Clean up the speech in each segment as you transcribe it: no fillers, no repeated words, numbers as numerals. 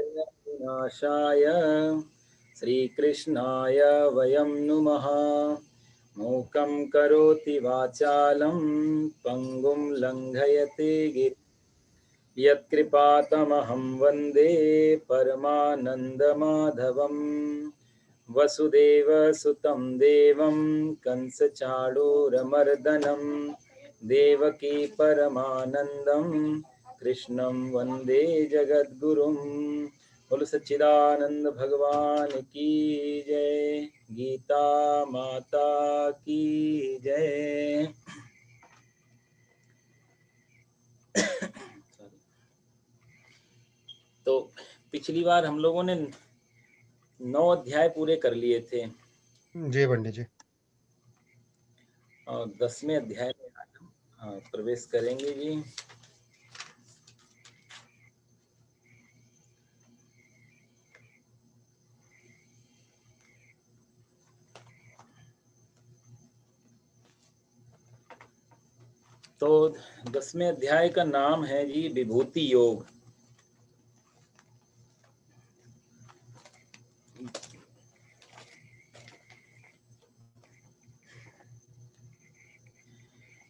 विनाशाय श्रीकृष्णाय वयं नुमः। मूकं करोति वाचालं पङ्गुं लङ्घयते गिरिं यत्कृपातमहं वन्दे परमानन्दमाधवम्। वसुदेवसुतं देवं कंसचाणूरमर्दनं देवकी परमानन्दं कृष्णं वन्दे जगद्गुरुं। बोलो सच्चिदानंद भगवान की जय। गीता माता की जय। तो पिछली बार हम लोगों ने 9 अध्याय पूरे कर लिए थे जी पंडित जी। और 10वें अध्याय में आज हम प्रवेश करेंगे जी। तो 10वें अध्याय का नाम है जी विभूति योग।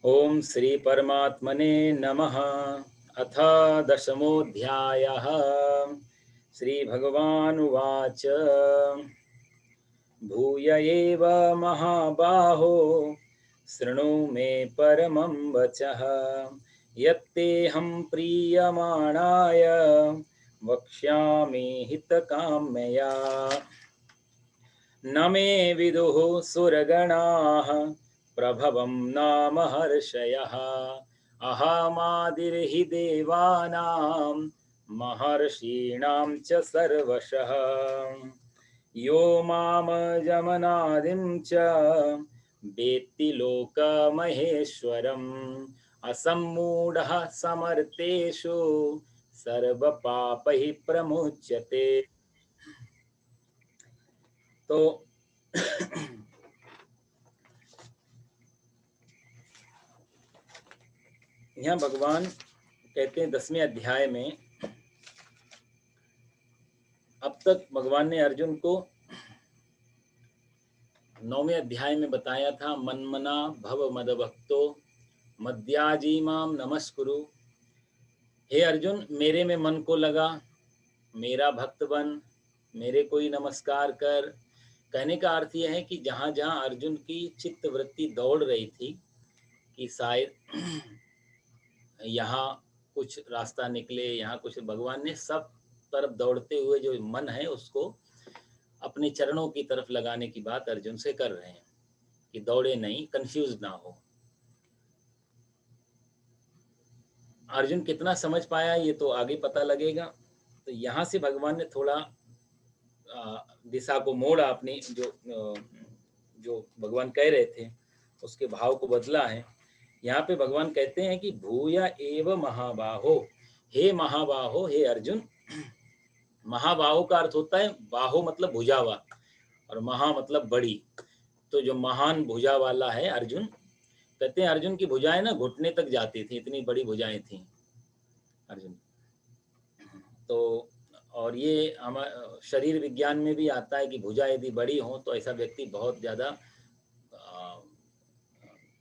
ओम श्री परमात्मने नमः। अथ 10मोऽध्यायः। श्री भगवानुवाच भूय एव महाबाहो शृणु मे परमं वचः यत्तेऽहं प्रीयमाणाय वक्ष्यामि हितकाम्यया। न मे विदुः सुरगणाः प्रभवं नाम हर्षयः अहमादिर्हि देवानां महर्षीणां च सर्वशः। यो मामजमनादिं च वेत्ति लोकमहेश्वरम् असम्मूढः समर्थेषु सर्वपापैः प्रमुच्यते। तो यहाँ भगवान कहते हैं 10वें अध्याय में, अब तक भगवान ने अर्जुन को 9वें अध्याय में बताया था मन्मना भव मदभक्तो मद्याजी माम नमस्कुरु। हे अर्जुन, मेरे में मन को लगा, मेरा भक्त बन, मेरे को ही नमस्कार कर। कहने का अर्थ यह है कि जहाँ जहाँ अर्जुन की चित्त वृत्ति दौड़ रही थी कि शायद यहाँ कुछ रास्ता निकले, यहाँ कुछ, भगवान ने सब तरफ दौड़ते हुए जो मन है उसको अपने चरणों की तरफ लगाने की बात अर्जुन से कर रहे हैं कि दौड़े नहीं, कंफ्यूज ना हो। अर्जुन कितना समझ पाया ये तो आगे पता लगेगा। तो यहाँ से भगवान ने थोड़ा दिशा को मोड़ा, अपनी जो भगवान कह रहे थे उसके भाव को बदला है। यहाँ पे भगवान कहते हैं कि भूया एव महाबाहो, हे महाबाहो, हे अर्जुन। महाबाहो का अर्थ होता है, बाहो मतलब भुजावा और महा मतलब बड़ी। तो जो महान भुजा वाला है अर्जुन, कहते हैं अर्जुन की भुजाएं ना घुटने तक जाती थी, इतनी बड़ी भुजाएं थी अर्जुन। तो और ये हम शरीर विज्ञान में भी आता है कि भुजा यदि बड़ी हो तो ऐसा व्यक्ति बहुत ज़्यादा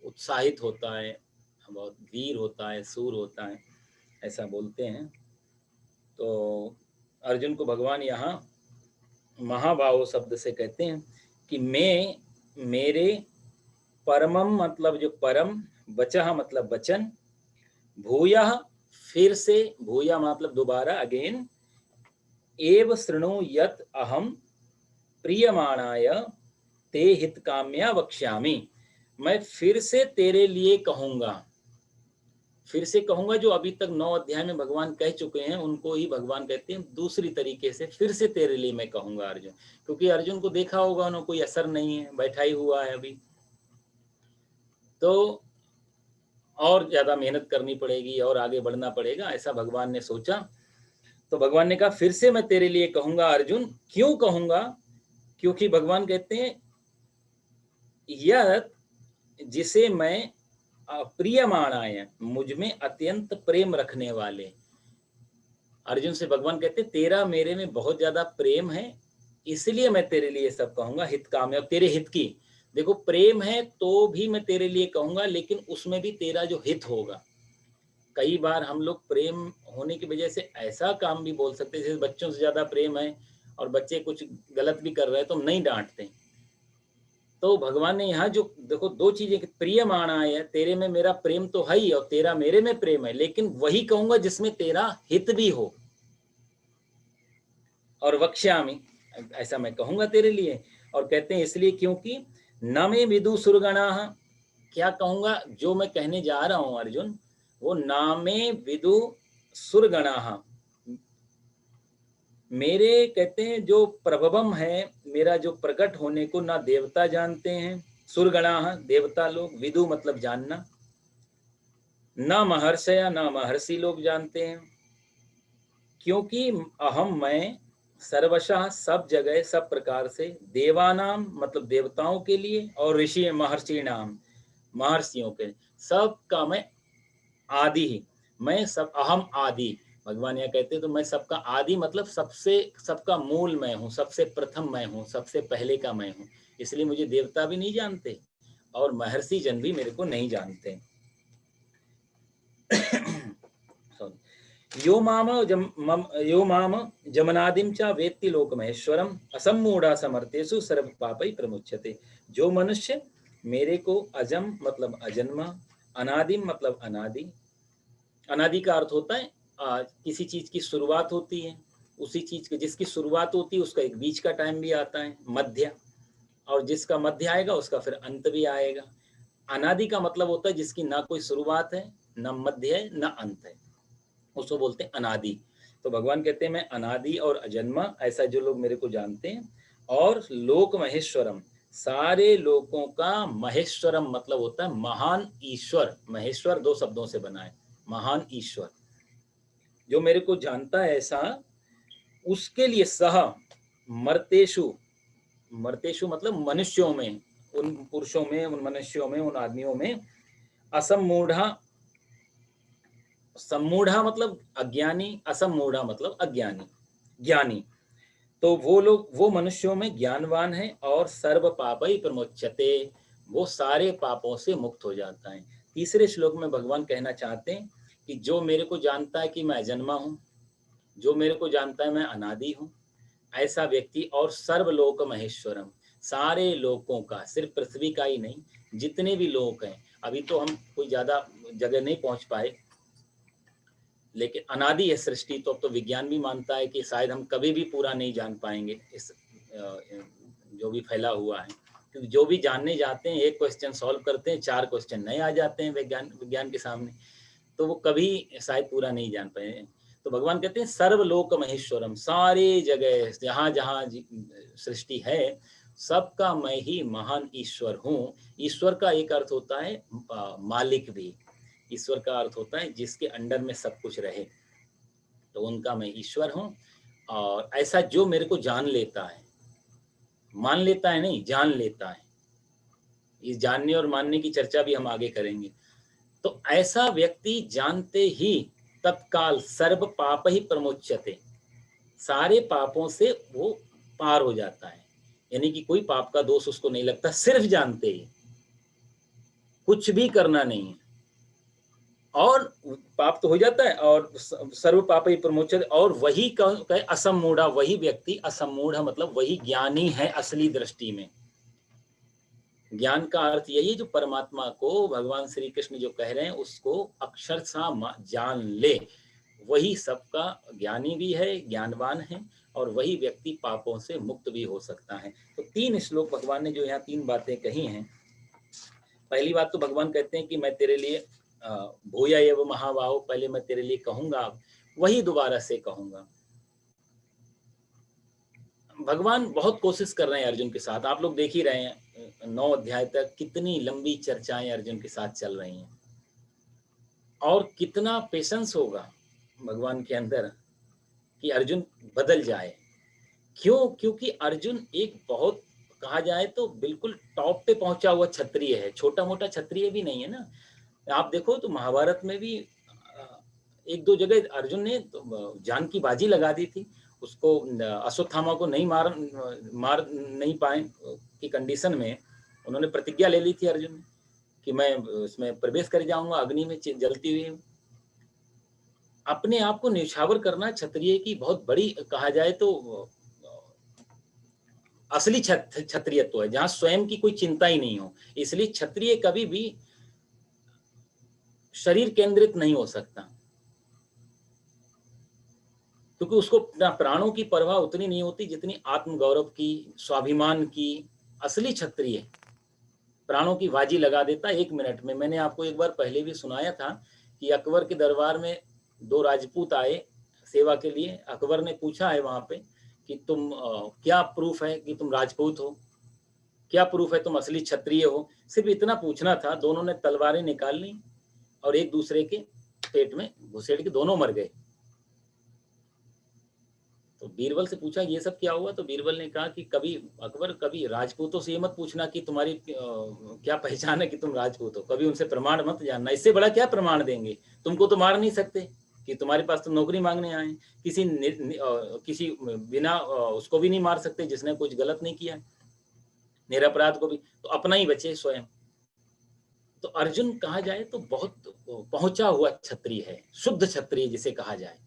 उत्साहित होता है, बहुत वीर होता है, सूर होता है, ऐसा बोलते हैं। तो अर्जुन को भगवान यहाँ महाबाहो शब्द से कहते हैं कि मैं, मेरे, परमम मतलब जो परम, वचः मतलब वचन, भूयः फिर से, भूया मतलब दोबारा, अगेन, एव शृणु यत् अहम प्रियमाणाय ते हितकाम्या वक्ष्यामि। मैं फिर से तेरे लिए कहूँगा, फिर से कहूँगा। जो अभी तक 9 अध्याय में भगवान कह चुके हैं उनको ही भगवान कहते हैं दूसरी तरीके से फिर से तेरे लिए मैं कहूँगा अर्जुन। क्योंकि अर्जुन को देखा होगा उन्होंने कोई असर नहीं है, बैठा ही हुआ है अभी, तो और ज़्यादा मेहनत करनी पड़ेगी और आगे बढ़ना पड़ेगा, ऐसा भगवान ने सोचा। तो भगवान ने कहा फिर से मैं तेरे लिए कहूँगा अर्जुन। क्यों कहूँगा? क्योंकि भगवान कहते हैं यह जिसे मैं प्रियमाणाय, मुझ में अत्यंत प्रेम रखने वाले, अर्जुन से भगवान कहते तेरा मेरे में बहुत ज्यादा प्रेम है, इसलिए मैं तेरे लिए सब कहूंगा, हित काम है और तेरे हित की। देखो प्रेम है तो भी मैं तेरे लिए कहूंगा, लेकिन उसमें भी तेरा जो हित होगा। कई बार हम लोग प्रेम होने की वजह से ऐसा काम भी बोल सकते हैं, जैसे बच्चों से ज्यादा प्रेम है और बच्चे कुछ गलत भी कर रहे हैं तो हम नहीं डांटते। तो भगवान ने यहाँ जो देखो दो चीजें, प्रिय माना है, तेरे में मेरा प्रेम तो है ही और तेरा मेरे में प्रेम है, लेकिन वही कहूंगा जिसमें तेरा हित भी हो। और वक्ष्यामि, ऐसा मैं कहूंगा तेरे लिए। और कहते हैं इसलिए क्योंकि न में विदु सुरगणा, क्या कहूंगा जो मैं कहने जा रहा हूं अर्जुन, वो नामे विदु सुरगणा, मेरे कहते हैं जो प्रभवम है, मेरा जो प्रकट होने को ना देवता जानते हैं, सुरगणा देवता लोग, विदु मतलब जानना, ना महर्षया ना महर्षि लोग जानते हैं, क्योंकि अहम मैं सर्वशः सब जगह सब प्रकार से, देवानाम मतलब देवताओं के लिए, और ऋषि महर्षि नाम महर्षियों के, सब का मैं आदि ही, मैं सब, अहम आदि, भगवान यह कहते हैं तो मैं सबका आदि मतलब सबसे, सबका मूल मैं हूँ, सबसे प्रथम मैं हूँ, सबसे पहले का मैं हूँ। इसलिए मुझे देवता भी नहीं जानते और महर्षि जन भी मेरे को नहीं जानते। यो माम जमनादिम च वेत्ति लोक महेश्वरम असम्मूढ़ा समर्थेषु सर्व पापै प्रमुच्यते। जो मनुष्य मेरे को अजम मतलब अजन्मा, अनादिम मतलब अनादि, अनादि का अर्थ होता है किसी चीज की शुरुआत होती है, उसी चीज की जिसकी शुरुआत होती है उसका एक बीच का टाइम भी आता है, मध्य, और जिसका मध्य आएगा उसका फिर अंत भी आएगा। अनादि का मतलब होता है जिसकी ना कोई शुरुआत है, ना मध्य है, ना अंत है, उसको बोलते हैं अनादि। तो भगवान कहते हैं मैं अनादि और अजन्मा, ऐसा जो लोग मेरे को जानते हैं, और लोक महेश्वरम, सारे लोकों का महेश्वरम मतलब होता है महान ईश्वर। महेश्वर दो शब्दों से बना है, महान ईश्वर। जो मेरे को जानता है ऐसा, उसके लिए सह मर्तेशु, मर्तेशु मतलब मनुष्यों में, उन पुरुषों में, उन मनुष्यों में, उन आदमियों में, असमूढ़ा, सम्मूढ़ा मतलब अज्ञानी, असमूढ़ा मतलब अज्ञानी, ज्ञानी। तो वो लोग, वो मनुष्यों में ज्ञानवान है, और सर्व पापै प्रमुच्यते, वो सारे पापों से मुक्त हो जाता है। तीसरे श्लोक में भगवान कहना चाहते हैं कि जो मेरे को जानता है कि मैं अजन्मा हूँ, जो मेरे को जानता है मैं अनादि हूँ, ऐसा व्यक्ति, और सर्वलोक महेश्वरम, सारे लोकों का, सिर्फ पृथ्वी का ही नहीं, जितने भी लोक हैं, अभी तो हम कोई ज्यादा जगह नहीं पहुंच पाए, लेकिन अनादि है सृष्टि, तो अब तो विज्ञान भी मानता है कि शायद हम कभी भी पूरा नहीं जान पाएंगे इस जो भी फैला हुआ है, क्योंकि जो भी जानने जाते हैं, एक क्वेश्चन सॉल्व करते हैं, चार क्वेश्चन नए आ जाते हैं विज्ञान के सामने, तो वो कभी शायद पूरा नहीं जान पाए। तो भगवान कहते हैं सर्वलोक महेश्वरम, सारे जगह जहाँ जहाँ सृष्टि है सबका मैं ही महान ईश्वर हूँ। ईश्वर का एक अर्थ होता है मालिक भी, ईश्वर का अर्थ होता है जिसके अंडर में सब कुछ रहे, तो उनका मैं ईश्वर हूँ। और ऐसा जो मेरे को जान लेता है, मान लेता है नहीं, जान लेता है, इस जानने और मानने की चर्चा भी हम आगे करेंगे। तो ऐसा व्यक्ति जानते ही तत्काल सर्व पाप ही प्रमुच्यते, सारे पापों से वो पार हो जाता है, यानी कि कोई पाप का दोष उसको नहीं लगता, सिर्फ जानते ही, कुछ भी करना नहीं है, और पाप तो हो जाता है, और सर्व पाप ही प्रमोचन। और वही कहे असमूढ़ा, वही व्यक्ति, असमूढ़ा मतलब वही ज्ञानी है असली दृष्टि में। ज्ञान का अर्थ यही, जो परमात्मा को भगवान श्री कृष्ण जो कह रहे हैं उसको अक्षरशः जान ले, वही सबका ज्ञानी भी है, ज्ञानवान है, और वही व्यक्ति पापों से मुक्त भी हो सकता है। तो तीन श्लोक भगवान ने जो यहाँ तीन बातें कही हैं, पहली बात तो भगवान कहते हैं कि मैं तेरे लिए भूया एव महाबाहो, पहले मैं तेरे लिए कहूंगा, वही दोबारा से कहूंगा। भगवान बहुत कोशिश कर रहे हैं अर्जुन के साथ, आप लोग देख ही रहे हैं 9 अध्याय तक कितनी लंबी चर्चाएं अर्जुन के साथ चल रही हैं, और कितना पेशेंस होगा भगवान के अंदर कि अर्जुन बदल जाए। क्यों? क्योंकि अर्जुन एक बहुत, कहा जाए तो बिल्कुल टॉप पे पहुंचा हुआ क्षत्रिय है, छोटा मोटा क्षत्रिय भी नहीं है ना। आप देखो तो महाभारत में भी एक दो जगह अर्जुन ने तो जान की बाजी लगा दी थी, उसको अश्वत्थामा को नहीं मार नहीं पाए की कंडीशन में उन्होंने प्रतिज्ञा ले ली थी अर्जुन ने कि मैं उसमें प्रवेश कर जाऊंगा, अग्नि में जलती हुई। अपने आप को न्यौछावर करना क्षत्रिय की बहुत बड़ी, कहा जाए तो असली क्षत्रियत्व है, जहां स्वयं की कोई चिंता ही नहीं हो। इसलिए क्षत्रिय कभी भी शरीर केंद्रित नहीं हो सकता, क्योंकि उसको प्राणों की परवाह उतनी नहीं होती जितनी आत्मगौरव की, स्वाभिमान की। असली क्षत्रिय प्राणों की बाजी लगा देता 1 मिनट में। मैंने आपको एक बार पहले भी सुनाया था कि अकबर के दरबार में 2 राजपूत आए सेवा के लिए। अकबर ने पूछा है वहां पे कि तुम क्या प्रूफ है कि तुम राजपूत हो, क्या प्रूफ है तुम असली क्षत्रिय हो। सिर्फ इतना पूछना था। दोनों ने तलवारें निकाल ली और एक दूसरे के पेट में घुसेड़ के दोनों मर गए। तो बीरबल से पूछा ये सब क्या हुआ, तो बीरबल ने कहा कि कभी अकबर, कभी राजपूतों से ये मत पूछना कि तुम्हारी क्या पहचान है कि तुम राजपूत हो, कभी उनसे प्रमाण मत जानना। इससे बड़ा क्या प्रमाण देंगे, तुमको तो मार नहीं सकते, कि तुम्हारे पास तो नौकरी मांगने आए। किसी बिना उसको भी नहीं मार सकते जिसने कुछ गलत नहीं किया, निरपराध को भी, तो अपना ही बचे स्वयं। तो अर्जुन कहा जाए तो बहुत पहुंचा हुआ क्षत्रिय है, शुद्ध क्षत्रिय जिसे कहा जाए।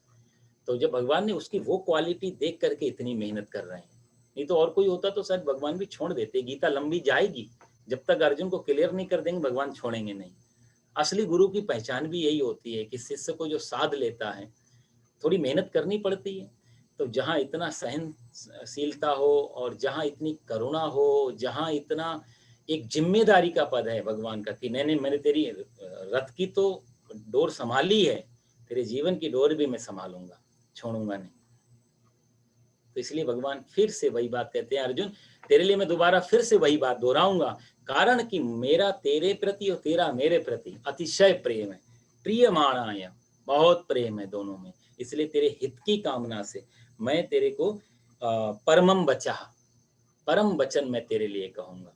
तो जब भगवान ने उसकी वो क्वालिटी देख करके इतनी मेहनत कर रहे हैं, नहीं तो और कोई होता तो शायद भगवान भी छोड़ देते। गीता लंबी जाएगी, जब तक अर्जुन को क्लियर नहीं कर देंगे भगवान छोड़ेंगे नहीं। असली गुरु की पहचान भी यही होती है कि शिष्य को जो साध लेता है, थोड़ी मेहनत करनी पड़ती है। तो जहाँ इतना सहनशीलता हो और जहाँ इतनी करुणा हो, जहाँ इतना एक जिम्मेदारी का पद है भगवान का कि नहीं, मैंने तेरी रथ की तो डोर संभाली है, तेरे जीवन की डोर भी मैं संभालूंगा, छोड़ूंगा नहीं। तो इसलिए भगवान फिर से वही बात कहते हैं, अर्जुन तेरे लिए मैं दोबारा फिर से वही बात दोहराऊंगा, कारण कि मेरा तेरे प्रति और तेरा मेरे प्रति अतिशय प्रेम है। प्रियमाणाय, बहुत प्रेम है दोनों में। इसलिए तेरे हित की कामना से मैं तेरे को परमम बचा, परम वचन मैं तेरे लिए कहूंगा।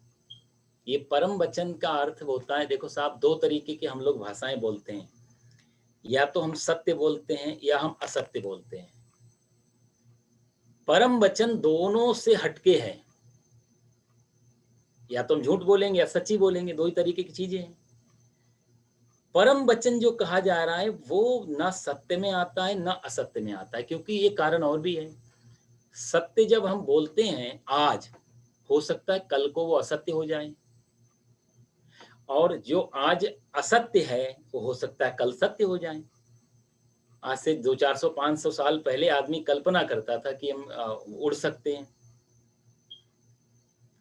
ये परम वचन का अर्थ होता है, देखो साहब, 2 तरीके की हम लोग भाषाएं बोलते हैं, या तो हम सत्य बोलते हैं या हम असत्य बोलते हैं। परम वचन दोनों से हटके है, या तो हम झूठ बोलेंगे या सच्ची बोलेंगे, 2 ही तरीके की चीजें हैं। परम वचन जो कहा जा रहा है वो ना सत्य में आता है ना असत्य में आता है, क्योंकि ये कारण और भी है। सत्य जब हम बोलते हैं आज, हो सकता है कल को वो असत्य हो जाए, और जो आज असत्य है वो हो सकता है कल सत्य हो जाए। आज से 200-400-500 साल पहले आदमी कल्पना करता था कि हम उड़ सकते हैं।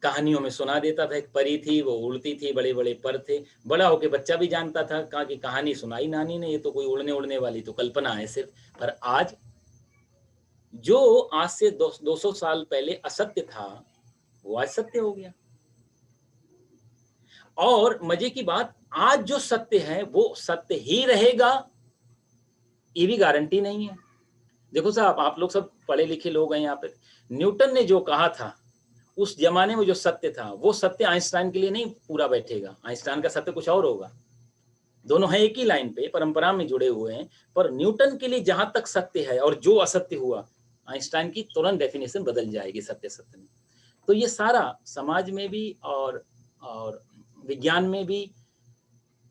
कहानियों में सुना देता था एक परी थी, वो उड़ती थी, बड़े बड़े पर थे। बड़ा होके बच्चा भी जानता था, कहा कि कहानी सुनाई नानी ने, ये तो कोई उड़ने वाली तो कल्पना है सिर्फ। पर आज जो आज से 200 साल पहले असत्य था वो आज सत्य हो गया। और मजे की बात, आज जो सत्य है वो सत्य ही रहेगा, ये भी गारंटी नहीं है। देखो साहब, आप लोग सब पढ़े लिखे लोग हैं यहाँ पे। न्यूटन ने जो कहा था उस जमाने में जो सत्य था, वो सत्य आइंस्टाइन के लिए नहीं पूरा बैठेगा। आइंस्टाइन का सत्य कुछ और होगा। दोनों हैं एक ही लाइन पे, परंपरा में जुड़े हुए हैं, पर न्यूटन के लिए जहां तक सत्य है और जो असत्य हुआ, आइंस्टाइन की तुरंत डेफिनेशन बदल जाएगी सत्य सत्य में। तो ये सारा समाज में भी और विज्ञान में भी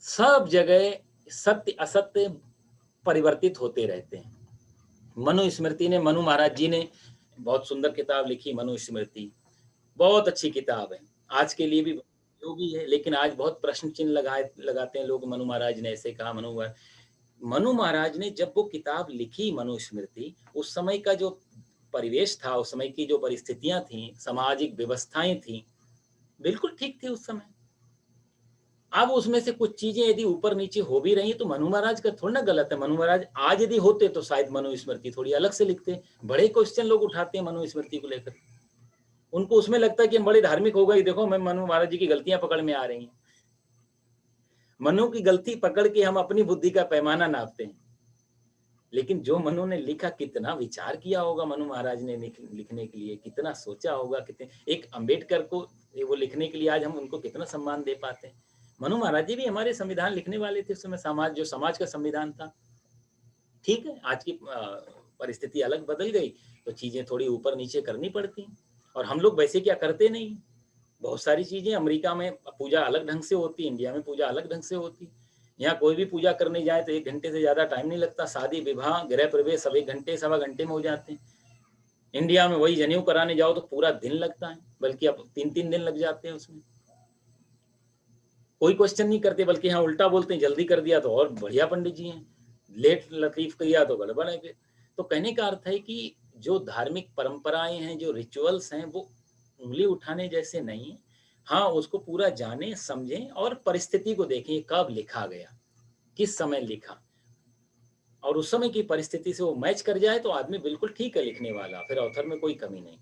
सब जगह सत्य असत्य परिवर्तित होते रहते हैं। मनुस्मृति ने, मनु महाराज जी ने बहुत सुंदर किताब लिखी, मनुस्मृति बहुत अच्छी किताब है। आज के लिए भी उपयोगी है, लेकिन आज बहुत प्रश्न चिन्ह लगाते हैं लोग। मनु महाराज ने ऐसे कहा, मनु महाराज ने जब वो किताब लिखी मनुस्मृति, उस समय का जो परिवेश था, उस समय की जो परिस्थितियां थी, सामाजिक व्यवस्थाएं थी, बिल्कुल ठीक थी उस समय। अब उसमें से कुछ चीजें यदि ऊपर नीचे हो भी रही तो मनु महाराज का थोड़ा ना गलत है। मनु महाराज आज यदि होते तो शायद मनुस्मृति थोड़ी अलग से लिखते। बड़े क्वेश्चन लोग उठाते हैं मनुस्मृति को लेकर, उनको उसमें लगता है कि हम बड़े धार्मिक हो गए, देखो मैं मनु महाराज जी की गलतियां पकड़ में आ रही हैं। मनु की गलती पकड़ के हम अपनी बुद्धि का पैमाना नापते हैं, लेकिन जो मनु ने लिखा, कितना विचार किया होगा मनु महाराज ने लिखने के लिए, कितना सोचा होगा। कितने, एक अंबेडकर को वो लिखने के लिए आज हम उनको कितना सम्मान दे पाते हैं। मनु महाराज जी भी हमारे संविधान लिखने वाले थे उस समय, जो समाज का संविधान था। ठीक है, आज की परिस्थिति अलग बदल गई, तो चीज़ें थोड़ी ऊपर-नीचे करनी पड़ती हैं और हम लोग वैसे क्या करते नहीं। बहुत सारी चीज़ें अमेरिका में पूजा अलग ढंग से होती है, इंडिया में पूजा अलग ढंग से होती है। यहाँ कोई भी पूजा करने जाए तो 1 घंटे से ज़्यादा टाइम नहीं लगता, शादी-विवाह, गृह-प्रवेश सब 1 घंटे, सवा घंटे में हो जाते हैं। इंडिया में वही जनेऊ कराने जाओ तो पूरा दिन लगता है, बल्कि अब 3-3 दिन लग जाते हैं उसमें। कोई क्वेश्चन नहीं करते बल्कि यहाँ उल्टा बोलते हैं, जल्दी कर दिया तो और बढ़िया पंडित जी हैं, लेट लतीफ़ किया तो गड़बड़ है फिर। तो कहने का अर्थ है कि जो धार्मिक परंपराएँ हैं, जो रिचुअल्स हैं, वो उँगली उठाने जैसे नहीं हैं। हाँ, उसको पूरा जानें, समझें और परिस्थिति को देखें, कब लिखा गया, किस समय लिखा और उस समय की परिस्थिति से वो मैच कर जाए तो आदमी बिल्कुल ठीक है लिखने वाला, फिर ऑथर में कोई कमी नहीं।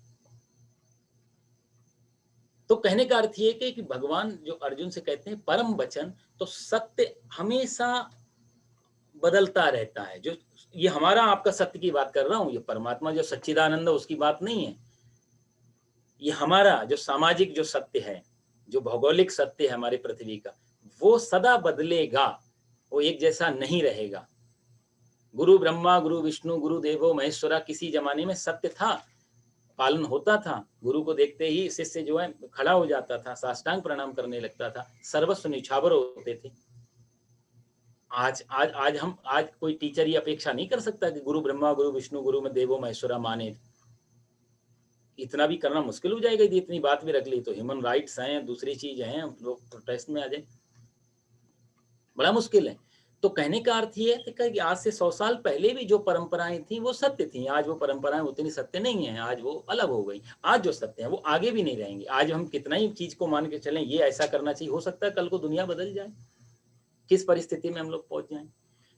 तो कहने का अर्थ ये है कि भगवान जो अर्जुन से कहते हैं परम वचन, तो सत्य हमेशा बदलता रहता है। जो ये हमारा आपका सत्य की बात कर रहा हूँ, ये परमात्मा जो सच्चिदानंद है उसकी बात नहीं है। ये हमारा जो सामाजिक जो सत्य है, जो भौगोलिक सत्य है हमारी पृथ्वी का, वो सदा बदलेगा, वो एक जैसा नहीं रहेगा। गुरु ब्रह्मा, गुरु विष्णु, गुरु देवो महेश्वरा, किसी ज़माने में सत्य था, पालन होता था। गुरु को देखते ही शिष्य जो है खड़ा हो जाता था, साष्टांग प्रणाम करने लगता था, सर्वस्व न्यौछावर होते थे। आज कोई टीचर ये अपेक्षा नहीं कर सकता कि गुरु ब्रह्मा, गुरु विष्णु, गुरु में देवो महेश्वरा माने। इतना भी करना मुश्किल हो जाएगा यदि इतनी बात भी रख ली तो। ह्यूमन राइट्स हैं, दूसरी चीज़ हैं, लोग प्रोटेस्ट में आ जाएँ, बड़ा मुश्किल है। तो कहने का अर्थ ये है कि आज से 100 साल पहले भी जो परंपराएँ थी वो सत्य थी। आज वो परंपराएँ उतनी सत्य नहीं हैं, आज वो अलग हो गई। आज जो सत्य है वो आगे भी नहीं रहेंगी। आज हम कितना ही चीज़ को मान के चलें, ये ऐसा करना चाहिए, हो सकता है कल को दुनिया बदल जाए, किस परिस्थिति में हम लोग पहुँच जाएँ।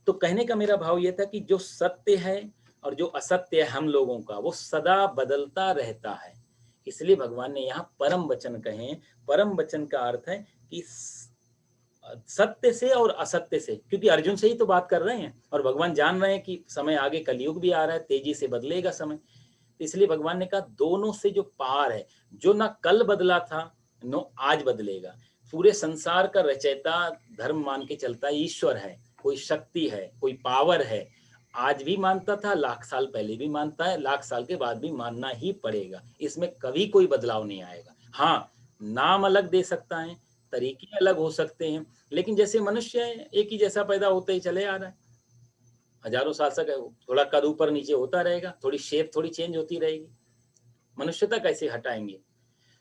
तो कहने का मेरा भाव ये था कि जो सत्य है और जो असत्य है हम लोगों का, वो सदा बदलता रहता है। इसलिए भगवान ने यहाँ परम वचन कहे हैं। परम वचन का अर्थ है कि सत्य से और असत्य से, क्योंकि अर्जुन से ही तो बात कर रहे हैं और भगवान जान रहे हैं कि समय आगे कलयुग भी आ रहा है, तेजी से बदलेगा समय। तो इसलिए भगवान ने कहा दोनों से जो पार है, जो ना कल बदला था, नो आज बदलेगा। पूरे संसार का रचयिता धर्म मान के चलता है, ईश्वर है, कोई शक्ति है, कोई पावर है। आज भी मानता था, लाख साल पहले भी मानता है, लाख साल के बाद भी मानना ही पड़ेगा। इसमें कभी कोई बदलाव नहीं आएगा। हाँ, नाम अलग दे सकता है, तरीके अलग हो सकते हैं, लेकिन जैसे मनुष्य है, एक ही जैसा पैदा होते ही चले आ रहा है। हजारों साल तक थोड़ा कद ऊपर नीचे होता रहेगा, थोड़ी शेप थोड़ी चेंज होती रहेगी। मनुष्यता कैसे हटाएंगे?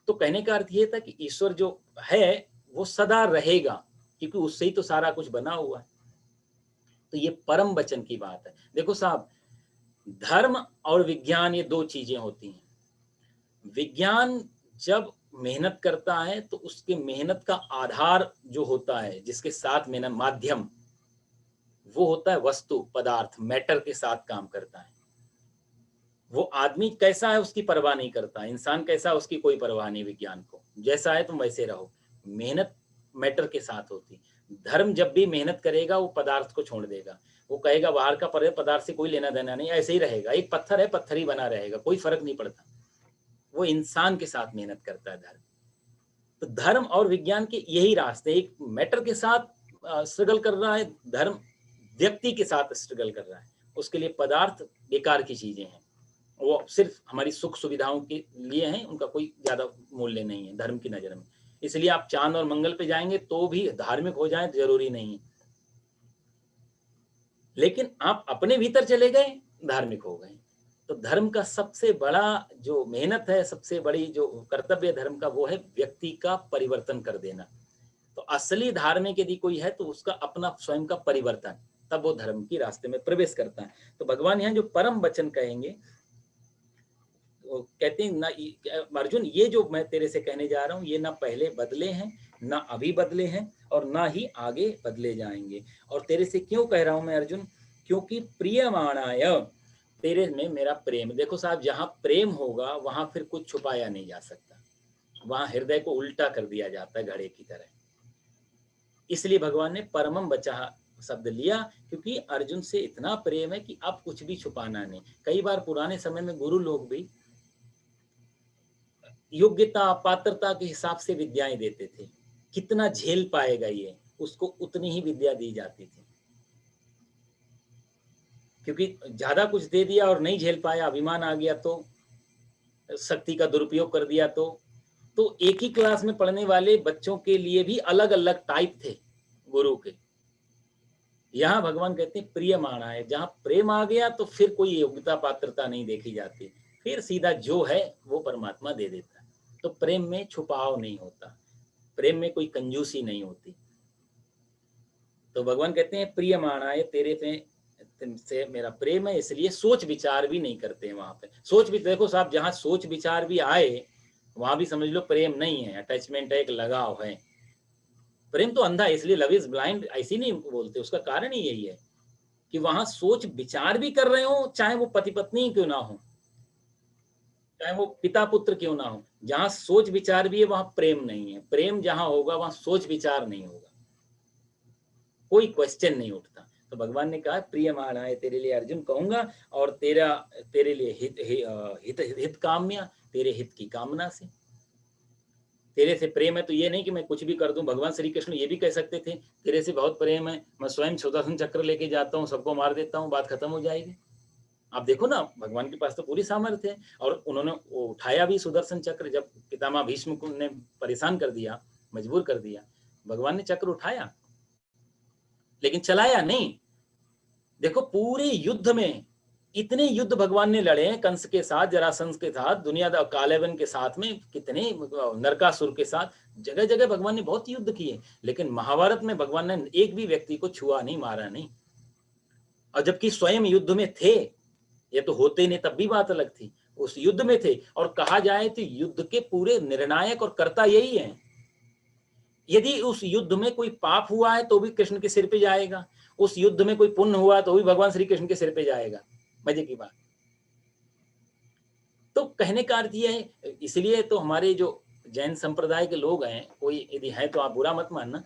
तो कहने का अर्थ ये था कि ईश्वर जो है वो सदा रहेगा, क्योंकि उससे ही तो सारा कुछ बना हुआ है। तो ये परम वचन की बात है। देखो साहब, धर्म और विज्ञान ये दो चीजें होती हैं। विज्ञान जब मेहनत करता है तो उसके मेहनत का आधार जो होता है, जिसके साथ मेहनत माध्यम, वो होता है वस्तु, पदार्थ, मैटर के साथ काम करता है। वो आदमी कैसा है उसकी परवाह नहीं करता, इंसान कैसा है उसकी कोई परवाह नहीं विज्ञान को। जैसा है तुम वैसे रहो। मेहनत मैटर के साथ होती। धर्म जब भी मेहनत करेगा वो पदार्थ को छोड़ देगा। वो कहेगा बाहर का पदार्थ से कोई लेना देना नहीं, ऐसे ही रहेगा। एक पत्थर है, पत्थर ही बना रहेगा, कोई फर्क नहीं पड़ता। वो इंसान के साथ मेहनत करता है धर्म। तो धर्म और विज्ञान के यही रास्ते, एक मैटर के साथ स्ट्रगल कर रहा है, धर्म व्यक्ति के साथ स्ट्रगल कर रहा है। उसके लिए पदार्थ बेकार की चीजें हैं, वो सिर्फ हमारी सुख सुविधाओं के लिए हैं, उनका कोई ज्यादा मूल्य नहीं है धर्म की नजर में। इसलिए आप चांद और मंगल पे जाएंगे तो भी धार्मिक हो जाए जरूरी नहीं है, लेकिन आप अपने भीतर चले गए, धार्मिक हो गए। तो धर्म का सबसे बड़ा जो मेहनत है, सबसे बड़ी जो कर्तव्य धर्म का, वो है व्यक्ति का परिवर्तन कर देना। तो असली धार्मिक यदि कोई है तो उसका अपना स्वयं का परिवर्तन, तब वो धर्म की रास्ते में प्रवेश करता है। तो भगवान यहाँ जो परम वचन कहेंगे, वो कहते हैं ना, अर्जुन ये जो मैं तेरे से कहने जा रहा हूँ, ये ना पहले बदले हैं, ना अभी बदले हैं, और ना ही आगे बदले जाएंगे। और तेरे से क्यों कह रहा हूं मैं अर्जुन? क्योंकि प्रियमाणाय, तेरे में मेरा प्रेम। देखो साहब, जहां प्रेम होगा वहां फिर कुछ छुपाया नहीं जा सकता, वहां हृदय को उल्टा कर दिया जाता है घड़े की तरह। इसलिए भगवान ने परमम बचा शब्द लिया, क्योंकि अर्जुन से इतना प्रेम है कि अब कुछ भी छुपाना नहीं। कई बार पुराने समय में गुरु लोग भी योग्यता पात्रता के हिसाब से विद्याएं देते थे। कितना झेल पाएगा ये, उसको उतनी ही विद्या दी जाती थी। क्योंकि ज़्यादा कुछ दे दिया और नहीं झेल पाया, अभिमान आ गया तो, शक्ति का दुरुपयोग कर दिया तो एक ही क्लास में पढ़ने वाले बच्चों के लिए भी अलग-अलग टाइप थे गुरु के। यहाँ भगवान कहते हैं प्रियमाणा है, जहाँ प्रेम आ गया तो फिर कोई योग्यता पात्रता नहीं देखी जाती, फिर सीधा जो है वो परमात्मा दे देता है। तो प्रेम में छुपाव नहीं होता, प्रेम में कोई कंजूसी नहीं होती। तो भगवान कहते हैं प्रियमाणाय तेरे पे तुमसे मेरा प्रेम है, इसलिए सोच विचार भी नहीं करते हैं वहां पे। सोच भी देखो साहब, जहां सोच विचार भी आए वहां भी समझ लो प्रेम नहीं है, अटैचमेंट है, एक लगाव है। प्रेम तो अंधा है, इसलिए लव इज ब्लाइंड ऐसी नहीं बोलते, उसका कारण ही यही है कि वहां सोच विचार भी कर रहे हो, चाहे वो पति पत्नी क्यों ना हो, चाहे वो पिता पुत्र क्यों ना हो, जहां सोच विचार भी है वहां प्रेम नहीं है। प्रेम जहां होगा वहां सोच विचार नहीं होगा, कोई क्वेश्चन नहीं उठता। तो भगवान ने कहा प्रियमाणा है तेरे लिए अर्जुन कहूंगा, और तेरे लिए हित काम्या, तेरे हित की कामना से, तेरे से प्रेम है तो ये नहीं कि मैं कुछ भी कर दूं। भगवान श्री कृष्ण ये भी कह सकते थे तेरे से बहुत प्रेम है, मैं स्वयं सुदर्शन चक्र लेके जाता हूँ, सबको मार देता हूँ, बात खत्म हो जाएगी। आप देखो ना, भगवान के पास तो पूरी सामर्थ्य है, और उन्होंने उठाया भी सुदर्शन चक्र। जब पितामह भीष्म ने परेशान कर दिया, मजबूर कर दिया, भगवान ने चक्र उठाया, लेकिन चलाया नहीं। देखो पूरे युद्ध में इतने युद्ध भगवान ने लड़े हैं, कंस के साथ, जरासंध के साथ, दुनिया कालेवन के साथ में, कितने नरकासुर के साथ, जगह जगह भगवान ने बहुत युद्ध किए, लेकिन महाभारत में भगवान ने एक भी व्यक्ति को छुआ नहीं, मारा नहीं। और जबकि स्वयं युद्ध में थे, ये तो होते नहीं तब भी बात अलग थी, उस युद्ध में थे। और कहा जाए तो युद्ध के पूरे निर्णायक और कर्ता यही है। यदि उस युद्ध में कोई पाप हुआ है तो भी कृष्ण के सिर पे जाएगा, उस युद्ध में कोई पुण्य हुआ तो भी भगवान श्री कृष्ण के सिर पे जाएगा। मजे की बात। तो कहने का अर्थ यह है, इसलिए तो हमारे जो जैन संप्रदाय के लोग हैं, कोई यदि है तो आप बुरा मत मानना,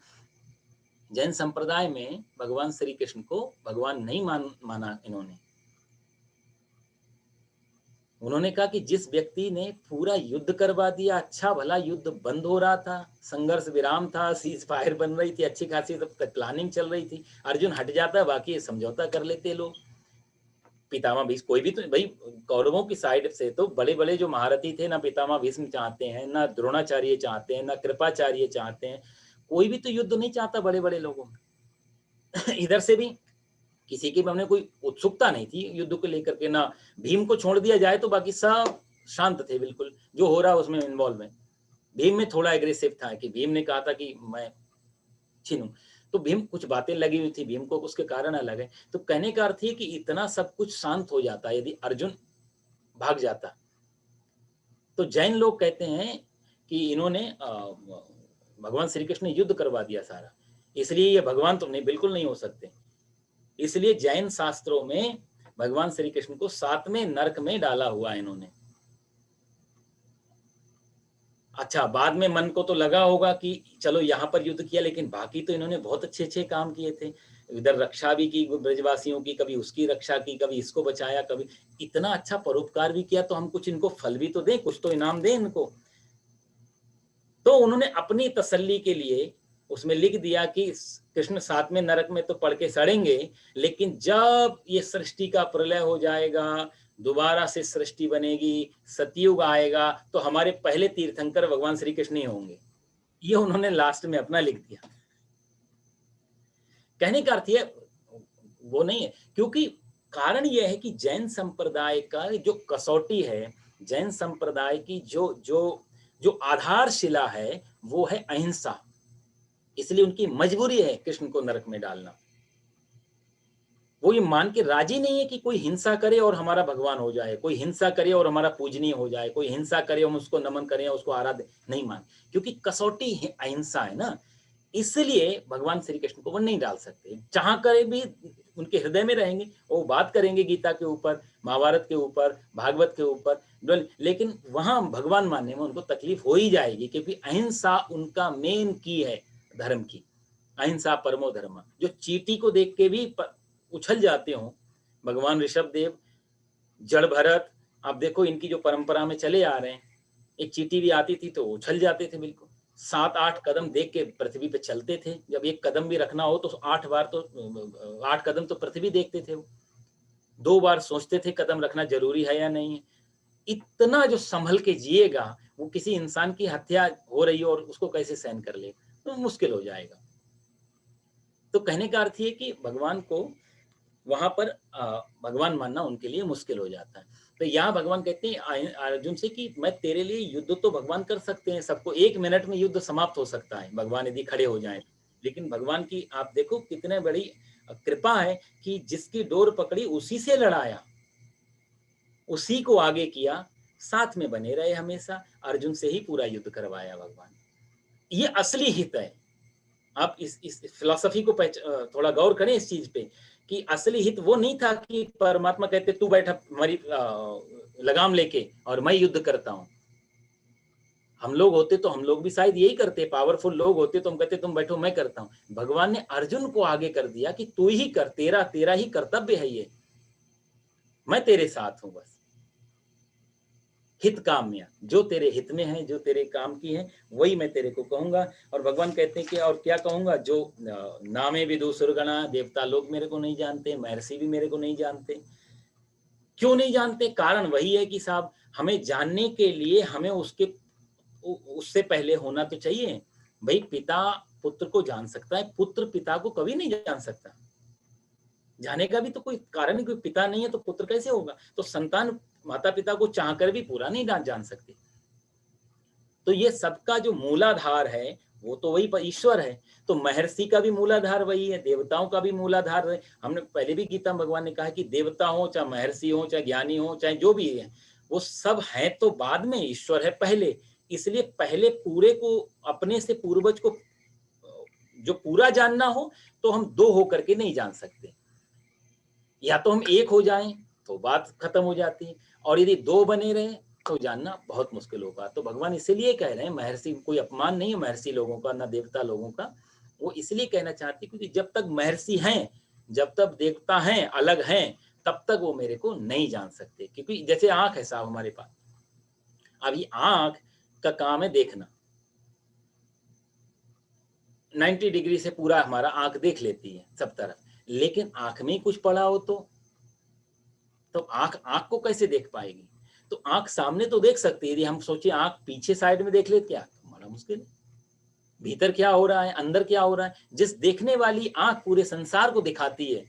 जैन संप्रदाय में भगवान श्री कृष्ण को भगवान नहीं माना इन्होंने। उन्होंने कहा कि जिस व्यक्ति ने पूरा युद्ध करवा दिया, अच्छा भला युद्ध बंद हो रहा था, संघर्ष विराम था, सीज फायर बन रही थी, अच्छी खासी सब प्लानिंग चल रही थी, अर्जुन हट जाता, बाकी समझौता कर लेते लोग। पितामह भीष्म, कोई भी तो भाई, कौरवों की साइड से तो बड़े बड़े जो महारथी थे, ना पितामह भीष्म चाहते हैं, ना द्रोणाचार्य चाहते हैं, ना कृपाचार्य चाहते हैं, कोई भी तो युद्ध नहीं चाहता बड़े बड़े लोगों में। इधर से भी किसी की हमने कोई उत्सुकता नहीं थी युद्ध को लेकर के, ना भीम को छोड़ दिया जाए तो बाकी सब शांत थे बिल्कुल, जो हो रहा उसमें इन्वॉल्व है। भीम में थोड़ा एग्रेसिव था कि भीम ने कहा था कि मैं छीनूं, तो भीम कुछ बातें लगी हुई थी, भीम को उसके कारण अलग है। तो कहने का अर्थ है कि इतना सब कुछ शांत हो जाता यदि अर्जुन भाग जाता। तो जैन लोग कहते हैं कि इन्होंने भगवान श्री कृष्ण ने युद्ध करवा दिया सारा, इसलिए ये भगवान तो नहीं, बिल्कुल नहीं हो सकते। इसलिए जैन शास्त्रों में भगवान श्री कृष्ण को 7वें नरक में डाला हुआ है इन्होंने। अच्छा, बाद में मन को तो लगा होगा कि चलो यहाँ पर युद्ध किया, लेकिन बाकी तो इन्होंने बहुत अच्छे अच्छे काम किए थे। इधर रक्षा भी की ब्रजवासियों की, कभी उसकी रक्षा की, कभी इसको बचाया, कभी इतना अच्छा परोपकार भी किया, तो हम कुछ इनको फल भी तो दें, कुछ तो इनाम दें इनको। तो उन्होंने अपनी तसल्ली के लिए उसमें लिख दिया कि कृष्ण 7वें नरक में तो पड़ के सड़ेंगे, लेकिन जब ये सृष्टि का प्रलय हो जाएगा, दोबारा से सृष्टि बनेगी, सतयुग आएगा, तो हमारे पहले तीर्थंकर भगवान श्री कृष्ण ही होंगे। ये उन्होंने लास्ट में अपना लिख दिया। कहने का अर्थ ये वो नहीं है, क्योंकि कारण यह है कि जैन संप्रदाय का जो कसौटी है, जैन संप्रदाय की जो जो जो आधारशिला है वो है अहिंसा। इसलिए उनकी मजबूरी है कृष्ण को नरक में डालना। वो ये मान के राजी नहीं है कि कोई हिंसा करे और हमारा भगवान हो जाए, कोई हिंसा करे और हमारा पूजनीय हो जाए, कोई हिंसा करे हम उसको नमन करें, उसको आराध्य नहीं मान, क्योंकि कसौटी अहिंसा है ना। इसलिए भगवान श्री कृष्ण को वो नहीं डाल सकते, चाह करे भी उनके हृदय में रहेंगे, वो बात करेंगे गीता के ऊपर, महाभारत के ऊपर, भागवत के ऊपर, लेकिन वहां भगवान मानने में उनको तकलीफ हो ही जाएगी, क्योंकि अहिंसा उनका मेन की है धर्म की। अहिंसा परमो धर्म, जो चींटी को देख के भी उछल जाते हो, भगवान ऋषभ देव, जड़ भरत, आप देखो इनकी जो परंपरा में चले आ रहे हैं, एक चींटी भी आती थी तो उछल जाते थे बिल्कुल, 7-8 कदम देख के पृथ्वी पे चलते थे, जब एक कदम भी रखना हो तो 8 बार तो 8 कदम तो पृथ्वी देखते थे वो। 2 बार सोचते थे कदम रखना जरूरी है या नहीं है। इतना जो संभल के जिएगा, वो किसी इंसान की हत्या हो रही है और उसको कैसे सहन कर ले, तो मुश्किल हो जाएगा। तो कहने का अर्थ ये कि भगवान को वहां पर भगवान मानना उनके लिए मुश्किल हो जाता है। तो यहाँ भगवान कहते हैं अर्जुन से कि मैं तेरे लिए युद्ध तो भगवान कर सकते हैं, सबको 1 मिनट में युद्ध समाप्त हो सकता है भगवान यदि खड़े हो जाएं। लेकिन भगवान की आप देखो कितने बड़ी कृपा है कि जिसकी डोर पकड़ी उसी से लड़ाया, उसी को आगे किया, साथ में बने रहे हमेशा, अर्जुन से ही पूरा युद्ध करवाया भगवान। ये असली हित है। आप इस फिलॉसफी को थोड़ा गौर करें इस चीज पे कि असली हित वो नहीं था कि परमात्मा कहते तू बैठा मरी लगाम लेके और मैं युद्ध करता हूं। हम लोग होते तो हम लोग भी शायद यही करते, पावरफुल लोग होते तो हम कहते तुम बैठो मैं करता हूं। भगवान ने अर्जुन को आगे कर दिया कि तू ही कर, तेरा तेरा ही कर्तव्य है ये, मैं तेरे साथ हूं बस। हित काम्य, जो तेरे हित में है, जो तेरे काम की है, वही मैं तेरे को कहूंगा। और भगवान कहते हैं कि और क्या कहूंगा, जो नामे विदु सुरगणा, देवता लोग मेरे को नहीं जानते, महर्षि भी मेरे को नहीं जानते। क्यों नहीं जानते? कारण वही है कि साहब हमें जानने के लिए हमें उससे पहले होना तो चाहिए। भाई पिता पुत्र को जान सकता है, पुत्र पिता को कभी नहीं जान सकता। जाने का भी तो कोई कारण नहीं, कोई पिता नहीं है तो पुत्र कैसे होगा? तो संतान माता पिता को चाहकर भी पूरा नहीं जान सकते। तो ये सबका जो मूलाधार है वो तो वही ईश्वर है। तो महर्षि का भी मूलाधार वही है, देवताओं का भी मूलाधार है। हमने पहले भी गीता में भगवान ने कहा कि देवता हो, चाहे महर्षि हो, चाहे ज्ञानी हो, चाहे जो भी है, वो सब है तो बाद में, ईश्वर है पहले। इसलिए पहले पूरे को, अपने से पूर्वज को जो पूरा जानना हो तो हम दो होकर के नहीं जान सकते। या तो हम एक हो जाएं तो बात खत्म हो जाती है, और यदि दो बने रहे तो जानना बहुत मुश्किल होगा। तो भगवान इसलिए कह रहे हैं, महर्षि कोई अपमान नहीं है महर्षि लोगों का, ना देवता लोगों का, वो इसलिए कहना चाहते क्योंकि जब तक महर्षि हैं, जब तक देवता हैं, अलग हैं, तब तक वो मेरे को नहीं जान सकते। क्योंकि जैसे आंख है साहब हमारे पास, अभी आंख का काम है देखना, 90 डिग्री से पूरा हमारा आंख देख लेती है सब तरफ। लेकिन आंख में ही कुछ पड़ा हो तो आंख आंख को कैसे देख पाएगी? तो आंख सामने तो देख सकती है, यदि हम सोचे आंख पीछे साइड में देख ले, क्या हमारा मुश्किल है। भीतर क्या हो रहा है, अंदर क्या हो रहा है, जिस देखने वाली आंख पूरे संसार को दिखाती है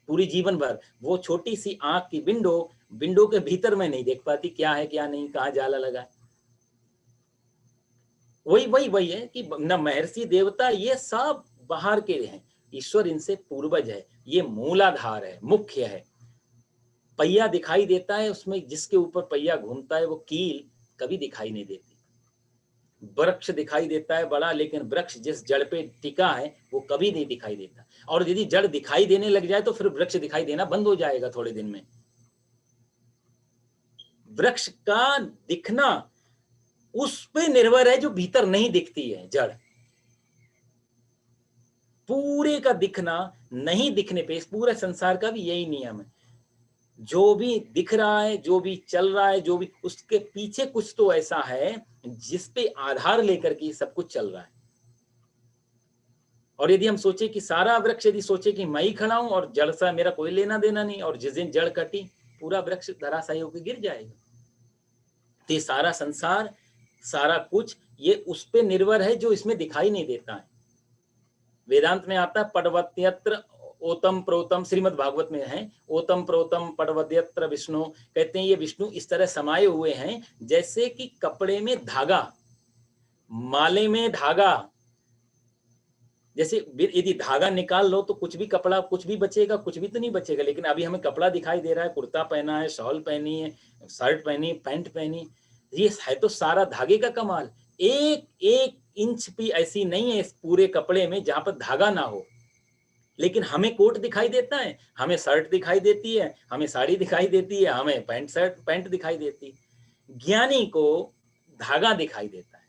पूरी जीवन भर, वो छोटी सी आंख की विंडो के भीतर में नहीं देख पाती क्या है क्या नहीं, कहाँ जाला लगा है। वही है कि न महर्षि देवता ये सब बाहर के हैं, ईश्वर इनसे पूर्वज है, ये मूलाधार है, मुख्य है। पहिया दिखाई देता है, उसमें जिसके ऊपर पहिया घूमता है वो कील कभी दिखाई नहीं देती। वृक्ष दिखाई देता है बड़ा, लेकिन वृक्ष जिस जड़ पे टिका है वो कभी नहीं दिखाई देता। और यदि जड़ दिखाई देने लग जाए तो फिर वृक्ष दिखाई देना बंद हो जाएगा थोड़े दिन में। वृक्ष का दिखना उस पे निर्भर है जो भीतर नहीं दिखती है जड़। पूरे का दिखना नहीं दिखने पे, इस पूरे संसार का भी यही नियम है, जो भी दिख रहा है, जो भी चल रहा है, जो भी, उसके पीछे कुछ तो ऐसा है जिस पे आधार लेकर के सब कुछ चल रहा है। और यदि हम सोचे कि सारा वृक्ष, यदि सोचे कि मैं ही खड़ा हूं और जड़ से मेरा कोई लेना देना नहीं, और जिस दिन जड़ कटी पूरा वृक्ष धराशायी होकर गिर जाएगा। तो ये सारा संसार, सारा कुछ, ये उस पे निर्भर है जो इसमें दिखाई नहीं देता है। वेदांत में आता है पटवत्यत्र ओतम प्रोतम, श्रीमद् भागवत में है, ओतम प्रोतम पटवत्यत्र विष्णु। कहते हैं ये विष्णु इस तरह समाये हुए हैं जैसे कि कपड़े में धागा, माले में धागा। जैसे यदि धागा निकाल लो तो कुछ भी कपड़ा, कुछ भी बचेगा, कुछ भी तो नहीं बचेगा। लेकिन अभी हमें कपड़ा दिखाई दे रहा है, कुर्ता पहना है, शॉल पहनी है, शर्ट पहनी, पैंट पहनी, ये है तो सारा धागे का कमाल। एक एक इंच भी ऐसी नहीं है इस पूरे कपड़े में जहां पर धागा ना हो। लेकिन हमें कोट दिखाई देता है, हमें शर्ट दिखाई देती है, हमें साड़ी दिखाई देती है, हमें पैंट दिखाई देती है। ज्ञानी को धागा दिखाई देता है,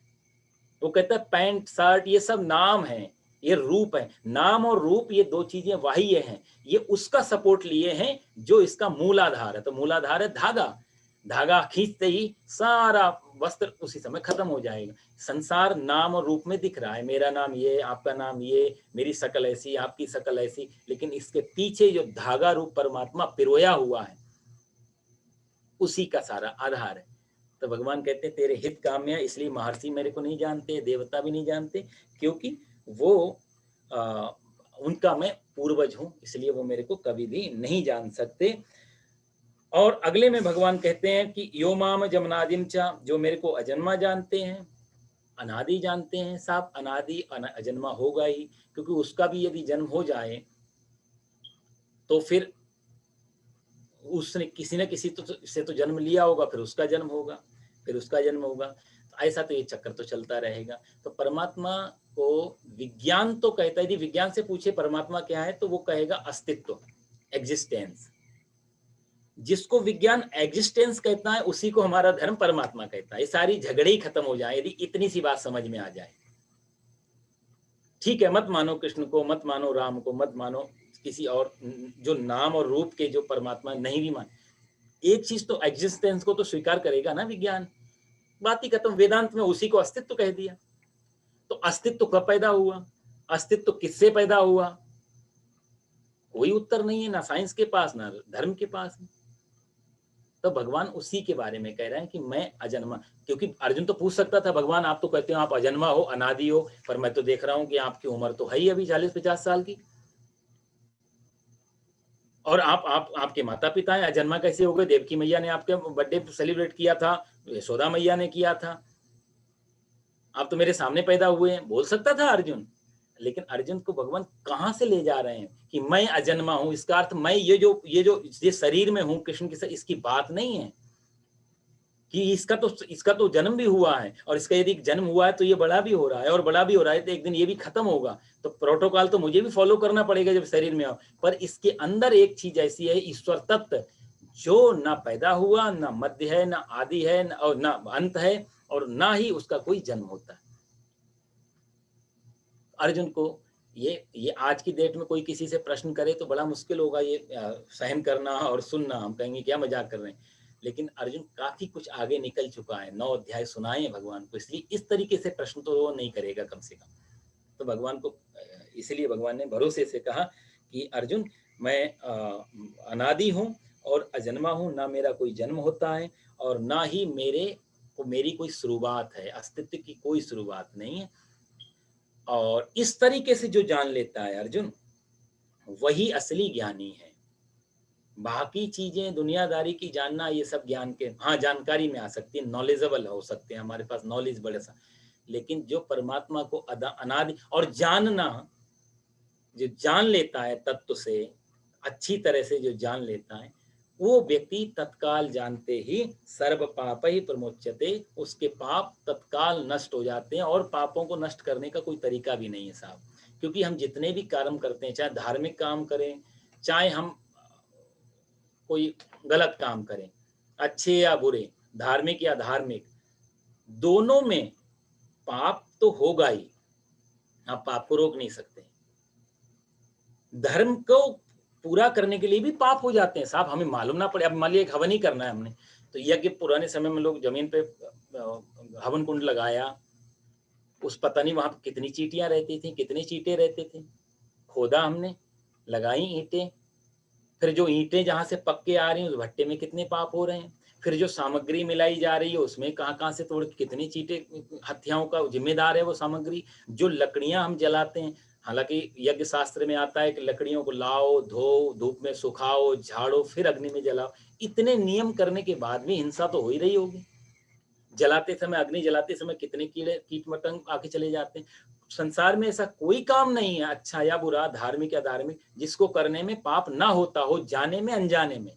वो कहता है पैंट शर्ट ये सब नाम है, ये रूप है। नाम और रूप ये दो चीजें बाह्य हैं, ये उसका सपोर्ट लिए हैं जो इसका मूलाधार है। तो मूलाधार है धागा। धागा खींचते ही सारा वस्त्र उसी समय खत्म हो जाएगा। संसार नाम और रूप में दिख रहा है, मेरा नाम ये, आपका नाम ये, मेरी शक्ल ऐसी, आपकी शक्ल ऐसी, लेकिन इसके पीछे जो धागा रूप परमात्मा पिरोया हुआ है, उसी का सारा आधार है। तो भगवान कहते हैं तेरे हित काम्य, इसलिए महर्षि मेरे को नहीं जानते, देवता भी नहीं जानते, क्योंकि वो उनका मैं पूर्वज हूं, इसलिए वो मेरे को कभी भी नहीं जान सकते। और अगले में भगवान कहते हैं कि यो माम जमनादिम चा, जो मेरे को अजन्मा जानते हैं, अनादि जानते हैं। साफ अनादि अजन्मा होगा ही, क्योंकि उसका भी यदि जन्म हो जाए तो फिर उसने किसी न किसी से तो जन्म लिया होगा, फिर उसका जन्म होगा, फिर उसका जन्म होगा, तो ऐसा तो ये चक्कर तो चलता रहेगा। तो परमात्मा को विज्ञान तो कहता है, यदि विज्ञान से पूछे परमात्मा क्या है, तो वो कहेगा अस्तित्व, एग्जिस्टेंस। जिसको विज्ञान एग्जिस्टेंस कहता है, उसी को हमारा धर्म परमात्मा कहता है। ये सारी झगड़े ही खत्म हो जाए यदि इतनी सी बात समझ में आ जाए। ठीक है, मत मानो कृष्ण को, मत मानो राम को, मत मानो किसी और जो नाम और रूप के जो परमात्मा नहीं भी मान, एक चीज तो एग्जिस्टेंस को तो स्वीकार करेगा ना विज्ञान। बात ही खत्म। वेदांत में उसी को अस्तित्व कह दिया। तो अस्तित्व कब पैदा हुआ, अस्तित्व किससे पैदा हुआ, कोई उत्तर नहीं है, ना साइंस के पास ना धर्म के पास। तो भगवान उसी के बारे में कह रहे हैं कि मैं अजन्मा। क्योंकि अर्जुन तो पूछ सकता था, भगवान आप तो कहते हो आप अजन्मा हो, अनादि हो, पर मैं तो देख रहा हूं कि आपकी उम्र तो है ही अभी 40-50 साल की, और आप आपके माता पिता हैं, अजन्मा कैसे हो गए? देवकी मैया ने आपके बर्थडे सेलिब्रेट किया था, यशोदा मैया ने किया था, आप तो मेरे सामने पैदा हुए हैं, बोल सकता था अर्जुन। लेकिन अर्जुन को भगवान कहां से ले जा रहे हैं कि मैं अजन्मा हूं? इसका अर्थ मैं ये शरीर में हूं कृष्ण के साथ, इसकी बात नहीं है कि इसका तो जन्म भी हुआ है, और इसका यदि जन्म हुआ है तो ये बड़ा भी हो रहा है, और बड़ा भी हो रहा है तो एक दिन ये भी खत्म होगा। तो प्रोटोकॉल तो मुझे भी फॉलो करना पड़ेगा जब शरीर में आओ। पर इसके अंदर एक चीज ऐसी है, ईश्वर तत्व, जो ना पैदा हुआ, ना मध्य है, ना आदि है, और ना अंत है, और ना ही उसका कोई जन्म होता है। अर्जुन को ये आज की डेट में कोई किसी से प्रश्न करे तो बड़ा मुश्किल होगा ये सहन करना और सुनना। हम कहेंगे क्या मजाक कर रहे हैं, लेकिन अर्जुन काफी कुछ आगे निकल चुका है, 9 अध्याय सुनाए हैं भगवान को, इसलिए इस तरीके से प्रश्न तो वो नहीं करेगा कम से कम। तो भगवान को इसलिए भगवान ने भरोसे से कहा कि अर्जुन मैं अनादि हूँ और अजन्मा हूँ, ना मेरा कोई जन्म होता है और ना ही मेरी कोई शुरुआत है, अस्तित्व की कोई शुरुआत नहीं है। और इस तरीके से जो जान लेता है अर्जुन, वही असली ज्ञानी है। बाकी चीजें दुनियादारी की जानना, ये सब ज्ञान के हाँ जानकारी में आ सकती है, नॉलेजेबल हो सकते हैं, हमारे पास नॉलेज बड़े सा, लेकिन जो परमात्मा को अनादि और जानना, जो जान लेता है तत्व से अच्छी तरह से, जो जान लेता है वो व्यक्ति तत्काल जानते ही सर्व पाप ही प्रमोच्यते, उसके पाप तत्काल नष्ट हो जाते हैं। और पापों को नष्ट करने का कोई तरीका भी नहीं है साहब, क्योंकि हम जितने भी कर्म करते हैं, चाहे धार्मिक काम करें, चाहे हम कोई गलत काम करें, अच्छे या बुरे, धार्मिक या धार्मिक, दोनों में पाप तो होगा ही, आप पाप को रोक नहीं सकते। धर्म को पूरा करने के लिए भी पाप हो जाते हैं साहब, हमें मालूम ना पड़े। अब मान लिया एक हवन ही करना है हमने, तो यज्ञ पुराने समय में लोग जमीन पे हवन कुंड लगाया, उस पता नहीं वहां कितनी चींटियां रहती थी, कितने चींटे रहते थे, खोदा हमने, लगाई ईंटें, फिर जो ईंटें जहां से पक के आ रही हैं उस भट्टे में कितने पाप हो रहे हैं, फिर जो सामग्री मिलाई जा रही है उसमें कहाँ कहाँ से तोड़ कितनी चींटे, हत्याओं का जिम्मेदार है वो सामग्री। जो लकड़ियां हम जलाते हैं, हालांकि यज्ञ शास्त्र में आता है कि लकड़ियों को लाओ, धो, धूप में सुखाओ, झाड़ो, फिर अग्नि में जलाओ। इतने नियम करने के बाद भी हिंसा तो हो ही रही होगी। जलाते समय, अग्नि जलाते समय कितने कीड़े कीट पतंग आके चले जाते हैं। संसार में ऐसा कोई काम नहीं है, अच्छा या बुरा, धार्मिक या धार्मिक, जिसको करने में पाप ना होता हो, जाने में अनजाने में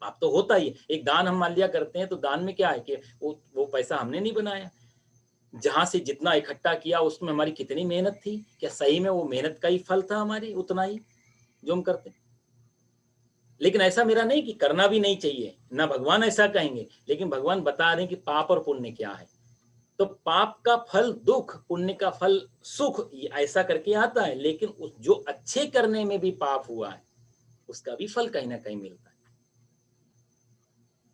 पाप तो होता ही है। एक दान हम मान लिया करते हैं, तो दान में क्या है कि वो पैसा हमने नहीं बनाया, जहां से जितना इकट्ठा किया उसमें हमारी कितनी मेहनत थी, क्या सही में वो मेहनत का ही फल था हमारी, उतना ही जो हम करते। लेकिन ऐसा मेरा नहीं कि करना भी नहीं चाहिए, ना भगवान ऐसा कहेंगे, लेकिन भगवान बता रहे हैं कि पाप और पुण्य क्या है। तो पाप का फल दुख, पुण्य का फल सुख, ऐसा करके आता है। लेकिन जो अच्छे करने में भी पाप हुआ है, उसका भी फल कहीं ना कहीं मिलता है।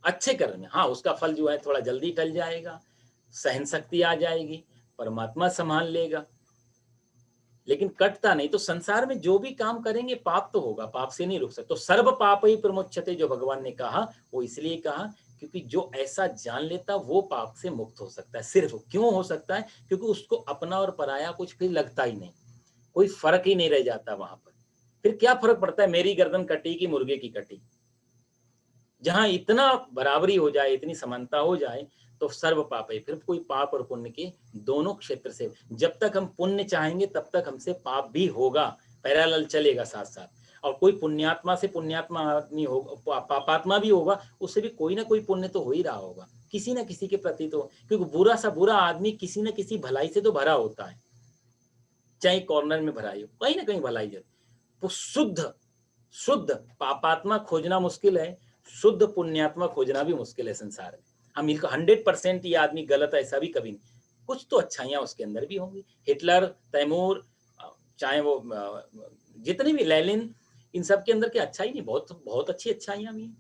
अच्छे कर्म में, हाँ, उसका फल जो है थोड़ा जल्दी टल जाएगा, सहन शक्ति आ जाएगी, परमात्मा संभाल लेगा, लेकिन कटता नहीं। तो संसार में जो भी काम करेंगे पाप तो होगा, पाप से नहीं रुक सकते। तो सर्व पाप ही प्रमुच्यते जो भगवान ने कहा, वो इसलिए कहा क्योंकि जो ऐसा जान लेता वो पाप से मुक्त हो सकता है। सिर्फ क्यों हो सकता है? क्योंकि उसको अपना और पराया कुछ फिर लगता ही नहीं, कोई फर्क ही नहीं रह जाता वहां पर। फिर क्या फर्क पड़ता है मेरी गर्दन कटी कि मुर्गे की कटी? जहां इतना बराबरी हो जाए, इतनी समानता हो जाए, तो सर्व पाप है। फिर कोई पाप और पुण्य के दोनों क्षेत्र से, जब तक हम पुण्य चाहेंगे तब तक हमसे पाप भी होगा, पैरेलल चलेगा साथ साथ। और कोई पुण्यात्मा से पुण्यात्मा आदमी होगा, पापात्मा भी होगा, उससे भी कोई ना कोई पुण्य तो हो ही रहा होगा किसी ना किसी के प्रति। तो क्योंकि बुरा सा बुरा आदमी किसी ना किसी भलाई से तो भरा होता है, चाहे कॉर्नर में भराई हो, कहीं ना कहीं भलाई जरूर। तो शुद्ध शुद्ध पापात्मा खोजना मुश्किल है, शुद्ध पुण्यात्मा खोजना भी मुश्किल है संसार में। हम 100% ये आदमी गलत है ऐसा भी कभी नहीं, कुछ तो अच्छाइयां उसके अंदर भी होंगी। हिटलर, तैमूर, चाहे वो जितने भी लेनिन, इन सब के अंदर की अच्छाई नहीं, बहुत बहुत अच्छी अच्छाइयां भी हैं।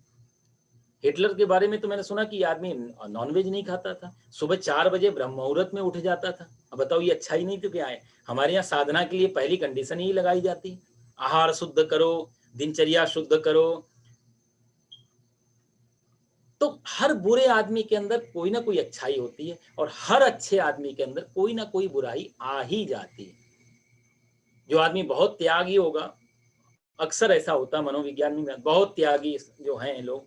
हिटलर के बारे में तो मैंने सुना कि ये आदमी नॉनवेज नहीं खाता था, सुबह 4 बजे ब्रह्म मुहूर्त में उठ जाता था। अब बताओ ये अच्छाई नहीं तो क्या है? हमारे यहाँ साधना के लिए पहली कंडीशन ही लगाई जाती है, आहार शुद्ध करो, दिनचर्या शुद्ध करो। तो हर बुरे आदमी के अंदर कोई ना कोई अच्छाई होती है और हर अच्छे आदमी के अंदर कोई ना कोई बुराई आ ही जाती है। जो आदमी बहुत त्यागी होगा, अक्सर ऐसा होता है मनोविज्ञान में, बहुत त्यागी जो हैं लोग,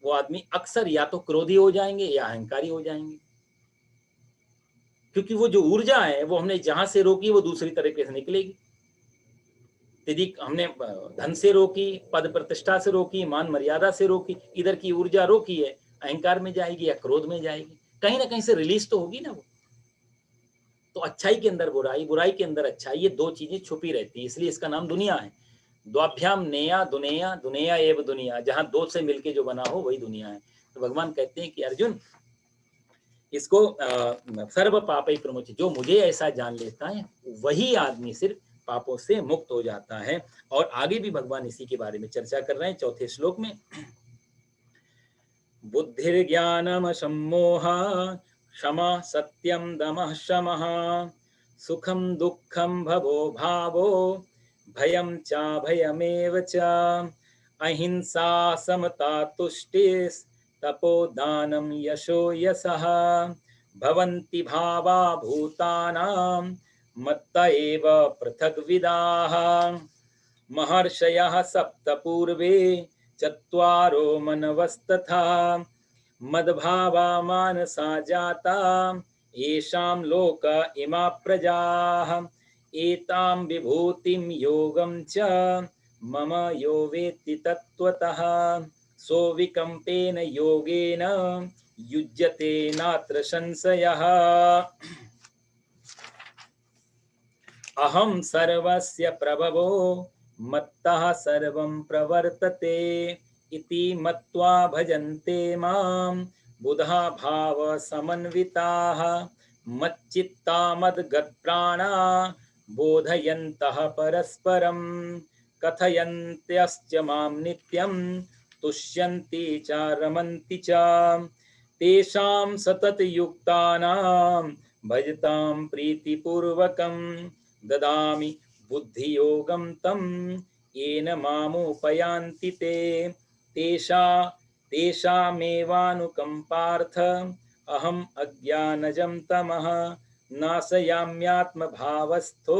वो आदमी अक्सर या तो क्रोधी हो जाएंगे या अहंकारी हो जाएंगे, क्योंकि वो जो ऊर्जा है वो हमने जहां से रोकी वो दूसरी तरीके से निकलेगी। यदि हमने धन से रोकी, पद प्रतिष्ठा से रोकी, मान मर्यादा से रोकी, इधर की ऊर्जा रोकी है, अहंकार में जाएगी या क्रोध में जाएगी, कहीं ना कहीं से रिलीज तो होगी ना वो। तो अच्छाई के अंदर बुराई, बुराई के अंदर अच्छाई, ये दो चीजें छुपी रहती है, इसलिए इसका नाम दुनिया है। द्वाभ्याम नेया दुनिया, दुनिया एवं दुनिया, जहां दो से मिलके जो बना हो वही दुनिया है। तो भगवान कहते हैं कि अर्जुन, इसको सर्व पापै प्रमुच, जो मुझे ऐसा जान लेता है वही आदमी सिर्फ पापों से मुक्त हो जाता है। और आगे भी भगवान इसी के बारे में चर्चा कर रहे हैं चौथे श्लोक में। बुद्धिर्ज्ञानम सम्मोहा, क्षमा सत्यम दमः शमः, सुखम दुःखम भवो भावो, भयम चा भयमेव च, अहिंसा समता तुष्टिस्, तपोदानं यशो यशः, भवन्ति भावा भूतानां मत्त एव पृथग्विदाः, महर्षयः सप्त पूर्वे चत्वारो मनवस्तथा, मद्भावा मानसा जाता येषां लोक इमा प्रजाः, एतां विभूतिं योगं च मम यो वेत्ति तत्त्वतः, सोऽविकम्पेन योगेन युज्यते नात्र संशयः। अहं सर्वस्य प्रभवो मत्तः सर्वं प्रवर्तते इति मत्वा भजन्ते मां बुधा भाव समन्विताः, मच्चित्ता मद्गतप्राणा बोधयन्तः परस्परं, कथयन्त्यश्च मां नित्यं तुष्यन्ति च रमन्ति च, तेषां सततयुक्तानां भजतां प्रीतिपूर्वकं, ददामि बुद्धियोगं तं येन मामुपयान्ति ते, तेषामेवानुकम्पार्थ अहम् अज्ञानजं तमः नाशयाम्यात्मभावस्थो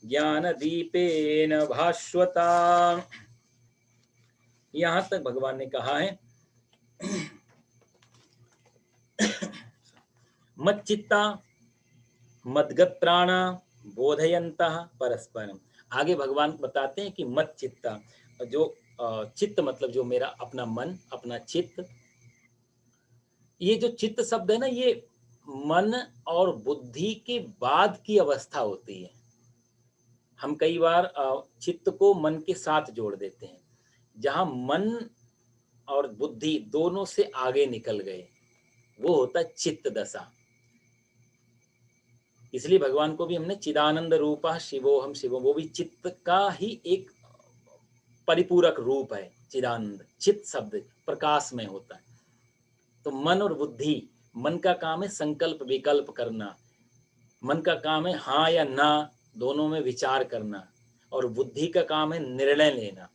ज्ञानदीपेन भास्वता। यहाँ तक भगवान ने कहा है मच्चित्ता मद्गत प्राणा बोधयन्तः परस्परम। आगे भगवान बताते हैं कि मत चित्ता, जो चित्त मतलब जो मेरा अपना मन, अपना चित्त। ये जो चित्त शब्द है ना, ये मन और बुद्धि के बाद की अवस्था होती है। हम कई बार चित्त को मन के साथ जोड़ देते हैं, जहां मन और बुद्धि दोनों से आगे निकल गए वो होता है चित्त दशा। इसलिए भगवान को भी हमने चिदानंद रूपा शिवोहम शिवम, वो भी चित्त का ही एक परिपूरक रूप है। चिदानंद, चित्त शब्द प्रकाश में होता है। तो मन और बुद्धि, मन का काम है संकल्प विकल्प करना, मन का काम है हाँ या ना दोनों में विचार करना, और बुद्धि का काम है निर्णय लेना।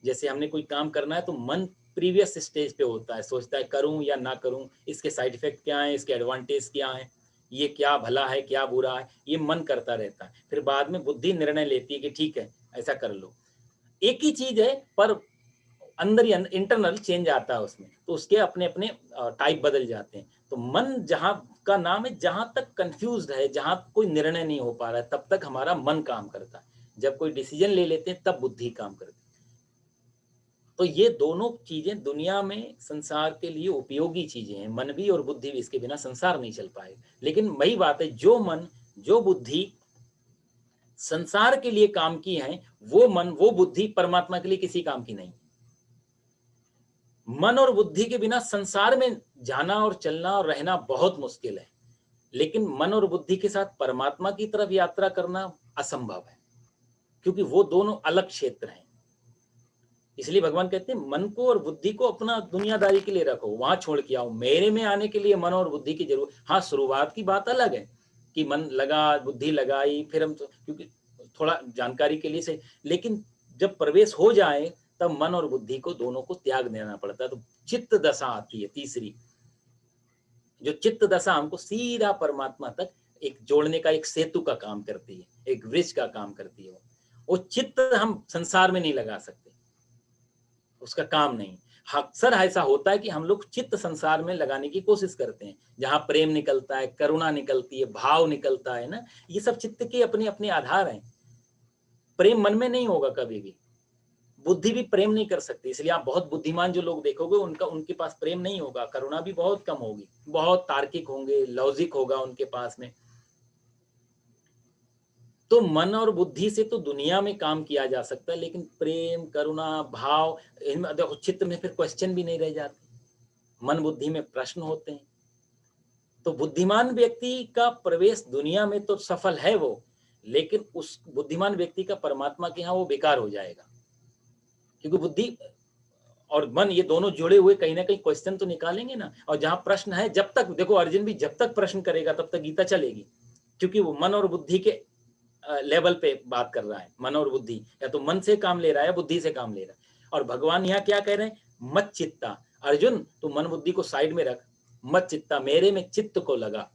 जैसे हमने कोई काम करना है तो मन प्रीवियस स्टेज पे होता है, सोचता है करूं या ना करूं, इसके साइड इफेक्ट क्या है, इसके एडवांटेज क्या है, ये क्या भला है क्या बुरा है, ये मन करता रहता है। फिर बाद में बुद्धि निर्णय लेती है कि ठीक है ऐसा कर लो। एक ही चीज है पर अंदर ही इंटरनल चेंज आता है उसमें, तो उसके अपने अपने टाइप बदल जाते हैं। तो मन जहां का नाम है जहां तक कंफ्यूज्ड है, जहां कोई निर्णय नहीं हो पा रहा है, तब तक हमारा मन काम करता है। जब कोई डिसीजन ले लेते हैं तब बुद्धि काम करती है। तो ये दोनों चीजें दुनिया में संसार के लिए उपयोगी चीजें हैं, मन भी और बुद्धि भी, इसके बिना संसार नहीं चल पाएगा। लेकिन वही बात है, जो मन जो बुद्धि संसार के लिए काम की है, वो मन वो बुद्धि परमात्मा के लिए किसी काम की नहीं। मन और बुद्धि के बिना संसार में जाना और चलना और रहना बहुत मुश्किल है, लेकिन मन और बुद्धि के साथ परमात्मा की तरफ यात्रा करना असंभव है, क्योंकि वो दोनों अलग क्षेत्र हैं। इसलिए भगवान कहते हैं मन को और बुद्धि को अपना दुनियादारी के लिए रखो, वहां छोड़ के आओ। मेरे में आने के लिए मन और बुद्धि की जरूरत। हाँ, शुरुआत की बात अलग है कि मन लगा, बुद्धि लगाई, फिर हम तो क्योंकि थोड़ा जानकारी के लिए से, लेकिन जब प्रवेश हो जाए तब मन और बुद्धि को दोनों को त्याग देना पड़ता है। तो चित्त दशा आती है तीसरी, जो चित्त दशा हमको सीधा परमात्मा तक एक जोड़ने का एक सेतु का काम करती है, एक ब्रिज का काम करती है। वो चित्त हम संसार में नहीं लगा सकते, उसका काम नहीं। अक्सर ऐसा होता है कि हम लोग चित्त संसार में लगाने की कोशिश करते हैं, जहां प्रेम निकलता है, करुणा निकलती है, भाव निकलता है ना, ये सब चित्त के अपने अपने आधार हैं। प्रेम मन में नहीं होगा कभी भी, बुद्धि भी प्रेम नहीं कर सकती। इसलिए आप बहुत बुद्धिमान जो लोग देखोगे उनका उनके पास प्रेम नहीं होगा, करुणा भी बहुत कम होगी, बहुत तार्किक होंगे, लॉजिक होगा उनके पास में। तो मन और बुद्धि से तो दुनिया में काम किया जा सकता है, लेकिन प्रेम करुणा भाव इनमें देखो, चित्त में फिर क्वेश्चन भी नहीं रह जाते, मन बुद्धि में प्रश्न होते हैं। तो बुद्धिमान व्यक्ति का प्रवेश दुनिया में तो सफल है वो, लेकिन उस बुद्धिमान व्यक्ति का परमात्मा के यहाँ वो बेकार हो जाएगा, क्योंकि बुद्धि और मन ये दोनों जुड़े हुए कहीं ना कहीं क्वेश्चन तो निकालेंगे ना। और जहां प्रश्न है, जब तक देखो अर्जुन भी जब तक प्रश्न करेगा तब तक गीता चलेगी, क्योंकि वो मन और बुद्धि के लेवल पे बात कर रहा है। मन और बुद्धि, या तो मन से काम ले रहा है या बुद्धि से काम ले रहा है। और भगवान यहाँ क्या कह रहे हैं, मत चित्ता, अर्जुन तू मन बुद्धि को साइड में रख, मत चित्ता, मेरे में चित्त को लगा।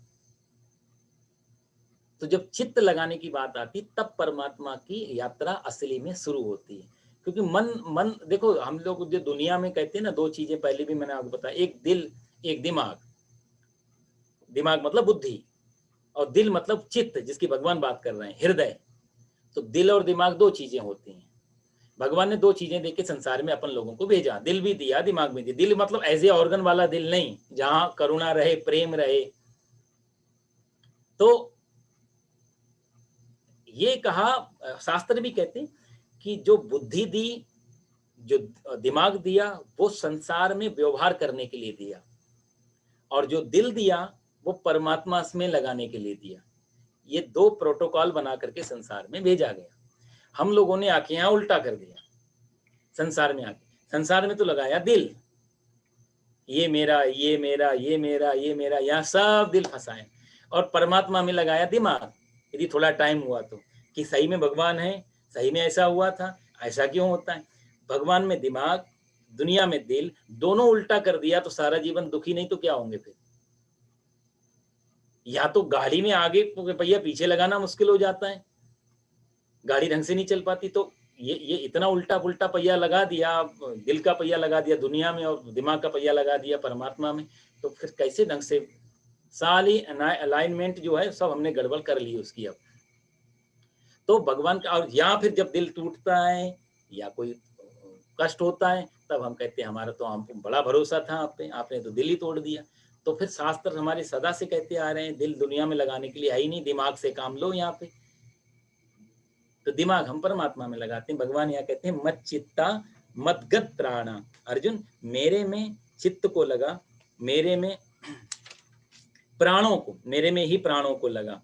तो जब चित्त लगाने की बात आती तब परमात्मा की यात्रा असली में शुरू होती है। क्योंकि मन मन देखो, हम लोग जो दुनिया में कहते हैं ना, दो चीजें पहले भी मैंने आपको बताया, एक दिल एक दिमाग। दिमाग मतलब बुद्धि, और दिल मतलब चित्त, जिसकी भगवान बात कर रहे हैं, हृदय। तो दिल और दिमाग दो चीजें होती हैं। भगवान ने दो चीजें देके संसार में अपन लोगों को भेजा, दिल भी दिया दिमाग भी दिया। दिल मतलब एज ए ऑर्गन वाला दिल नहीं, जहां करुणा रहे, प्रेम रहे। तो ये कहा, शास्त्र भी कहते हैं कि जो बुद्धि दी, जो दिमाग दिया, वो संसार में व्यवहार करने के लिए दिया, और जो दिल दिया वो परमात्मा में लगाने के लिए दिया। ये दो प्रोटोकॉल बना करके संसार में भेजा गया। हम लोगों ने आके यहाँ उल्टा कर दिया। संसार में आके, संसार में तो लगाया दिल, ये मेरा ये मेरा ये मेरा ये मेरा, यहाँ सब दिल फंसाए। और परमात्मा में लगाया दिमाग, यदि थोड़ा टाइम हुआ तो, कि सही में भगवान है, सही में ऐसा हुआ था, ऐसा क्यों होता है। भगवान में दिमाग, दुनिया में दिल, दोनों उल्टा कर दिया तो सारा जीवन दुखी, नहीं तो क्या होंगे फिर। या तो गाड़ी में आगे पहिया पीछे लगाना मुश्किल हो जाता है, गाड़ी ढंग से नहीं चल पाती। तो ये इतना उल्टा पुल्टा पहिया लगा दिया, दिल का पहिया लगा दिया दुनिया में और दिमाग का पहिया लगा दिया परमात्मा में, तो फिर कैसे ढंग से सारी अलाइनमेंट जो है सब हमने गड़बड़ कर ली उसकी। अब तो भगवान का, और या फिर जब दिल टूटता है या कोई कष्ट होता है, तब हम कहते हैं हमारा तो हमको बड़ा भरोसा था आप पे, आपने तो दिल ही तोड़ दिया। तो फिर शास्त्र हमारे सदा से कहते आ रहे हैं, दिल दुनिया में लगाने के लिए है ही नहीं, दिमाग से काम लो यहाँ पे। तो दिमाग हम परमात्मा में लगाते हैं। भगवान यहाँ कहते हैं मत चित्ता मत गत प्राणा, अर्जुन मेरे में चित्त को लगा, मेरे में प्राणों को, मेरे में ही प्राणों को लगा।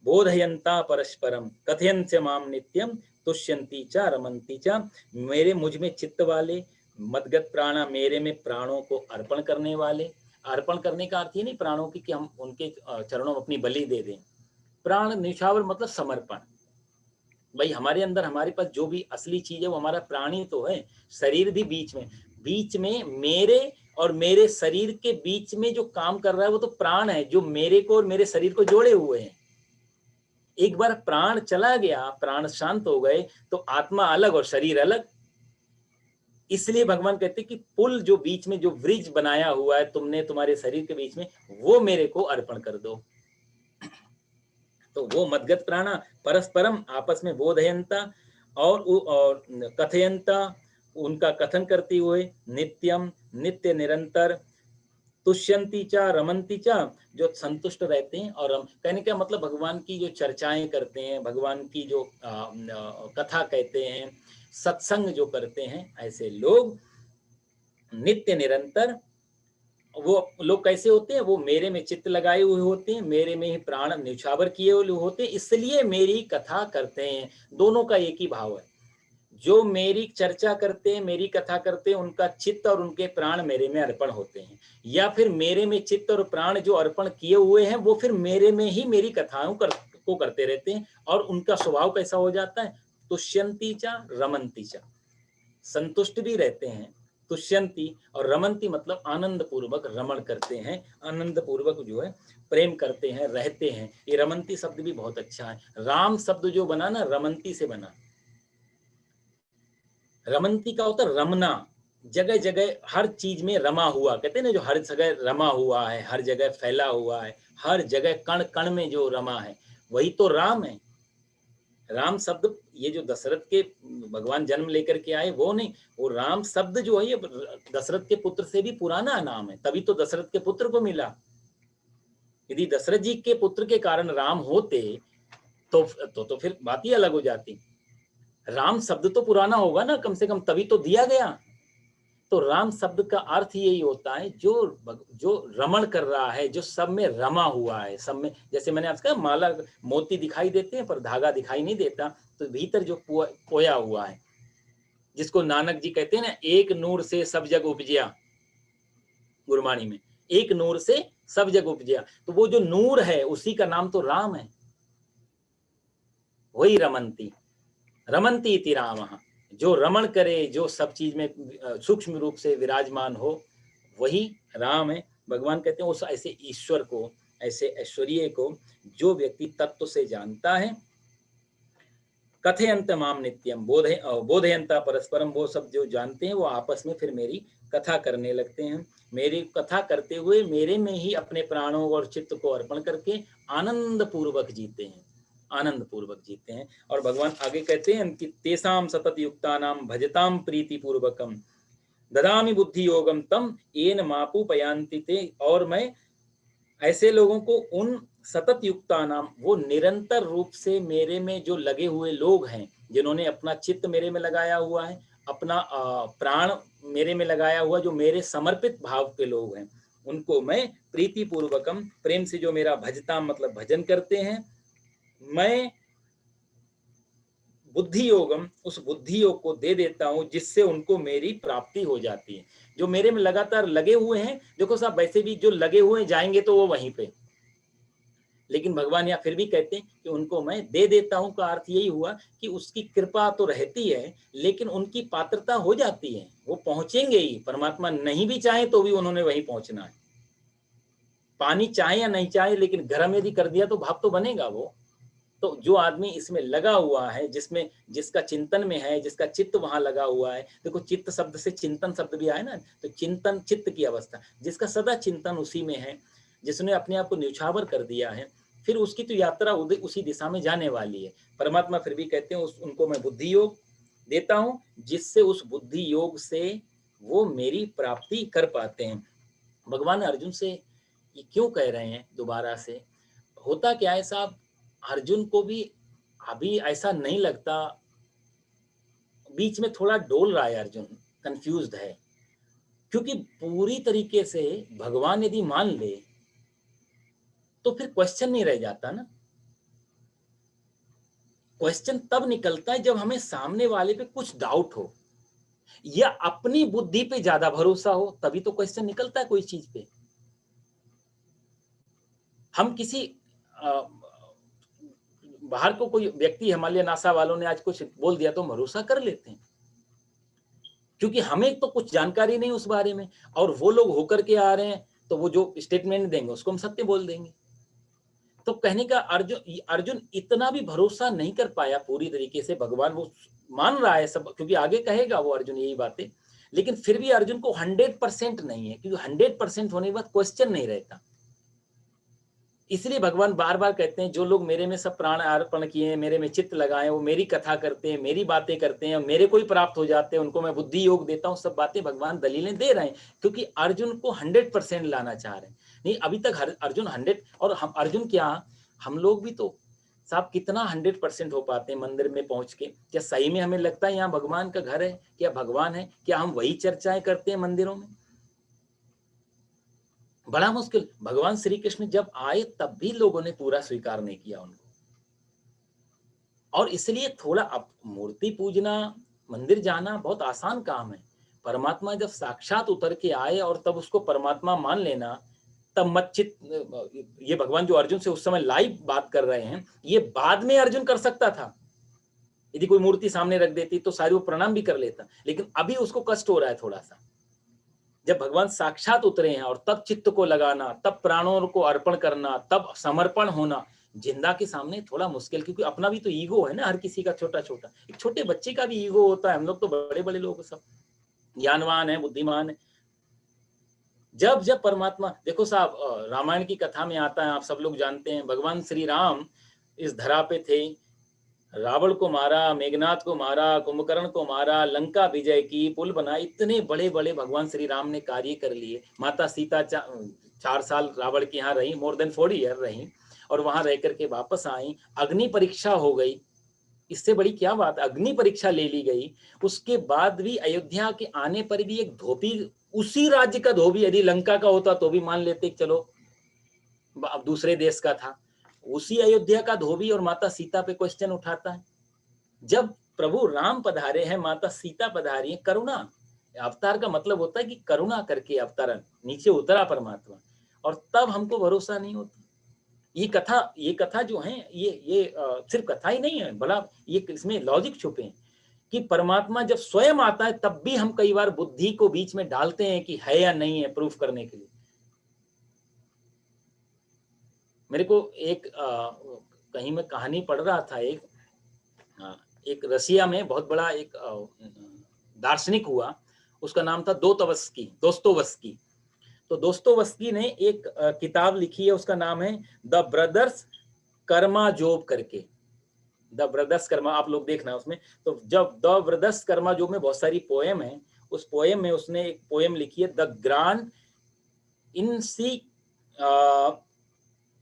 बोधयंता परस्परम कथयंच माम नित्यम तुष्यंती च रमंती च, मेरे मुझ में चित्त वाले मदगत प्राणा, मेरे में प्राणों को अर्पण करने वाले। अर्पण करने का अर्थ ये नहीं प्राणों की कि हम उनके चरणों में अपनी बलि दे दें। प्राण न्यौछावर मतलब समर्पण। भाई हमारे अंदर हमारे पास जो भी असली चीज है वो हमारा प्राण ही तो है। शरीर भी बीच में मेरे और मेरे शरीर के बीच में जो काम कर रहा है वो तो प्राण है, जो मेरे को और मेरे शरीर को जोड़े हुए हैं। एक बार प्राण चला गया, प्राण शांत हो गए, तो आत्मा अलग और शरीर अलग। इसलिए भगवान कहते कि पुल जो बीच में जो ब्रिज बनाया हुआ है तुमने तुम्हारे शरीर के बीच में, वो मेरे को अर्पण कर दो। तो वो मदगत प्राणा परस्परम आपस में बोधयंता और कथयंता, उनका कथन करते हुए, नित्यम नित्य निरंतर, तुष्यंती चा रमंती चा, जो संतुष्ट रहते हैं। और कहने का मतलब भगवान की जो चर्चाएं करते हैं, भगवान की जो कथा कहते हैं, सत्संग जो करते हैं, ऐसे लोग नित्य निरंतर, वो लोग कैसे होते हैं? वो मेरे में चित्त लगाए हुए होते हैं, मेरे में ही प्राण न्यौछावर किए हुए होते हैं, इसलिए मेरी कथा करते हैं। दोनों का एक ही भाव है। जो मेरी चर्चा करते हैं, मेरी कथा करते हैं, उनका चित्त और उनके प्राण मेरे में अर्पण होते हैं। या फिर मेरे में चित्त और प्राण जो अर्पण किए हुए हैं वो फिर मेरे में ही मेरी कथाओं को करते रहते हैं। और उनका स्वभाव कैसा हो जाता है? तुष्यंती चा रमंती चा, संतुष्ट भी रहते हैं। तुष्यंती और रमंती मतलब आनंद पूर्वक रमण करते हैं, आनंद पूर्वक जो है प्रेम करते हैं, रहते हैं। ये रमंती शब्द भी बहुत अच्छा है। राम शब्द जो बना ना, रमंती से बना। रमंती का होता रमना, जगह जगह हर चीज में रमा हुआ, कहते हैं ना, जो हर जगह रमा हुआ है, हर जगह फैला हुआ है, हर जगह कण कण में जो रमा है, वही तो राम है। राम शब्द ये जो दशरथ के भगवान जन्म लेकर के आए वो नहीं, वो राम शब्द जो है ये दशरथ के पुत्र से भी पुराना नाम है, तभी तो दशरथ के पुत्र को मिला। यदि दशरथ जी के पुत्र के कारण राम होते तो फिर बात ही अलग हो जाती। राम शब्द तो पुराना होगा ना कम से कम, तभी तो दिया गया। तो राम शब्द का अर्थ यही होता है जो जो रमण कर रहा है, जो सब में रमा हुआ है, सब में। जैसे मैंने आपसे कहा माला मोती दिखाई देते हैं पर धागा दिखाई नहीं देता, तो भीतर जो पोया हुआ है, जिसको नानक जी कहते हैं ना, एक नूर से सब जग उपजिया, गुरबाणी में, एक नूर से सब जग उपजिया। तो वो जो नूर है उसी का नाम तो राम है, वही रमंती, रमंती इति राम। जो रमण करे, जो सब चीज में सूक्ष्म रूप से विराजमान हो, वही राम है। भगवान कहते हैं उस ऐसे ईश्वर को, ऐसे ऐश्वर्य को जो व्यक्ति तत्व से जानता है, कथयंत माम नित्यम, बोधयंता परस्परम, वो सब जो जानते हैं वो आपस में फिर मेरी कथा करने लगते हैं। मेरी कथा करते हुए मेरे में ही अपने प्राणों और चित्त को अर्पण करके आनंद पूर्वक जीते हैं, आनंद पूर्वक जीते हैं। और भगवान आगे कहते हैं कि तेसाम सतत युक्तानाम भजताम प्रीति पूर्वकम ददामि बुद्धि योगम तम येन मापु पयांति ते। और मैं ऐसे लोगों को, उन सतत युक्ता नाम, वो निरंतर रूप से मेरे में जो लगे हुए लोग हैं, जिन्होंने अपना चित्त मेरे में लगाया हुआ है, अपना प्राण मेरे में लगाया हुआ, जो मेरे समर्पित भाव के लोग हैं, उनको मैं प्रीति पूर्वकम, प्रेम से जो मेरा भजता मतलब भजन करते हैं, मैं बुद्धि योगम, उस बुद्धि योग को दे देता हूं जिससे उनको मेरी प्राप्ति हो जाती है। जो मेरे में लगातार लगे हुए हैं, देखो साहब वैसे भी जो लगे हुए जाएंगे तो वो वहीं पे, लेकिन भगवान यहाँ फिर भी कहते हैं कि उनको मैं दे देता हूं, का अर्थ यही हुआ कि उसकी कृपा तो रहती है लेकिन उनकी पात्रता हो जाती है, वो पहुंचेंगे ही। परमात्मा नहीं भी चाहे तो भी उन्होंने वहीं पहुंचना है। पानी चाहे या नहीं चाहे, लेकिन गर्म यदि कर दिया तो भाप तो बनेगा वो। तो जो आदमी इसमें लगा हुआ है, जिसमें, जिसका चिंतन में है, जिसका चित्त वहां लगा हुआ है, देखो चित्त शब्द से चिंतन शब्द भी आया ना, तो चिंतन चित्त की अवस्था, जिसका सदा चिंतन उसी में है, जिसने अपने आप को न्यौछावर कर दिया है, फिर उसकी तो यात्रा उसी दिशा में जाने वाली है। परमात्मा फिर भी कहते हैं उनको मैं बुद्धि योग देता हूं जिससे उस बुद्धि योग से वो मेरी प्राप्ति कर पाते हैं। भगवान अर्जुन से ये क्यों कह रहे हैं दोबारा से? होता क्या है साहब, अर्जुन को भी अभी ऐसा नहीं लगता, बीच में थोड़ा डोल रहा है अर्जुन, कंफ्यूज्ड है, क्योंकि पूरी तरीके से भगवान यदि मान ले तो फिर क्वेश्चन नहीं रह जाता ना। क्वेश्चन तब निकलता है जब हमें सामने वाले पे कुछ डाउट हो या अपनी बुद्धि पे ज्यादा भरोसा हो, तभी तो क्वेश्चन निकलता है कोई चीज पे। हम किसी बाहर को कोई व्यक्ति, हिमालय नासा वालों ने आज कुछ बोल दिया तो भरोसा कर लेते हैं, क्योंकि हमें तो कुछ जानकारी नहीं उस बारे में, और वो लोग होकर के आ रहे हैं तो वो जो स्टेटमेंट देंगे उसको हम सत्य बोल देंगे। तो कहने का अर्जुन अर्जुन इतना भी भरोसा नहीं कर पाया पूरी तरीके से। भगवान वो मान रहा है सब, क्योंकि आगे कहेगा वो अर्जुन यही बातें, लेकिन फिर भी अर्जुन को 100% नहीं है, क्योंकि 100% होने के बाद क्वेश्चन नहीं रहता। इसलिए भगवान बार बार कहते हैं जो लोग मेरे में सब प्राण अर्पण किए, मेरे में चित्त लगाए, वो मेरी कथा करते हैं, मेरी बातें करते हैं, मेरे को ही प्राप्त हो जाते हैं, उनको मैं बुद्धि योग देता हूँ। सब बातें भगवान दलीलें दे रहे हैं, क्योंकि अर्जुन को 100% लाना चाह रहे हैं। नहीं, अभी तक अर्जुन 100, और हम अर्जुन क्या, हम लोग भी तो साहब कितना 100% हो पाते हैं मंदिर में पहुंच के? क्या सही में हमें लगता है यहाँ भगवान का घर है, क्या भगवान है? क्या हम वही चर्चाएं करते हैं मंदिरों में? बड़ा मुश्किल। भगवान श्री कृष्ण जब आए तब भी लोगों ने पूरा स्वीकार नहीं किया उनको, और इसलिए थोड़ा अब मूर्ति पूजना, मंदिर जाना बहुत आसान काम है। परमात्मा जब साक्षात उतर के आए और तब उसको परमात्मा मान लेना, तब मत चित, ये भगवान जो अर्जुन से उस समय लाइव बात कर रहे हैं, ये बाद में अर्जुन कर सकता था। यदि कोई मूर्ति सामने रख देती तो सारी वो प्रणाम भी कर लेता, लेकिन अभी उसको कष्ट हो रहा है थोड़ा सा। जब भगवान साक्षात उतरे हैं और तब चित्त को लगाना, तब प्राणों को अर्पण करना, तब समर्पण होना जिंदा के सामने थोड़ा मुश्किल, क्योंकि अपना भी तो ईगो है ना, हर किसी का छोटा छोटा। एक छोटे बच्चे का भी ईगो होता है, हम लोग तो बड़े बड़े लोग सब ज्ञानवान है, बुद्धिमान है। जब जब परमात्मा, देखो साहब, रामायण की कथा में आता है, आप सब लोग जानते हैं, भगवान श्री राम इस धरा पे थे, रावण को मारा, मेघनाथ को मारा, कुंभकर्ण को मारा, लंका विजय की, पुल बना, इतने बड़े बड़े भगवान श्री राम ने कार्य कर लिए। माता सीता 4 साल रावण के यहाँ रही, मोर देन 40 ईयर रही, और वहां रह करके वापस आई। अग्नि परीक्षा हो गई, इससे बड़ी क्या बात, अग्नि परीक्षा ले ली गई। उसके बाद भी अयोध्या के आने पर भी एक धोबी, उसी राज्य का धोबी, यदि लंका का होता तो भी मान लेते, चलो अब दूसरे देश का था, उसी अयोध्या का धोबी और माता सीता पे क्वेश्चन उठाता है। जब प्रभु राम पधारे हैं, माता सीता पधारी है, करुणा अवतार का मतलब होता है कि करुणा करके अवतरण, नीचे उतरा परमात्मा, और तब हमको भरोसा नहीं होता। ये कथा जो है, ये सिर्फ कथा ही नहीं है, बड़ा ये इसमें लॉजिक छुपे हैं कि परमात्मा जब स्वयं आता है तब भी हम कई बार बुद्धि को बीच में डालते हैं कि है या नहीं है, प्रूफ करने के लिए। मेरे को एक कहीं मैं कहानी पढ़ रहा था, एक रसिया में बहुत बड़ा एक दार्शनिक हुआ, उसका नाम था दोस्तोवस्की। तो दोस्तोवस्की ने एक किताब लिखी है, उसका नाम है द ब्रदर्स कर्माजोव करके। द ब्रदर्स कर्मा, आप लोग देखना उसमें। तो जब द ब्रदर्स कर्माजोव में बहुत सारी पोएम है, उस पोएम में उसने एक पोएम लिखी है, the grand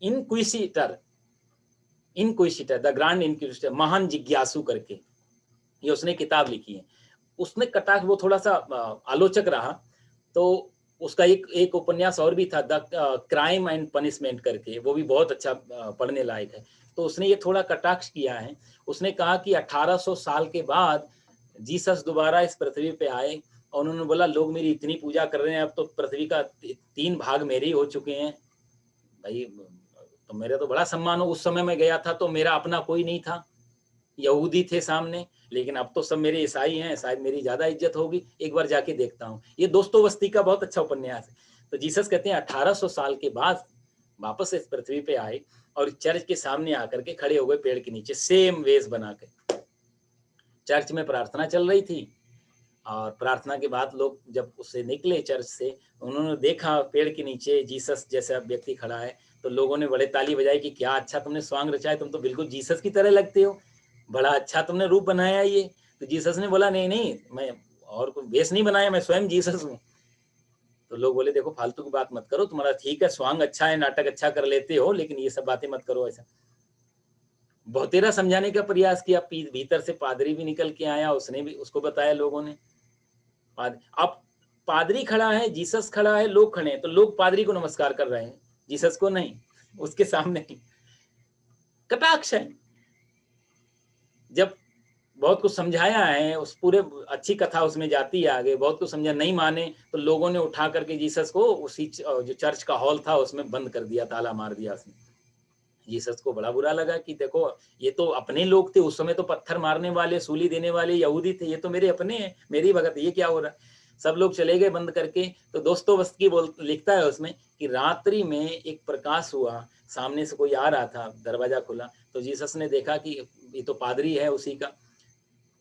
inquisitor, the grand inquisitor, महान जिज्ञासु करके, ये उसने किताब लिखी है। उसने कटाक्ष, वो थोड़ा सा आलोचक रहा, तो उसका एक उपन्यास और भी था, द क्राइम एंड पनिशमेंट करके, वो भी बहुत अच्छा पढ़ने लायक है। तो उसने ये थोड़ा कटाक्ष किया है। उसने कहा कि 1800 साल के बाद जीसस दोबारा इस पृथ्वी पे आए, और उन्होंने बोला लोग मेरी इतनी पूजा कर रहे हैं, अब तो पृथ्वी का 3 भाग मेरे ही हो चुके हैं। भाई, तो मेरा तो बड़ा सम्मान हो, उस समय मैं गया था तो मेरा अपना कोई नहीं था, यहूदी थे सामने, लेकिन अब तो सब मेरे ईसाई हैं, शायद मेरी ज्यादा इज्जत होगी, एक बार जाके देखता हूँ। ये दोस्तोवस्ती का बहुत अच्छा उपन्यास है। तो जीसस कहते हैं 1800 साल के बाद वापस इस पृथ्वी पे आए, और चर्च के सामने आकर के खड़े हो गए पेड़ के नीचे, सेम वेश बना के। चर्च में प्रार्थना चल रही थी, और प्रार्थना के बाद लोग जब उससे निकले चर्च से, उन्होंने देखा पेड़ के नीचे जीसस जैसा व्यक्ति खड़ा है, तो लोगों ने बड़े ताली बजाई कि क्या अच्छा तुमने स्वांग रचा है, तुम तो बिल्कुल जीसस की तरह लगते हो, बड़ा अच्छा तुमने रूप बनाया ये। तो जीसस ने बोला नहीं नहीं, मैं और कोई वेश नहीं बनाया, मैं स्वयं जीसस हूँ। तो लोग बोले देखो फालतू की बात मत करो, तुम्हारा ठीक है स्वांग अच्छा है, नाटक अच्छा कर लेते हो, लेकिन ये सब बातें मत करो ऐसा। बहुतेरा समझाने का प्रयास किया, भीतर से पादरी भी निकल के आया, उसने भी, उसको बताया लोगों ने। अब पादरी खड़ा है, जीसस खड़ा है, लोग खड़े हैं, तो लोग पादरी को नमस्कार कर रहे हैं, जीसस को नहीं, उसके सामने कटाक्ष है। जब बहुत कुछ समझाया है, उस पूरे अच्छी कथा उसमें जाती है आगे, बहुत कुछ समझा, नहीं माने तो लोगों ने उठा करके जीसस को उसी जो चर्च का हॉल था उसमें बंद कर दिया, ताला मार दिया उसने। जीसस को बड़ा बुरा लगा कि देखो ये तो अपने लोग थे, उस समय तो पत्थर मारने वाले, सूली देने वाले यहूदी थे, ये तो मेरे अपने हैं, मेरी भगत, ये क्या हो रहा है? सब लोग चले गए बंद करके। तो दोस्तोवस्की बोल लिखता है उसमें कि रात्रि में एक प्रकाश हुआ, सामने से कोई आ रहा था, दरवाजा खुला, तो जीसस ने देखा कि ये तो पादरी है उसी का।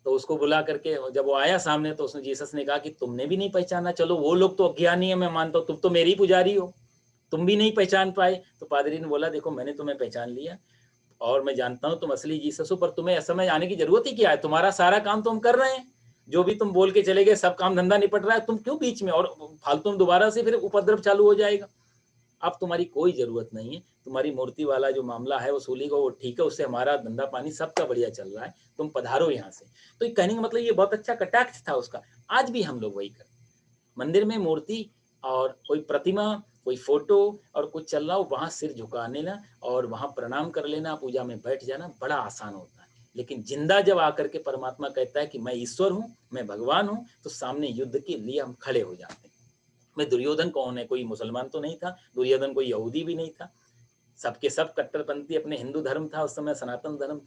तो उसको बुला करके जब वो आया सामने तो उसने जीसस ने कहा कि तुमने भी नहीं पहचाना, चलो वो लोग तो अज्ञानी है, मैं मानता हूँ, तुम तो मेरी पुजारी हो, तुम भी नहीं पहचान पाए। तो पादरी ने बोला देखो मैंने तुम्हें पहचान लिया और मैं जानता हूँ तुम असली जीसस हो, पर तुम्हें समय आने की जरूरत ही क्या है, तुम्हारा सारा काम तो हम कर रहे हैं, जो भी तुम बोल के चले गए सब काम धंधा निपट रहा है, तुम क्यों बीच में, और फालतू में दोबारा से फिर उपद्रव चालू हो जाएगा। अब तुम्हारी कोई जरूरत नहीं है, तुम्हारी मूर्ति वाला जो मामला है वसूली का वो ठीक है, उससे हमारा धंधा पानी सबका बढ़िया चल रहा है, तुम पधारो यहाँ से। तो कहने का मतलब ये बहुत अच्छा कटाक्ष था उसका। आज भी हम लोग वही करते, मंदिर में मूर्ति और कोई प्रतिमा, कोई फोटो और कुछ चल रहा हो, वहां सिर झुका लेना और वहां प्रणाम कर लेना, पूजा में बैठ जाना बड़ा आसान होता है। लेकिन जिंदा जब आकर के परमात्मा कहता है कि मैं ईश्वर हूँ, मैं भगवान हूँ, तो सामने युद्ध के लिए हम खड़े हो जाते हैं। मैं दुर्योधन कौन है, कोई मुसलमान तो नहीं था, दुर्योधन कोई यहूदी भी नहीं था, सबके सब कट्टरपंथी अपने हिंदू धर्म था उस समय, सनातन धर्म,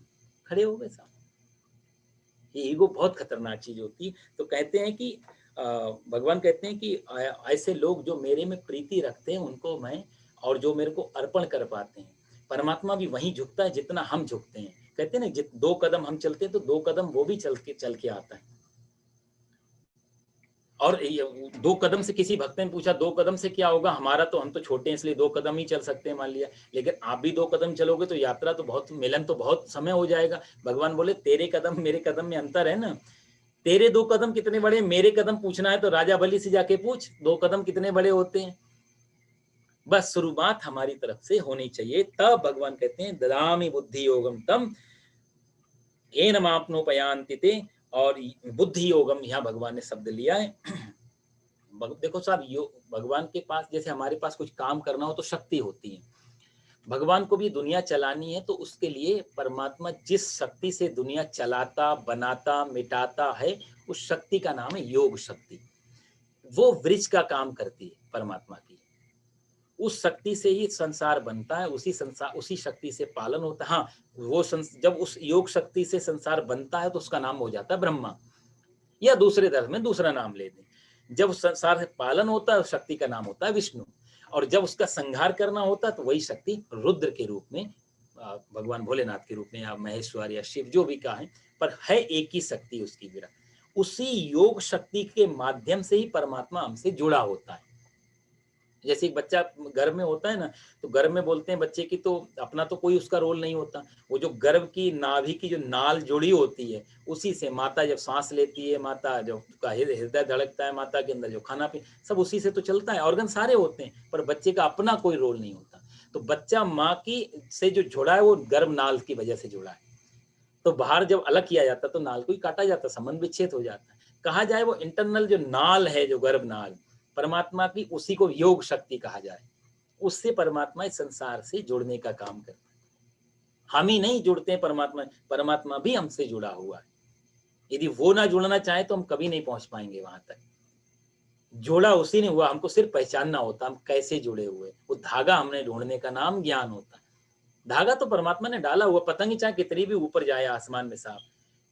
खड़े हो गए सामने। ये ईगो बहुत खतरनाक चीज होती है। तो कहते हैं कि भगवान कहते हैं कि ऐसे लोग जो मेरे में प्रीति रखते हैं उनको मैं, और जो मेरे को अर्पण कर पाते हैं, परमात्मा भी वहीं झुकता है जितना हम झुकते हैं। कहते हैं ना, दो कदम हम चलते हैं तो दो कदम वो भी चल के आता है। और दो कदम से किसी भक्त ने पूछा दो कदम से क्या होगा, हमारा तो, हम तो छोटे हैं इसलिए दो कदम ही चल सकते हैं मान लिया, लेकिन आप भी दो कदम चलोगे तो यात्रा तो बहुत, मिलन तो बहुत समय हो जाएगा। भगवान बोले तेरे कदम मेरे कदम में अंतर है ना, तेरे दो कदम कितने बड़े, मेरे कदम पूछना है तो राजा बलि से जाके पूछ, दो कदम कितने बड़े होते हैं। बस शुरुआत हमारी तरफ से होनी चाहिए, तब भगवान कहते हैं ददामि बुद्धि योगम तम येन माप्नोपयान्ति ते। और बुद्धि योगम यहाँ भगवान ने शब्द लिया है। देखो साहब, भगवान के पास, जैसे हमारे पास कुछ काम करना हो तो शक्ति होती है, भगवान को भी दुनिया चलानी है, तो उसके लिए परमात्मा जिस शक्ति से दुनिया चलाता, बनाता, मिटाता है, उस शक्ति का नाम है योग शक्ति। वो वृक्ष का काम करती है परमात्मा की, उस शक्ति से ही संसार बनता है, उसी शक्ति से पालन होता है। हाँ, जब उस योग शक्ति से संसार बनता है तो उसका नाम हो जाता है ब्रह्मा, या दूसरे धर्म में दूसरा नाम ले दें। जब संसार से पालन होता है उस शक्ति का नाम होता है विष्णु, और जब उसका संहार करना होता है तो वही शक्ति रुद्र के रूप में, भगवान भोलेनाथ के रूप में, या महेश्वर या शिव, जो भी कहें, पर है एक ही शक्ति उसकी विराट। उसी योग शक्ति के माध्यम से ही परमात्मा हमसे जुड़ा होता है। जैसे एक बच्चा गर्भ में होता है ना, तो गर्भ में बोलते हैं बच्चे की तो अपना तो कोई उसका रोल नहीं होता, वो जो गर्भ की नाभि की जो नाल जुड़ी होती है, उसी से माता जब सांस लेती है, माता जो हृदय धड़कता है, माता के अंदर जो खाना पी, सब उसी से तो चलता है, ऑर्गन सारे होते हैं, पर बच्चे का अपना कोई रोल नहीं होता। तो बच्चा माँ की से जो जुड़ा है वो गर्भ नाल की वजह से जुड़ा है। तो बाहर जब अलग किया जाता तो नाल को ही काटा जाता, संबंध विच्छेद हो जाता है। कहा जाए वो इंटरनल जो नाल है, जो गर्भ नाल परमात्मा की, उसी को योग शक्ति कहा जाए, उससे परमात्मा इस संसार से जुड़ने का काम करता है। हम ही नहीं जुड़ते हैं परमात्मा, परमात्मा भी हमसे जुड़ा हुआ है। यदि वो ना जुड़ना चाहे तो हम कभी नहीं पहुंच पाएंगे वहां तक। जोड़ा उसी ने हुआ, हमको सिर्फ पहचानना होता हम कैसे जुड़े हुए, वो धागा हमने ढूंढने का नाम ज्ञान होता है। धागा तो परमात्मा ने डाला हुआ, पतंग ही चाहे कितनी भी ऊपर जाए आसमान में, साफ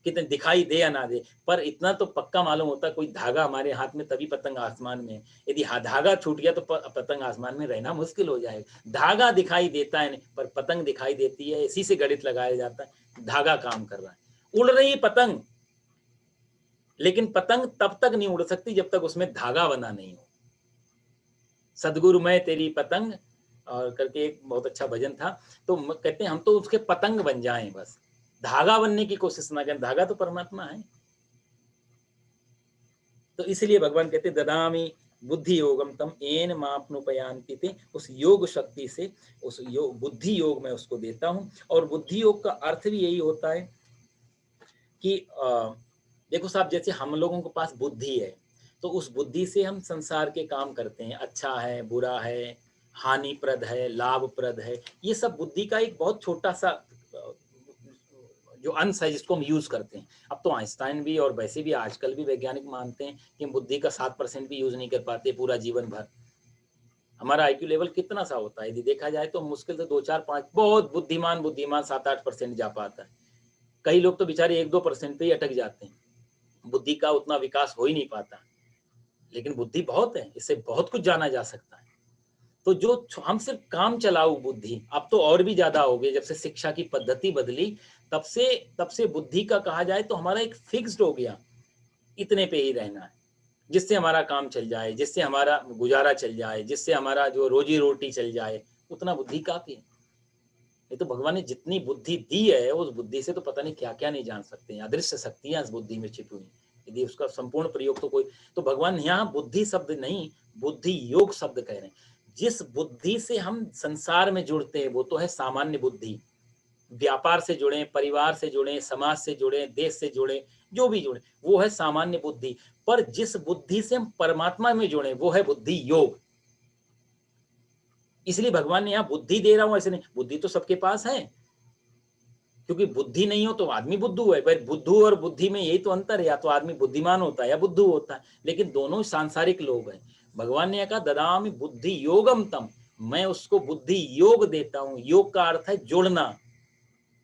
कितने दिखाई दे या ना दे, पर इतना तो पक्का मालूम होता है कोई धागा हमारे हाथ में तभी पतंग आसमान में। यदि धागा छूट गया तो पतंग आसमान में रहना मुश्किल हो जाएगा। धागा दिखाई देता है नहीं, पर पतंग दिखाई देती है, इसी से गणित लगाया जाता है, धागा काम कर रहा है। उड़ रही पतंग, लेकिन पतंग तब तक नहीं उड़ सकती जब तक उसमें धागा बना नहीं हो। सदगुरु मैं तेरी पतंग और करके एक बहुत अच्छा भजन था। तो कहते हैं हम तो उसके पतंग बन जाएं, बस धागा बनने की कोशिश ना करें, धागा तो परमात्मा है। तो इसलिए भगवान कहते ददामी बुद्धि योगम तम येन माप्नुपयान्ति ते, उस योग शक्ति से, उस योग बुद्धि योग में उसको देता हूं। और बुद्धि योग का अर्थ भी यही होता है कि देखो साहब, जैसे हम लोगों के पास बुद्धि है तो उस बुद्धि से हम संसार के काम करते हैं, अच्छा है, बुरा है, हानिप्रद है, लाभप्रद है, ये सब बुद्धि का एक बहुत छोटा सा जो अंश है जिसको हम यूज करते हैं। अब तो आइंस्टाइन भी और वैसे भी आजकल भी वैज्ञानिक मानते हैं कि हम बुद्धि का 7% भी यूज नहीं कर पाते पूरा जीवन भर। हमारा आईक्यू लेवल कितना सा होता है, यदि देखा जाए तो मुश्किल से 2-4-5, बहुत बुद्धिमान बुद्धिमान 7-8% जा पाता है। कई लोग तो बेचारे 1-2% पे ही अटक जाते हैं, बुद्धि का उतना विकास हो ही नहीं पाता। लेकिन बुद्धि बहुत है, इससे बहुत कुछ जाना जा सकता है। तो जो हम सिर्फ काम चलाऊ बुद्धि, अब तो और भी ज्यादा हो गई, जब से शिक्षा की पद्धति बदली तब से बुद्धि का कहा जाए तो हमारा एक फिक्स्ड हो गया, इतने पे ही रहना है, जिससे हमारा काम चल जाए, जिससे हमारा गुजारा चल जाए, जिससे हमारा जो रोजी रोटी चल जाए, उतना बुद्धि काफी है। ये तो भगवान ने जितनी बुद्धि दी है, उस बुद्धि से तो पता नहीं क्या क्या नहीं जान सकते हैं। अदृश्य शक्तियां इस बुद्धि में छिपी हुई, यदि उसका संपूर्ण प्रयोग तो कोई, तो भगवान यहाँ बुद्धि शब्द नहीं, बुद्धि योग शब्द कह रहे हैं। जिस बुद्धि से हम संसार में जुड़ते हैं वो तो है सामान्य बुद्धि, व्यापार से जुड़े, परिवार से जुड़े, समाज से जुड़े, देश से जुड़े, जो भी जुड़े वो है सामान्य बुद्धि। पर जिस बुद्धि से हम परमात्मा में जुड़े वो है बुद्धि योग। इसलिए भगवान ने यहाँ बुद्धि दे रहा हूं ऐसे नहीं, बुद्धि तो सबके पास है, क्योंकि बुद्धि नहीं हो तो आदमी बुद्धू है। भाई बुद्धू और बुद्धि में यही तो अंतर है, या तो आदमी बुद्धिमान होता है या बुद्धू होता है, लेकिन दोनों सांसारिक लोग हैं। भगवान ने कहा ददामि बुद्धि योगम तम, मैं उसको बुद्धि योग देता हूं। योग का अर्थ है जुड़ना,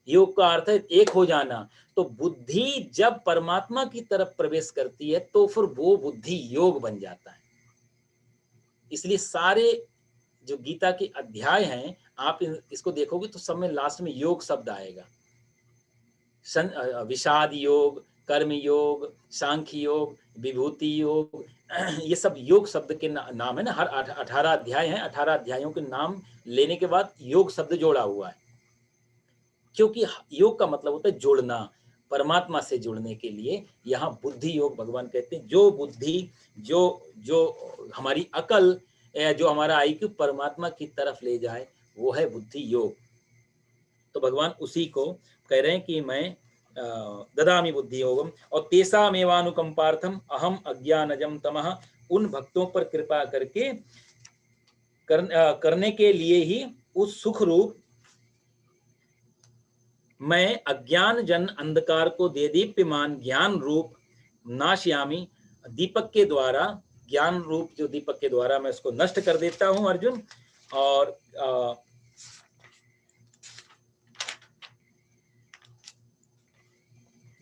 योग का अर्थ है एक हो जाना। तो बुद्धि जब परमात्मा की तरफ प्रवेश करती है तो फिर वो बुद्धि योग बन जाता है। इसलिए सारे जो गीता के अध्याय हैं, आप इसको देखोगे तो सब में लास्ट में योग शब्द आएगा। विषाद योग, कर्म योग, सांख्य योग, विभूति योग, ये सब योग शब्द के नाम है ना। हर 18 अध्याय हैं, 18 अध्यायों के नाम लेने के बाद योग शब्द जोड़ा हुआ है, क्योंकि योग का मतलब होता है जोड़ना, परमात्मा से जुड़ने के लिए। यहाँ बुद्धि योग भगवान कहते हैं जो बुद्धि, जो जो हमारी अकल, जो हमारा आईक्यू परमात्मा की तरफ ले जाए वो है बुद्धि योग। तो भगवान उसी को कह रहे हैं कि मैं ददामि बुद्धि योगम और तेषामेवानुकंपार्थम अहम अज्ञानजम तमः, उन भक्तों पर कृपा करके करने के लिए ही उस सुख रूप मैं अज्ञान जन अंधकार को दे दीप्यमान ज्ञान रूप नाशयामी, दीपक के द्वारा, ज्ञान रूप जो दीपक के द्वारा मैं उसको नष्ट कर देता हूं अर्जुन। और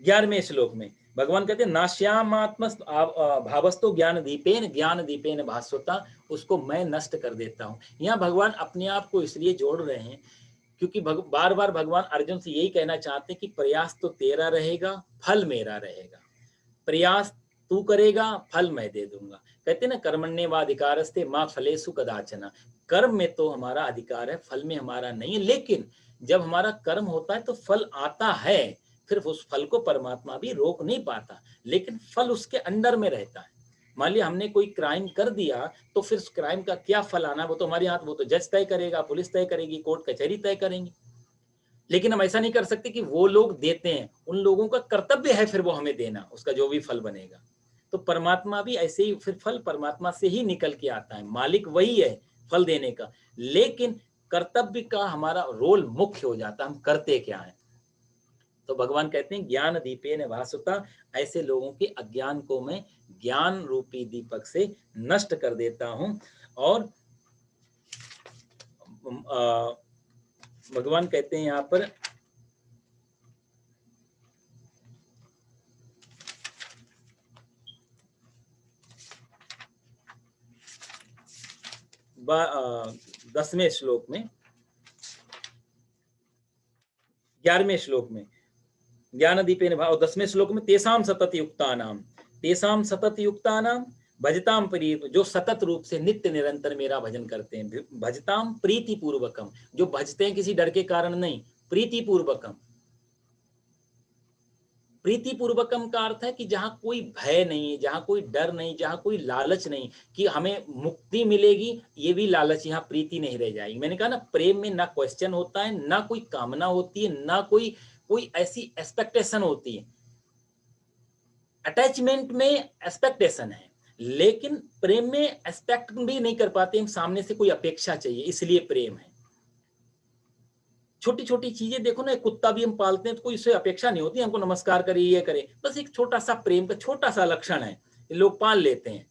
11वें श्लोक में भगवान कहते हैं नाश्यामात्म भावस्तो ज्ञान दीपेन भास्वता, उसको मैं नष्ट कर देता हूं। यहाँ भगवान अपने आप को इसलिए जोड़ रहे हैं क्योंकि बार बार भगवान अर्जुन से यही कहना चाहते हैं कि प्रयास तो तेरा रहेगा, फल मेरा रहेगा। प्रयास तू करेगा, फल मैं दे दूंगा। कहते ना कर्मण्येवाधिकारस्ते मां फलेषु कदाचन, कर्म में तो हमारा अधिकार है, फल में हमारा नहीं है। लेकिन जब हमारा कर्म होता है तो फल आता है, फिर उस फल को परमात्मा भी रोक नहीं पाता, लेकिन फल उसके अंडर में रहता है। मान लिया हमने कोई क्राइम कर दिया तो फिर उस क्राइम का क्या फल आना वो तो हमारे हाथ, वो तो जज तय करेगा, पुलिस तय करेगी, कोर्ट कचहरी तय करेंगे। लेकिन हम ऐसा नहीं कर सकते कि वो लोग देते हैं, उन लोगों का कर्तव्य है फिर वो हमें देना, उसका जो भी फल बनेगा। तो परमात्मा भी ऐसे ही, फिर फल परमात्मा से ही निकल के आता है, मालिक वही है फल देने का, लेकिन कर्तव्य का हमारा रोल मुख्य हो जाता है, हम करते क्या है। तो भगवान कहते हैं ज्ञान दीपेन भास्वता, ऐसे लोगों के अज्ञान को मैं ज्ञान रूपी दीपक से नष्ट कर देता हूं। और भगवान कहते हैं यहाँ पर 10वें श्लोक में, 11वें श्लोक में ज्ञान दीपेन भाव, 10वें श्लोक में तेसाम सतत युक्तानाम, तेसाम सतत युक्तानाम भजताम प्रीति, जो सतत रूप से नित्य निरंतर मेरा भजन करते हैं। भजताम प्रीति पूर्वकम, जो भजते हैं किसी डर के कारण नहीं, प्रीति पूर्वकम। प्रीति पूर्वकम का अर्थ है कि जहां कोई भय नहीं, जहां कोई डर नहीं, जहां कोई लालच नहीं कि हमें मुक्ति मिलेगी, ये भी लालच, यहाँ प्रीति नहीं रह जाएगी। मैंने कहा ना, प्रेम में ना क्वेश्चन होता है, ना कोई कामना होती है, ना कोई कोई ऐसी एक्सपेक्टेशन होती है। अटैचमेंट में एक्सपेक्टेशन है, लेकिन प्रेम में एक्सपेक्ट भी नहीं कर पाते हम, सामने से कोई अपेक्षा चाहिए, इसलिए प्रेम है। छोटी छोटी चीजें देखो ना, एक कुत्ता भी हम पालते हैं तो कोई इससे अपेक्षा नहीं होती हमको नमस्कार करे, ये करे, बस एक छोटा सा प्रेम का छोटा सा लक्षण है, लोग पाल लेते हैं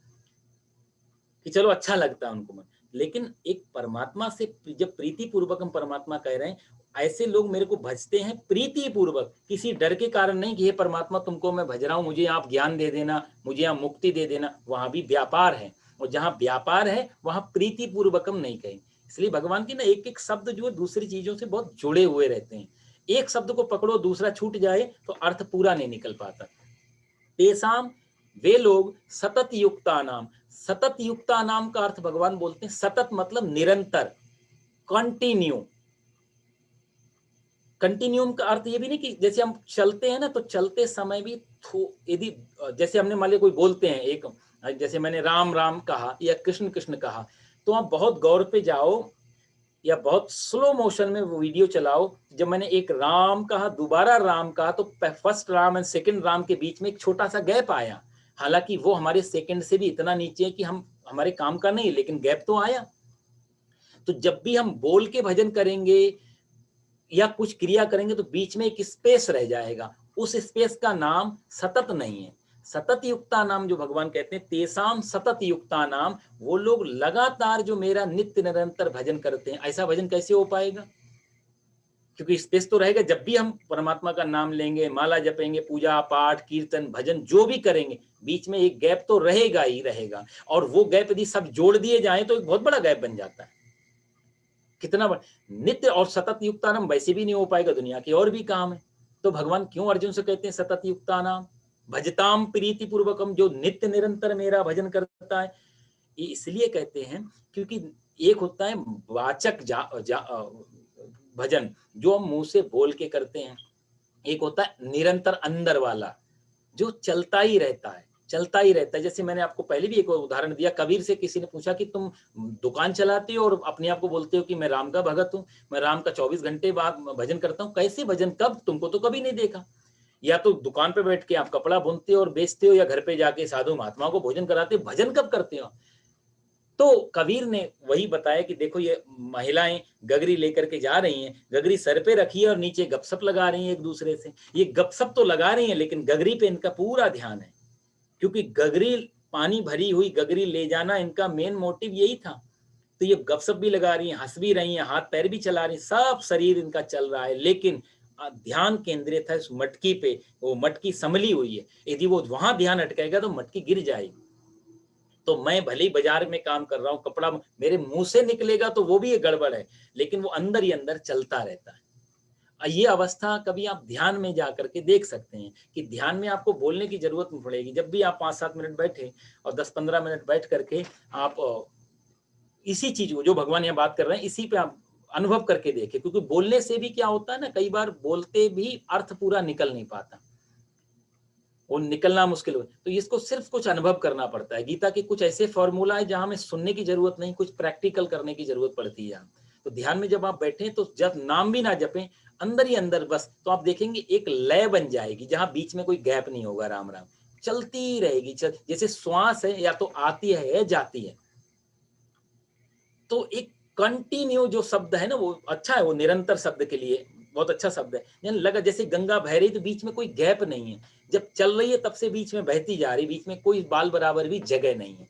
कि चलो अच्छा लगता है उनको मन। लेकिन एक परमात्मा से जब प्रीति पूर्वक हम परमात्मा कह रहे हैं, ऐसे लोग मेरे को भजते हैं प्रीति पूर्वक, किसी डर के कारण नहीं कि हे परमात्मा तुमको मैं भज रहा हूं, मुझे आप ज्ञान दे देना, मुझे आप मुक्ति दे देना। वहां भी व्यापार है, और जहां व्यापार है वहां प्रीति पूर्वक हम नहीं कहें। इसलिए भगवान की ना एक एक शब्द जो है दूसरी चीजों से बहुत जुड़े हुए रहते हैं। एक शब्द को पकड़ो दूसरा छूट जाए तो अर्थ पूरा नहीं निकल पाता। तेसाम, वे लोग सतत युक्ता नाम, सतत युक्ता नाम का अर्थ भगवान बोलते हैं सतत मतलब निरंतर, कंटिन्यू। कंटिन्यूम का अर्थ ये भी नहीं कि जैसे हम चलते हैं ना तो चलते समय भी यदि जैसे हमने मान लिया कोई बोलते हैं एक, जैसे मैंने राम राम कहा या कृष्ण कृष्ण कहा, तो आप बहुत गौर पे जाओ या बहुत स्लो मोशन में वो वीडियो चलाओ। जब मैंने एक राम कहा दोबारा राम कहा तो first Ram and second Ram के बीच में एक छोटा सा गैप आया, हालांकि वो हमारे सेकंड से भी इतना नीचे है कि हम हमारे काम का नहीं, लेकिन गैप तो आया। तो जब भी हम बोल के भजन करेंगे या कुछ क्रिया करेंगे तो बीच में एक स्पेस रह जाएगा, उस स्पेस का नाम सतत नहीं है। सतत युक्ता नाम जो भगवान कहते हैं, तेसाम सतत युक्ता नाम, वो लोग लगातार जो मेरा नित्य निरंतर भजन करते हैं। ऐसा भजन कैसे हो पाएगा? क्योंकि स्पेस तो रहेगा। जब भी हम परमात्मा का नाम लेंगे, माला जपेंगे, पूजा पाठ कीर्तन भजन जो भी करेंगे, बीच में एक गैप तो रहेगा ही रहेगा। और वो गैप यदि सब जोड़ दिए जाए तो एक बहुत बड़ा गैप बन जाता है। कितना नित्य और सतत युक्तानाम वैसे भी नहीं हो पाएगा, दुनिया के और भी काम है। तो भगवान क्यों अर्जुन से कहते हैं सतत युक्तानाम भजताम प्रीति पूर्वकम, जो नित्य निरंतर मेरा भजन करता है। ये इसलिए कहते हैं क्योंकि एक होता है वाचक भजन जो हम मुंह से बोल के करते हैं, एक होता है निरंतर अंदर वाला जो चलता ही रहता है, चलता ही रहता है। जैसे मैंने आपको पहले भी एक उदाहरण दिया, कबीर से किसी ने पूछा कि तुम दुकान चलाते हो और अपने आप को बोलते हो कि मैं राम का भगत हूँ, मैं राम का 24 घंटे बाद भजन करता हूँ, कैसे भजन, कब, तुमको तो कभी नहीं देखा। या तो दुकान पे बैठ के आप कपड़ा बुनते हो और बेचते हो, या घर पे जाके साधु महात्माओं को भोजन कराते हो, भजन कब करते हो? तो कबीर ने वही बताया कि देखो ये महिलाएं गगरी लेकर के जा रही हैं, गगरी सर पे रखी है और नीचे गपशप लगा रही हैं एक दूसरे से। ये गपशप तो लगा रही हैं लेकिन गगरी पे इनका पूरा ध्यान है, क्योंकि गगरी पानी भरी हुई गगरी ले जाना इनका मेन मोटिव यही था। तो ये गपशप भी लगा रही हैं, हंस भी रही हैं, हाथ पैर भी चला रही हैं, सब शरीर इनका चल रहा है, लेकिन ध्यान केंद्रित है उस मटकी पे। वो मटकी संभली हुई है, यदि वो वहां ध्यान अटकेगा तो मटकी गिर जाएगी। तो मैं भले ही बाजार में काम कर रहा हूँ, कपड़ा मेरे मुंह से निकलेगा तो वो भी एक गड़बड़ है, लेकिन वो अंदर ही अंदर चलता रहता है। ये अवस्था कभी आप ध्यान में जाकर के देख सकते हैं कि ध्यान में आपको बोलने की जरूरत नहीं पड़ेगी। जब भी आप 5-7 मिनट बैठे और 10-15 मिनट बैठ करके आप इसी चीज को जो भगवान यहाँ बात कर रहे हैं इसी पे आप अनुभव करके देखें, क्योंकि बोलने से भी क्या होता है ना, कई बार बोलते भी अर्थ पूरा निकल नहीं पाता, वो निकलना मुश्किल हो। तो इसको सिर्फ कुछ अनुभव करना पड़ता है। गीता के कुछ ऐसे फॉर्मूला है जहां हमें सुनने की जरूरत नहीं, कुछ प्रैक्टिकल करने की जरूरत पड़ती है। तो ध्यान में जब आप बैठे तो जब नाम भी ना जपें, अंदर ही अंदर बस, तो आप देखेंगे एक लय बन जाएगी जहां बीच में कोई गैप नहीं होगा, राम राम चलती रहेगी। जैसे श्वास है, या तो आती है या जाती है। तो एक कंटिन्यू जो शब्द है ना वो अच्छा है, वो निरंतर शब्द के लिए बहुत अच्छा शब्द है। यानी लगा जैसे गंगा बह रही तो बीच में कोई गैप नहीं है, जब चल रही है तब से बीच में बहती जा रही, बीच में कोई बाल बराबर भी जगह नहीं है।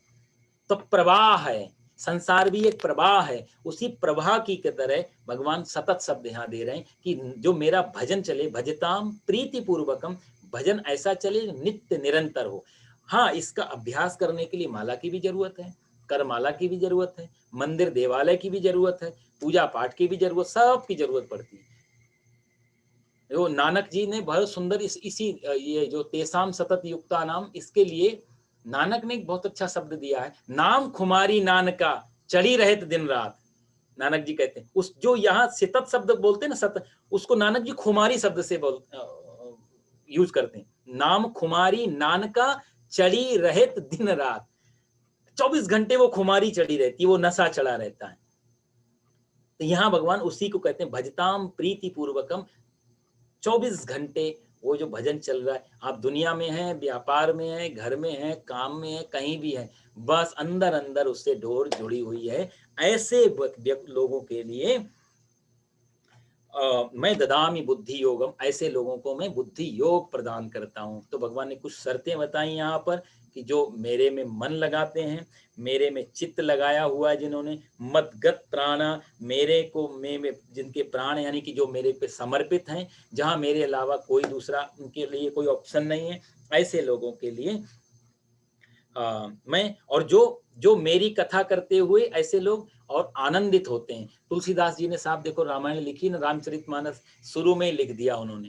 तो प्रवाह है, संसार भी एक प्रवाह है, उसी प्रवाह की तरह भगवान सतत शब्द यहाँ दे रहे हैं कि जो मेरा भजन चले, भजताम प्रीति पूर्वकम, भजन ऐसा चले नित्य निरंतर हो। हाँ, इसका अभ्यास करने के लिए माला की भी जरूरत है, करमाला की भी जरूरत है, मंदिर देवालय की भी जरूरत है, पूजा पाठ की भी जरूरत, सब की जरूरत पड़ती है। जो नानक जी ने बहुत सुंदर इसी ये जो तेसाम सतत युक्ता नाम, इसके लिए नानक ने एक बहुत अच्छा शब्द दिया है, नाम खुमारी नानका चढ़ी रहत दिन रात। नानक जी कहते हैं उस जो यहाँ सतत शब्द बोलते हैं ना, सत, उसको नानक जी खुमारी शब्द से यूज करते हैं। नाम खुमारी नानका चढ़ी रहत दिन रात, 24 घंटे वो खुमारी चढ़ी रहती है, वो नशा चढ़ा रहता है। तो यहाँ भगवान उसी को कहते हैं भजताम प्रीति पूर्वकम। 24 घंटे वो जो भजन चल रहा है, आप दुनिया में हैं, व्यापार में हैं, घर में हैं, काम में हैं, कहीं भी हैं, बस अंदर अंदर उससे डोर जुड़ी हुई है। ऐसे लोगों के लिए मैं ददामि बुद्धि योगम, ऐसे लोगों को मैं बुद्धि योग प्रदान करता हूँ। तो भगवान ने कुछ शर्तें बताई यहाँ पर कि जो मेरे में मन लगाते हैं, मेरे में चित्त लगाया हुआ है जिन्होंने, मदगत प्राणा, मेरे को में जिनके प्राण यानी कि जो मेरे पे समर्पित हैं, जहाँ मेरे अलावा कोई दूसरा उनके लिए कोई ऑप्शन नहीं है, ऐसे लोगों के लिए मैं, और जो जो मेरी कथा करते हुए ऐसे लोग और आनंदित होते हैं। तुलसीदास जी ने साहब देखो रामायण लिखी ना, रामचरितमानस शुरू में ही लिख दिया उन्होंने,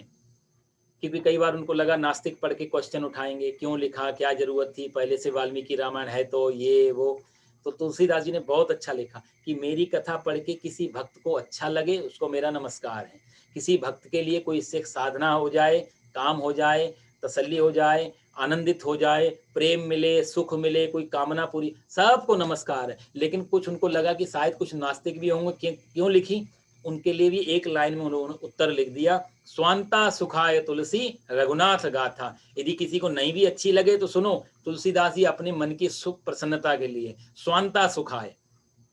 क्योंकि कई बार उनको लगा नास्तिक पढ़ के क्वेश्चन उठाएंगे, क्यों लिखा, क्या जरूरत थी, पहले से वाल्मीकि रामायण है तो ये वो। तो तुलसीदास जी ने बहुत अच्छा लिखा कि मेरी कथा पढ़ के किसी भक्त को अच्छा लगे, उसको मेरा नमस्कार है। किसी भक्त के लिए कोई इससे साधना हो जाए, काम हो जाए, तसल्ली हो जाए, आनंदित हो जाए, प्रेम मिले, सुख मिले, कोई कामना पूरी, सबको नमस्कार है। लेकिन कुछ उनको लगा कि शायद कुछ नास्तिक भी होंगे, क्यों लिखी, उनके लिए भी एक लाइन में उन्होंने उत्तर लिख दिया, स्वांता सुखाय तुलसी रघुनाथ गाथा। यदि किसी को नहीं भी अच्छी लगे तो सुनो, तुलसीदास जी अपने मन की सुख प्रसन्नता के लिए, स्वांता सुखाय,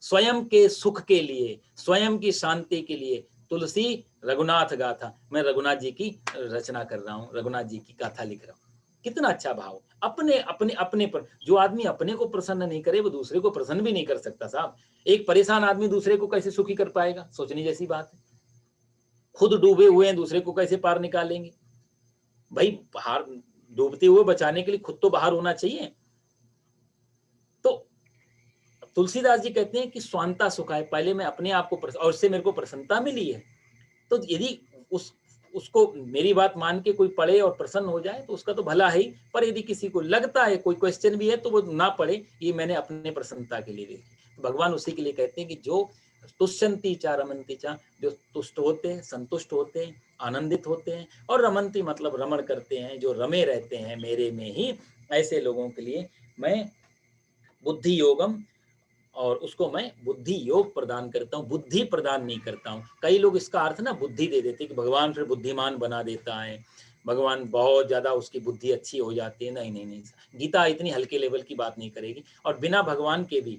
स्वयं के सुख के लिए, स्वयं की शांति के लिए तुलसी रघुनाथ गाथा, मैं रघुनाथ जी की रचना कर रहा हूँ, रघुनाथ जी की गाथा लिख रहा हूँ। कितना अच्छा भाव, अपने अपने अपने पर। जो आदमी अपने को प्रसन्न नहीं करे वो दूसरे को प्रसन्न भी नहीं कर सकता साहब। एक परेशान आदमी दूसरे को कैसे सुखी कर पाएगा, सोचने जैसी बात है। खुद डूबे हुए हैं, दूसरे को कैसे पार निकालेंगे भाई। बाहर डूबते हुए बचाने के लिए खुद तो बाहर होना चाहिए। तो तुलसीदास जी कहते हैं कि स्वांता सुखाए, पहले मैं अपने आप को और उससे मेरे को प्रसन्नता मिली है। तो यदि उसको मेरी बात मान के कोई पढ़े और प्रसन्न हो जाए तो उसका तो भला है ही, पर यदि किसी को लगता है कोई क्वेश्चन भी है तो वो ना पढ़े, ये मैंने अपने प्रसन्नता के लिए देखी। भगवान उसी के लिए कहते हैं कि जो तुष्यंती चा रमंती चा, जो तुष्ट होते हैं, संतुष्ट होते हैं, आनंदित होते हैं, और रमंती मतलब रमण करते हैं, जो रमे रहते हैं मेरे में ही, ऐसे लोगों के लिए मैं बुद्धि योगम, और उसको मैं बुद्धि योग प्रदान करता हूँ, बुद्धि प्रदान नहीं करता हूँ। कई लोग इसका अर्थ ना बुद्धि दे देते कि भगवान फिर बुद्धिमान बना देता है, भगवान बहुत ज्यादा उसकी बुद्धि अच्छी हो जाती है। नहीं नहीं नहीं, गीता इतनी हल्के लेवल की बात नहीं करेगी। और बिना भगवान के भी,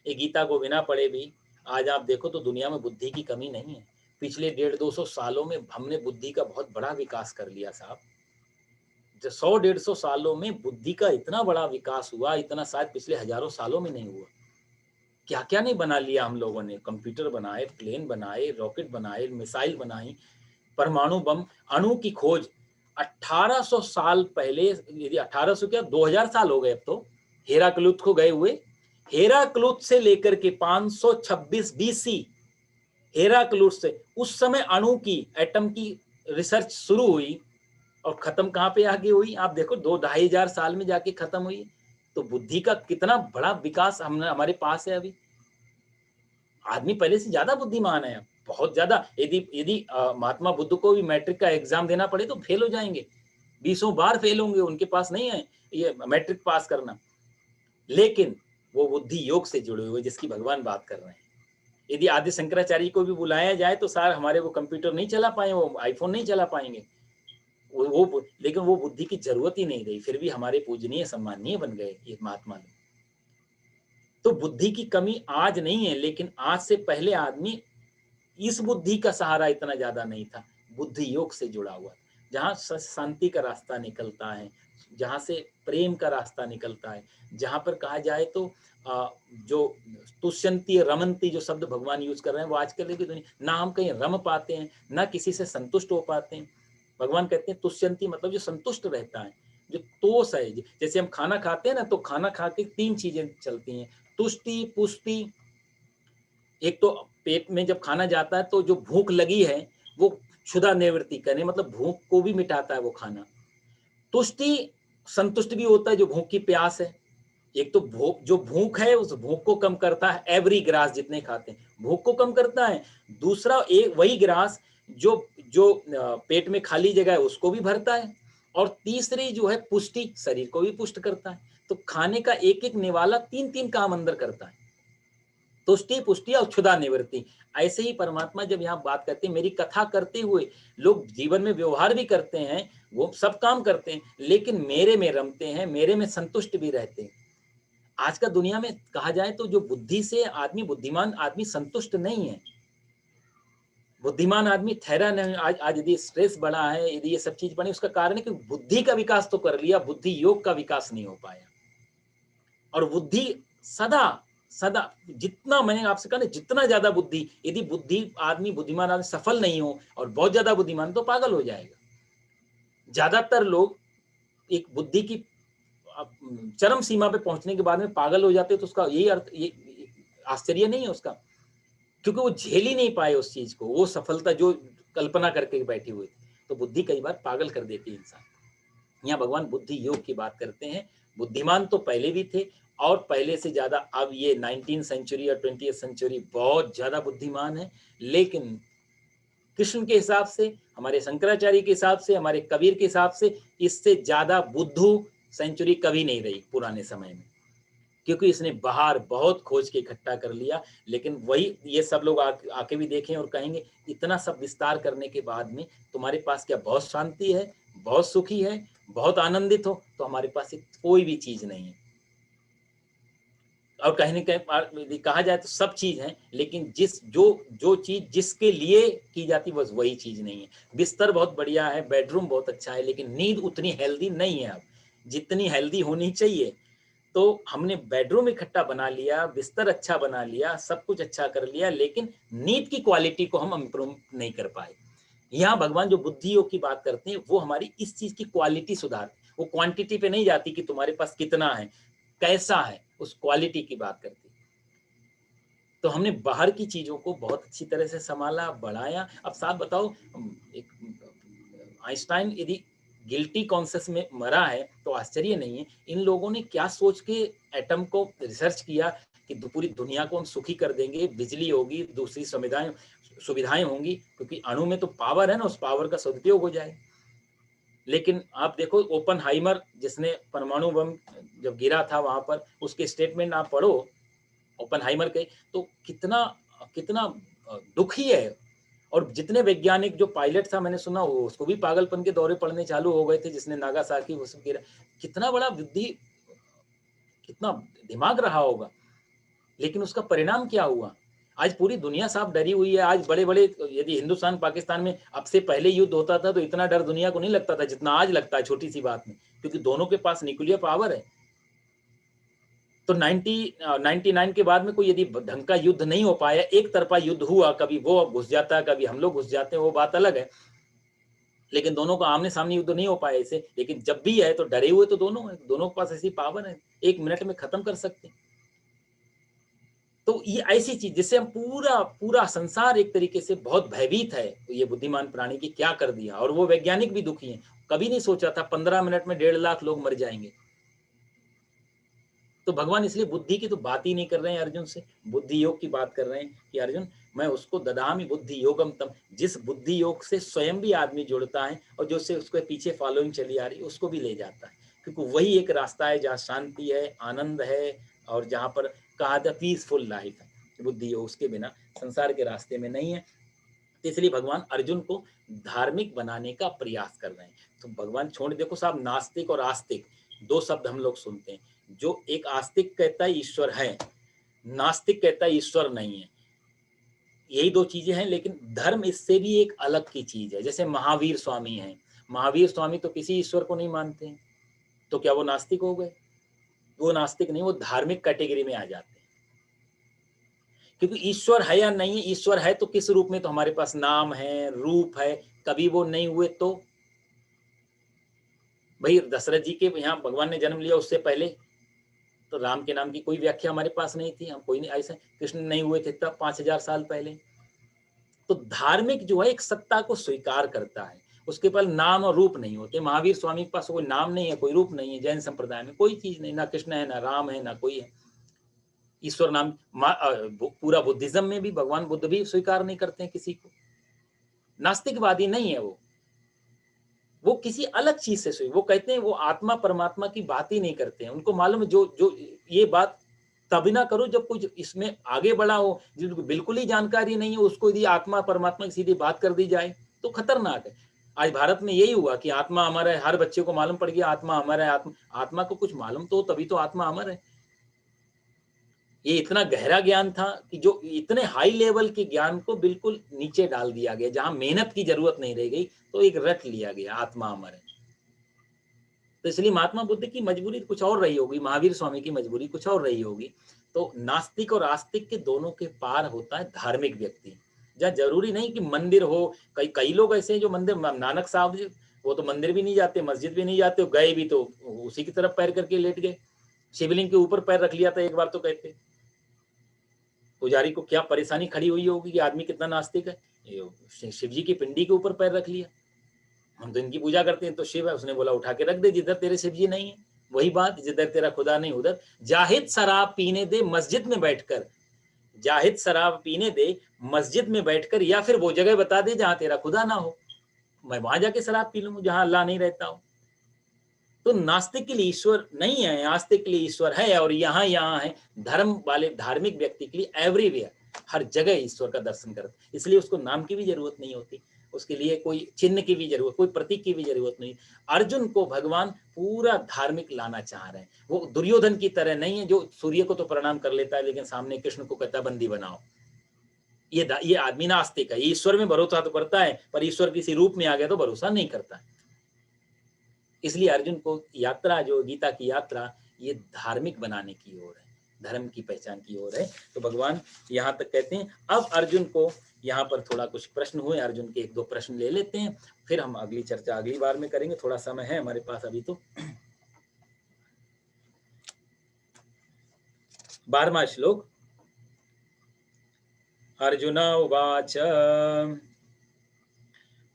ये गीता को बिना पढ़े भी आज आप देखो तो दुनिया में बुद्धि की कमी नहीं है। पिछले 150-200 सालों में हमने बुद्धि का बहुत बड़ा विकास कर लिया साहब। 100-150 सालों में बुद्धि का इतना बड़ा विकास हुआ, इतना शायद पिछले हजारों सालों में नहीं हुआ। क्या क्या नहीं बना लिया हम लोगों ने, कंप्यूटर बनाए, प्लेन बनाए, रॉकेट बनाए, मिसाइल बनाई, परमाणु बम, अणु की खोज 1800 साल पहले, यदि 1800 क्या 2000 साल हो गए अब तो हेराक्लुत को गए हुए। हेराक्लुत से लेकर के 526 बीसी, हेराक्लुत से उस समय अणु की, एटम की रिसर्च शुरू हुई और खत्म कहाँ पे आगे हुई आप देखो, 2-2,500 साल में जाके खत्म हुई। तो बुद्धि का कितना बड़ा विकास हमने हमारे पास है अभी। आदमी पहले से ज्यादा बुद्धिमान है, बहुत ज्यादा। यदि यदि महात्मा बुद्ध को भी मैट्रिक का एग्जाम देना पड़े तो फेल हो जाएंगे, 20 बार फेल होंगे, उनके पास नहीं है ये मैट्रिक पास करना। लेकिन वो बुद्धि योग से जुड़े हुए जिसकी भगवान बात कर रहे हैं। यदि आदि शंकराचार्य को भी बुलाया जाए तो सार हमारे वो कंप्यूटर नहीं चला पाए, वो आईफोन नहीं चला पाएंगे, लेकिन वो बुद्धि की जरूरत ही नहीं रही, फिर भी हमारे पूजनीय सम्माननीय बन गए ये महात्मा लोग। तो बुद्धि की कमी आज नहीं है, लेकिन आज से पहले आदमी इस बुद्धि का सहारा इतना ज्यादा नहीं था, बुद्धि योग से जुड़ा हुआ, जहाँ शांति का रास्ता निकलता है, जहाँ से प्रेम का रास्ता निकलता है, जहाँ पर कहा जाए तो जो तुष्यंती रमंती जो शब्द भगवान यूज कर रहे हैं वो आजकल की दुनिया, ना हम कहीं रम पाते हैं ना किसी से संतुष्ट हो पाते हैं। भगवान कहते हैं तुष्यंती मतलब जो संतुष्ट रहता है, जो तोष है। जैसे हम खाना खाते हैं ना, तो खाना खा के 3 चीजें चलती हैं, तुष्टि पुष्टि। एक तो पेट में जब खाना जाता है तो जो भूख लगी है वो क्षुधा निवृत्ति करने, मतलब भूख को भी मिटाता है वो खाना। तुष्टि, संतुष्ट भी होता है जो भूख की प्यास है। एक तो भूख, जो भूख है उस भूख को कम करता है, एवरी ग्रास जितने खाते हैं भूख को कम करता है। दूसरा एक वही ग्रास जो जो पेट में खाली जगह है उसको भी भरता है। और तीसरी जो है पुष्टि, शरीर को भी पुष्ट करता है। तो खाने का एक एक निवाला 3-3 काम अंदर करता है, तुष्टि पुष्टि और क्षुधा निवृत्ति। ऐसे ही परमात्मा जब यहाँ बात करते हैं, मेरी कथा करते हुए लोग जीवन में व्यवहार भी करते हैं, वो सब काम करते हैं, लेकिन मेरे में रमते हैं, मेरे में संतुष्ट भी रहते हैं। आज का दुनिया में कहा जाए तो जो बुद्धि से आदमी, बुद्धिमान आदमी संतुष्ट नहीं है। बुद्धिमान आदमी ठहरा नहीं। आज यदि स्ट्रेस बढ़ा है, यदि ये सब चीज बनी, उसका कारण है कि बुद्धि का विकास तो कर लिया, बुद्धि योग का विकास नहीं हो पाया। और बुद्धि सदा सदा, जितना मैंने आपसे कहा ना, जितना ज्यादा बुद्धि, यदि बुद्धिमान आदमी सफल नहीं हो और बहुत ज्यादा बुद्धिमान, तो पागल हो जाएगा। ज्यादातर लोग एक बुद्धि की चरम सीमा पे पहुंचने के बाद में पागल हो जाते, तो उसका यही अर्थ, ये आश्चर्य नहीं है उसका, क्योंकि वो झेल ही नहीं पाए उस चीज को, वो सफलता जो कल्पना करके बैठी हुई थी। तो बुद्धि कई बार पागल कर देती है इंसान। यहाँ भगवान बुद्धि योग की बात करते हैं। बुद्धिमान तो पहले भी थे, और पहले से ज्यादा अब ये 19th सेंचुरी और 20th सेंचुरी बहुत ज्यादा बुद्धिमान है। लेकिन कृष्ण के हिसाब से, हमारे शंकराचार्य के हिसाब से, हमारे कबीर के हिसाब से, इससे ज्यादा बुद्धू सेंचुरी कभी नहीं रही पुराने समय में, क्योंकि इसने बाहर बहुत खोज के इकट्ठा कर लिया। लेकिन वही ये सब लोग आके भी देखें और कहेंगे, इतना सब विस्तार करने के बाद में तुम्हारे पास क्या बहुत शांति है, बहुत सुखी है, बहुत आनंदित हो? तो हमारे पास कोई भी चीज नहीं है। और कहीं न कहीं कहा जाए तो सब चीज है, लेकिन जो चीज जिसके लिए की जाती, बस वही चीज नहीं है। बिस्तर बहुत बढ़िया है, बेडरूम बहुत अच्छा है, लेकिन नींद उतनी हेल्दी नहीं है अब, जितनी हेल्दी होनी चाहिए। तो हमने बेडरूम इकट्ठा बना लिया, बिस्तर अच्छा बना लिया, सब कुछ अच्छा कर लिया, लेकिन नींद की क्वालिटी को हम इम्प्रूव नहीं कर पाए। यहाँ भगवान जो बुद्धि योग की बात करते हैं, वो हमारी इस चीज की क्वालिटी सुधार, वो क्वांटिटी पे नहीं जाती कि तुम्हारे पास कितना है, कैसा है, उस क्वालिटी की बात करती। तो हमने बाहर की चीजों को बहुत अच्छी तरह से संभाला, बढ़ाया। अब साथ बताओ, एक आइंस्टाइन यदि गिल्टी कॉन्शियस में मरा है, तो आश्चर्य नहीं है। इन लोगों ने क्या सोच के एटम को रिसर्च किया कि पूरी दुनिया को हम सुखी कर देंगे, बिजली होगी, दूसरी सुविधाएं होंगी, क्योंकि अणु में तो पावर है ना, उस पावर का सदुपयोग हो जाए। लेकिन आप देखो, ओपनहाइमर जिसने परमाणु बम जब गिरा था वहां पर, उसके स्टेटमेंट आप पढ़ो ओपनहाइमर के, तो कितना कितना दुखी है। और जितने वैज्ञानिक, जो पायलट था, मैंने सुना उसको भी पागलपन के दौरे पड़ने चालू हो गए थे, जिसने नागासाकी उसमें गिरा। कितना बड़ा बुद्धि, कितना दिमाग रहा होगा। लेकिन उसका परिणाम क्या हुआ? आज पूरी दुनिया साफ डरी हुई है। आज बड़े बड़े, यदि हिंदुस्तान पाकिस्तान में अब से पहले युद्ध होता था, तो इतना डर दुनिया को नहीं लगता था जितना आज लगता है, छोटी सी बात में, क्योंकि दोनों के पास न्यूक्लियर पावर है। तो 99 के बाद में कोई यदि ढंग का युद्ध नहीं हो पाया, एक तरफा युद्ध हुआ, कभी वो घुस जाता है, कभी हम लोग घुस जाते हैं, वो बात अलग है। लेकिन दोनों का आमने सामने युद्ध नहीं हो पाया इसे। लेकिन जब भी है तो डरे हुए तो दोनों है, दोनों के पास ऐसी पावर है, 1 मिनट में खत्म कर सकते हैं। तो ये ऐसी चीज जिससे हम पूरा पूरा संसार एक तरीके से बहुत भयभीत है, तो ये बुद्धिमान प्राणी की क्या कर दिया। और वो वैज्ञानिक भी दुखी हैं, कभी नहीं सोचा था 15 मिनट में 1.5 लाख लोग मर जाएंगे। तो भगवान इसलिए बुद्धि की तो बात ही नहीं कर रहे हैं अर्जुन से, बुद्धि योग की बात कर रहे हैं कि अर्जुन, मैं उसको ददामी बुद्धि योगम तम, जिस बुद्धि योग से स्वयं भी आदमी जुड़ता है और जो से उसके पीछे फॉलोइंग चली आ रही है, उसको भी ले जाता है। क्योंकि वही एक रास्ता है जहाँ शांति है, आनंद है, और जहाँ पर कहा था पीसफुल लाइफ है। बुद्धि योग उसके बिना संसार के रास्ते में नहीं है। तो इसलिए भगवान अर्जुन को धार्मिक बनाने का प्रयास कर रहे हैं। तो भगवान छोड़, देखो साहब, नास्तिक और आस्तिक 2 शब्द हम लोग सुनते हैं। जो एक आस्तिक कहता है ईश्वर है, नास्तिक कहता है ईश्वर नहीं है। यही 2 चीजें हैं, लेकिन धर्म इससे भी एक अलग की चीज है। जैसे महावीर स्वामी हैं, महावीर स्वामी तो किसी ईश्वर को नहीं मानते हैं, तो क्या वो नास्तिक हो गए? वो नास्तिक नहीं, वो धार्मिक कैटेगरी में आ जाते हैं। क्योंकि ईश्वर है या नहीं है, ईश्वर है तो किस रूप में? तो हमारे पास नाम है, रूप है, कभी वो नहीं हुए तो? भाई दशरथ जी के यहाँ भगवान ने जन्म लिया, उससे पहले तो राम के नाम की कोई व्याख्या हमारे पास नहीं थी, हम कोई नहीं ऐसे, कृष्ण नहीं हुए थे तब 5000 साल पहले। तो धार्मिक जो है एक सत्ता को स्वीकार करता है, उसके पास नाम और रूप नहीं होते। महावीर स्वामी के पास कोई नाम नहीं है, कोई रूप नहीं है। जैन संप्रदाय में कोई चीज नहीं, ना कृष्ण है, ना राम है, ना कोई है। ईश्वर नाम पूरा बुद्धिज्म में भी भगवान बुद्ध भी स्वीकार नहीं करते हैं किसी को। नास्तिकवादी नहीं है वो किसी अलग चीज से वो कहते हैं, वो आत्मा परमात्मा की बात ही नहीं करते हैं। उनको मालूम है, जो जो ये बात तभी ना करो जब कुछ इसमें आगे बढ़ा हो, जिनको बिल्कुल ही जानकारी नहीं है, उसको यदि आत्मा परमात्मा की सीधी बात कर दी जाए तो खतरनाक है। आज भारत में यही हुआ कि आत्मा अमर है, हर बच्चे को मालूम पड़ गया आत्मा अमर है। आत्मा को कुछ मालूम तो तभी तो आत्मा अमर है। ये इतना गहरा ज्ञान था कि जो इतने हाई लेवल के ज्ञान को बिल्कुल नीचे डाल दिया गया, जहां मेहनत की जरूरत नहीं रह गई, तो एक रट लिया गया, आत्मा अमर है। तो इसलिए महात्मा बुद्ध की मजबूरी कुछ और रही होगी, महावीर स्वामी की मजबूरी कुछ और रही होगी। तो नास्तिक और आस्तिक के दोनों के पार होता है धार्मिक व्यक्ति, जहाँ जरूरी नहीं कि मंदिर हो। कई कई लोग ऐसे हैं जो मंदिर, नानक साहब जी, वो तो मंदिर भी नहीं जाते, मस्जिद भी नहीं जाते, गए भी तो उसी की तरफ पैर करके लेट गए, शिवलिंग के ऊपर पैर रख लिया था एक बार, तो कहते पुजारी को क्या परेशानी खड़ी हुई होगी कि आदमी कितना नास्तिक है, शिव जी की पिंडी के ऊपर पैर रख लिया। हम तो इनकी पूजा करते हैं, तो शिव है, उसने बोला उठा के रख दे जिधर तेरे शिव जी नहीं है। वही बात, जिधर तेरा खुदा नहीं उधर जाहिद शराब पीने दे मस्जिद में बैठकर, जाहिद शराब पीने दे मस्जिद में बैठकर, या फिर वो जगह बता दे जहां तेरा खुदा ना हो, मैं वहां जाके शराब पी लूं जहां अल्लाह नहीं रहता हो। तो नास्तिक के लिए ईश्वर नहीं है, आस्तिक के लिए ईश्वर है, और यहाँ यहाँ है। धर्म वाले धार्मिक व्यक्ति के लिए एवरीवेयर, हर जगह ईश्वर का दर्शन करते, इसलिए उसको नाम की भी जरूरत नहीं होती, उसके लिए कोई चिन्ह की भी जरूरत, कोई प्रतीक की भी जरूरत नहीं। अर्जुन को भगवान पूरा धार्मिक लाना चाह रहे हैं। वो दुर्योधन की तरह नहीं है, जो सूर्य को तो प्रणाम कर लेता है लेकिन सामने कृष्ण को कहता बंदी बनाओ। ये आदमी नास्तिक है, ईश्वर में भरोसा तो करता है पर ईश्वर किसी रूप में आ गया तो भरोसा नहीं करता है। इसलिए अर्जुन को यात्रा, जो गीता की यात्रा, ये धार्मिक बनाने की ओर है, धर्म की पहचान की ओर है। तो भगवान यहाँ तक कहते हैं। अब अर्जुन को यहाँ पर थोड़ा कुछ प्रश्न हुए, अर्जुन के एक दो प्रश्न ले लेते हैं, फिर हम अगली चर्चा अगली बार में करेंगे, थोड़ा समय है हमारे पास अभी। तो 12वां श्लोक। अर्जुन उवाच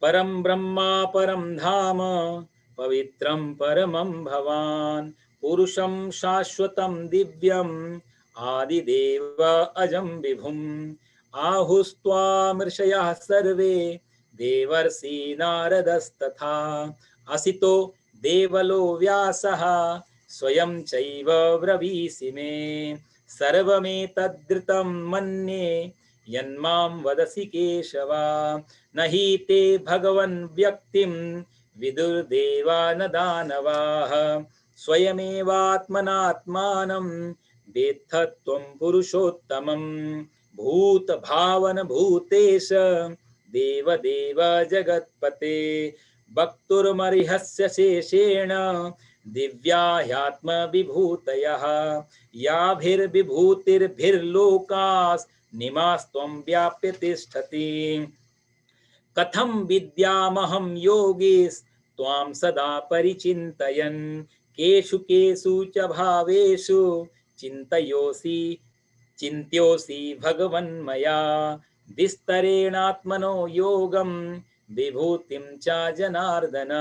परम ब्रह्मा परम धाम पवित्रं परमं भवान पुरुषं शाश्वतं दिव्यम् आदिदेव अजं विभुम् आहुस्त्वामृषयः सर्वे देवर्षि नारदस्तथा असितो देवलो व्यासः स्वयं चैव ब्रवीषि मे सर्वमेतद्ऋतं मन्ये यन्मां वदसि केशवा न हि ते भगवन् व्यक्तिं विदुर्देवा न दानवाः स्वयमेवात्मनात्मानं वेत्थ त्वं पुरुषोत्तमं भूतभावन भूतेश देवदेव जगत्पते वक्तुर्मर्हस्य शेषेण दिव्या ह्यात्मविभूतयः याभिर्विभूतिर्भिर्लोकास् निमास्त्वं व्याप्य तिष्ठति कथं विद्यामहं योगीस्त्वां सदा परिचिन्तयन् केषु केषु च भावेषु चिन्त्योऽसि भगवन्मया विस्तरेणात्मनो योगं विभूतिं च जनार्दन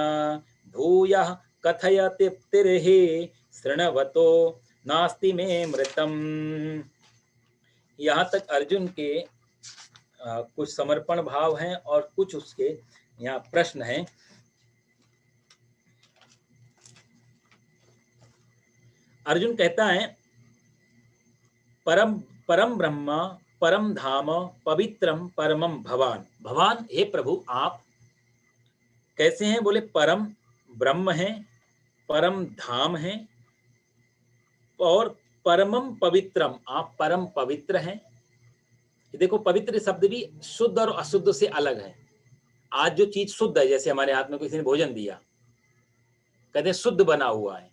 भूयः कथय तृप्तिर्हि शृण्वतो नास्ति मे मृतम्। यहाँ तक अर्जुन के कुछ समर्पण भाव हैं और कुछ उसके यहाँ प्रश्न हैं। अर्जुन कहता है परम परम ब्रह्म परम धाम पवित्रम परमम भवान। भवान हे प्रभु आप कैसे हैं? बोले परम ब्रह्म है, परम धाम है, और परमम पवित्रम, आप परम पवित्र हैं। देखो पवित्र शब्द भी शुद्ध और अशुद्ध से अलग है। आज जो चीज शुद्ध है, जैसे हमारे हाथ में किसी ने भोजन दिया, कहते हैं शुद्ध बना हुआ है,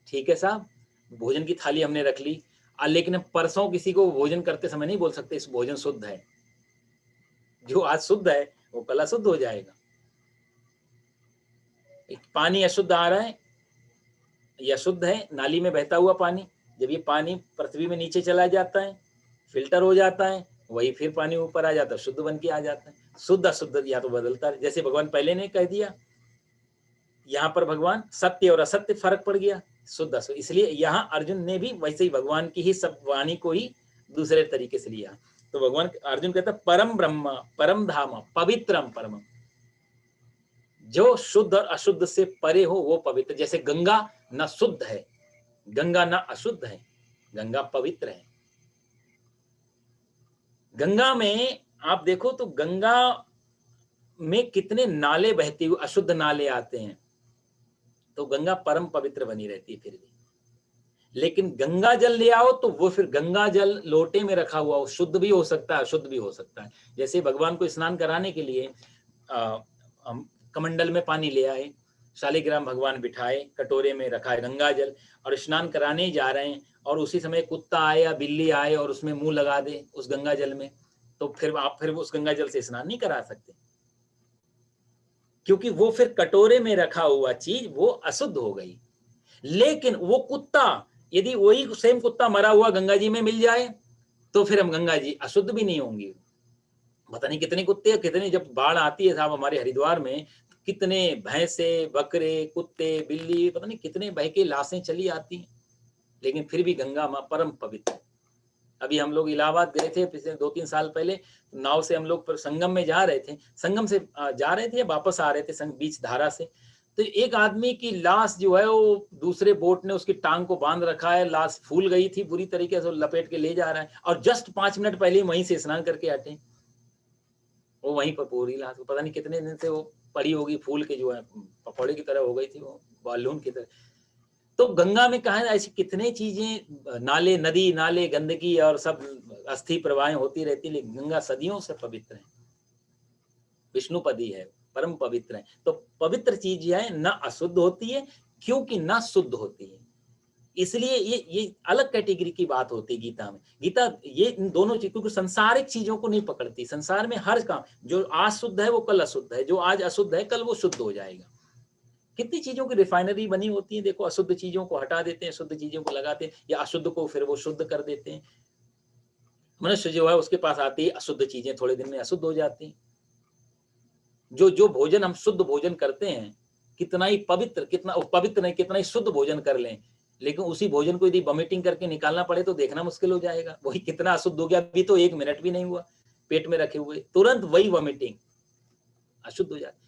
ठीक है साहब, भोजन की थाली हमने रख ली, लेकिन परसों किसी को भोजन करते समय नहीं बोल सकते इस भोजन शुद्ध है। जो आज शुद्ध है वो कल अशुद्ध हो जाएगा। पानी अशुद्ध आ रहा है, यह शुद्ध है, नाली में बहता हुआ पानी, जब ये पानी पृथ्वी में नीचे चला जाता है, फिल्टर हो जाता है, वही फिर पानी ऊपर आ जाता है, शुद्ध बन के आ जाता है। शुद्ध अशुद्ध या तो बदलता है, जैसे भगवान पहले ने कह दिया, यहाँ पर भगवान सत्य और असत्य फर्क पड़ गया, शुद्ध अशुद्ध। इसलिए यहाँ अर्जुन ने भी वैसे ही भगवान की ही सब वाणी को ही दूसरे तरीके से लिया। तो भगवान अर्जुन कहता परम ब्रह्म परम धाम पवित्रम परम, जो शुद्ध और अशुद्ध से परे हो वो पवित्र। जैसे गंगा न शुद्ध है, गंगा न अशुद्ध है, गंगा पवित्र है। गंगा में आप देखो तो गंगा में कितने नाले बहते हुए, अशुद्ध नाले आते हैं, तो गंगा परम पवित्र बनी रहती है फिर भी। लेकिन गंगा जल ले आओ तो वो फिर गंगा जल लोटे में रखा हुआ हो, शुद्ध भी हो सकता है, अशुद्ध भी हो सकता है। जैसे भगवान को स्नान कराने के लिए हम कमंडल में पानी ले आए, शालिग्राम भगवान बिठाए, कटोरे में रखा है गंगा जल, और स्नान कराने ही जा रहे हैं, और उसी समय कुत्ता आए या बिल्ली आए और उसमें मुंह लगा दे उस गंगा जल में, तो फिर आप फिर उस गंगा जल से स्नान नहीं करा सकते, क्योंकि वो फिर कटोरे में रखा हुआ चीज वो अशुद्ध हो गई। लेकिन वो कुत्ता, यदि वही सेम कुत्ता मरा हुआ गंगा जी में मिल जाए तो फिर हम गंगा जी अशुद्ध भी नहीं होंगी। पता नहीं कितने कुत्ते, कितने, जब बाढ़ आती है साहब हमारे हरिद्वार में, कितने भैंसे, बकरे, कुत्ते, बिल्ली, पता नहीं कितने बह के लाशें चली आती हैं, लेकिन फिर भी गंगा माँ परम पवित्र। अभी हम लोग इलाहाबाद गए थे पिछले 2-3 साल पहले, नाव से हम लोग संगम में जा रहे थे, संगम से जा रहे थे या वापस आ रहे थे बीच धारा से, तो एक आदमी की लाश जो है वो दूसरे बोट ने उसकी टांग को बांध रखा है, लाश फूल गई थी बुरी तरीके से, लपेट के ले जा रहा है, और जस्ट 5 मिनट पहले वहीं से स्नान करके हटे, वो वहीं पर पूरी लाश, पता नहीं कितने दिन से वो पड़ी होगी, फूल के जो है पकौड़े की तरह हो गई थी, वो बालून की तरह। तो गंगा में कहा ऐसी कितने चीजें, नाले, नदी नाले, गंदगी और सब अस्थि प्रवाहें होती रहती, लेकिन गंगा सदियों से पवित्र है, विष्णुपदी है, परम पवित्र है। तो पवित्र चीज है ना अशुद्ध होती है, क्योंकि ना शुद्ध होती है, इसलिए ये अलग कैटेगरी की बात होती है गीता में। गीता ये इन दोनों चीज, क्योंकि संसारिक चीजों को नहीं पकड़ती, संसार में हर काम जो आज शुद्ध है वो कल अशुद्ध है, जो आज अशुद्ध है कल वो शुद्ध हो जाएगा। कितनी चीजों की रिफाइनरी बनी होती है, देखो, अशुद्ध चीजों को हटा देते हैं, शुद्ध चीजों को लगाते हैं, या अशुद्ध को फिर वो शुद्ध कर देते हैं। मनुष्य जो है उसके पास आती है अशुद्ध चीजें, थोड़े दिन में अशुद्ध हो जाती हैं। जो जो भोजन हम शुद्ध भोजन करते हैं, कितना ही पवित्र, कितना पवित्र नहीं, कितना ही शुद्ध भोजन कर लें, लेकिन उसी भोजन को यदि वॉमिटिंग करके निकालना पड़े तो देखना मुश्किल हो जाएगा, वही कितना अशुद्ध हो गया। अभी तो 1 मिनट भी नहीं हुआ पेट में रखे हुए, तुरंत वही वॉमिटिंग, अशुद्ध हो जाती।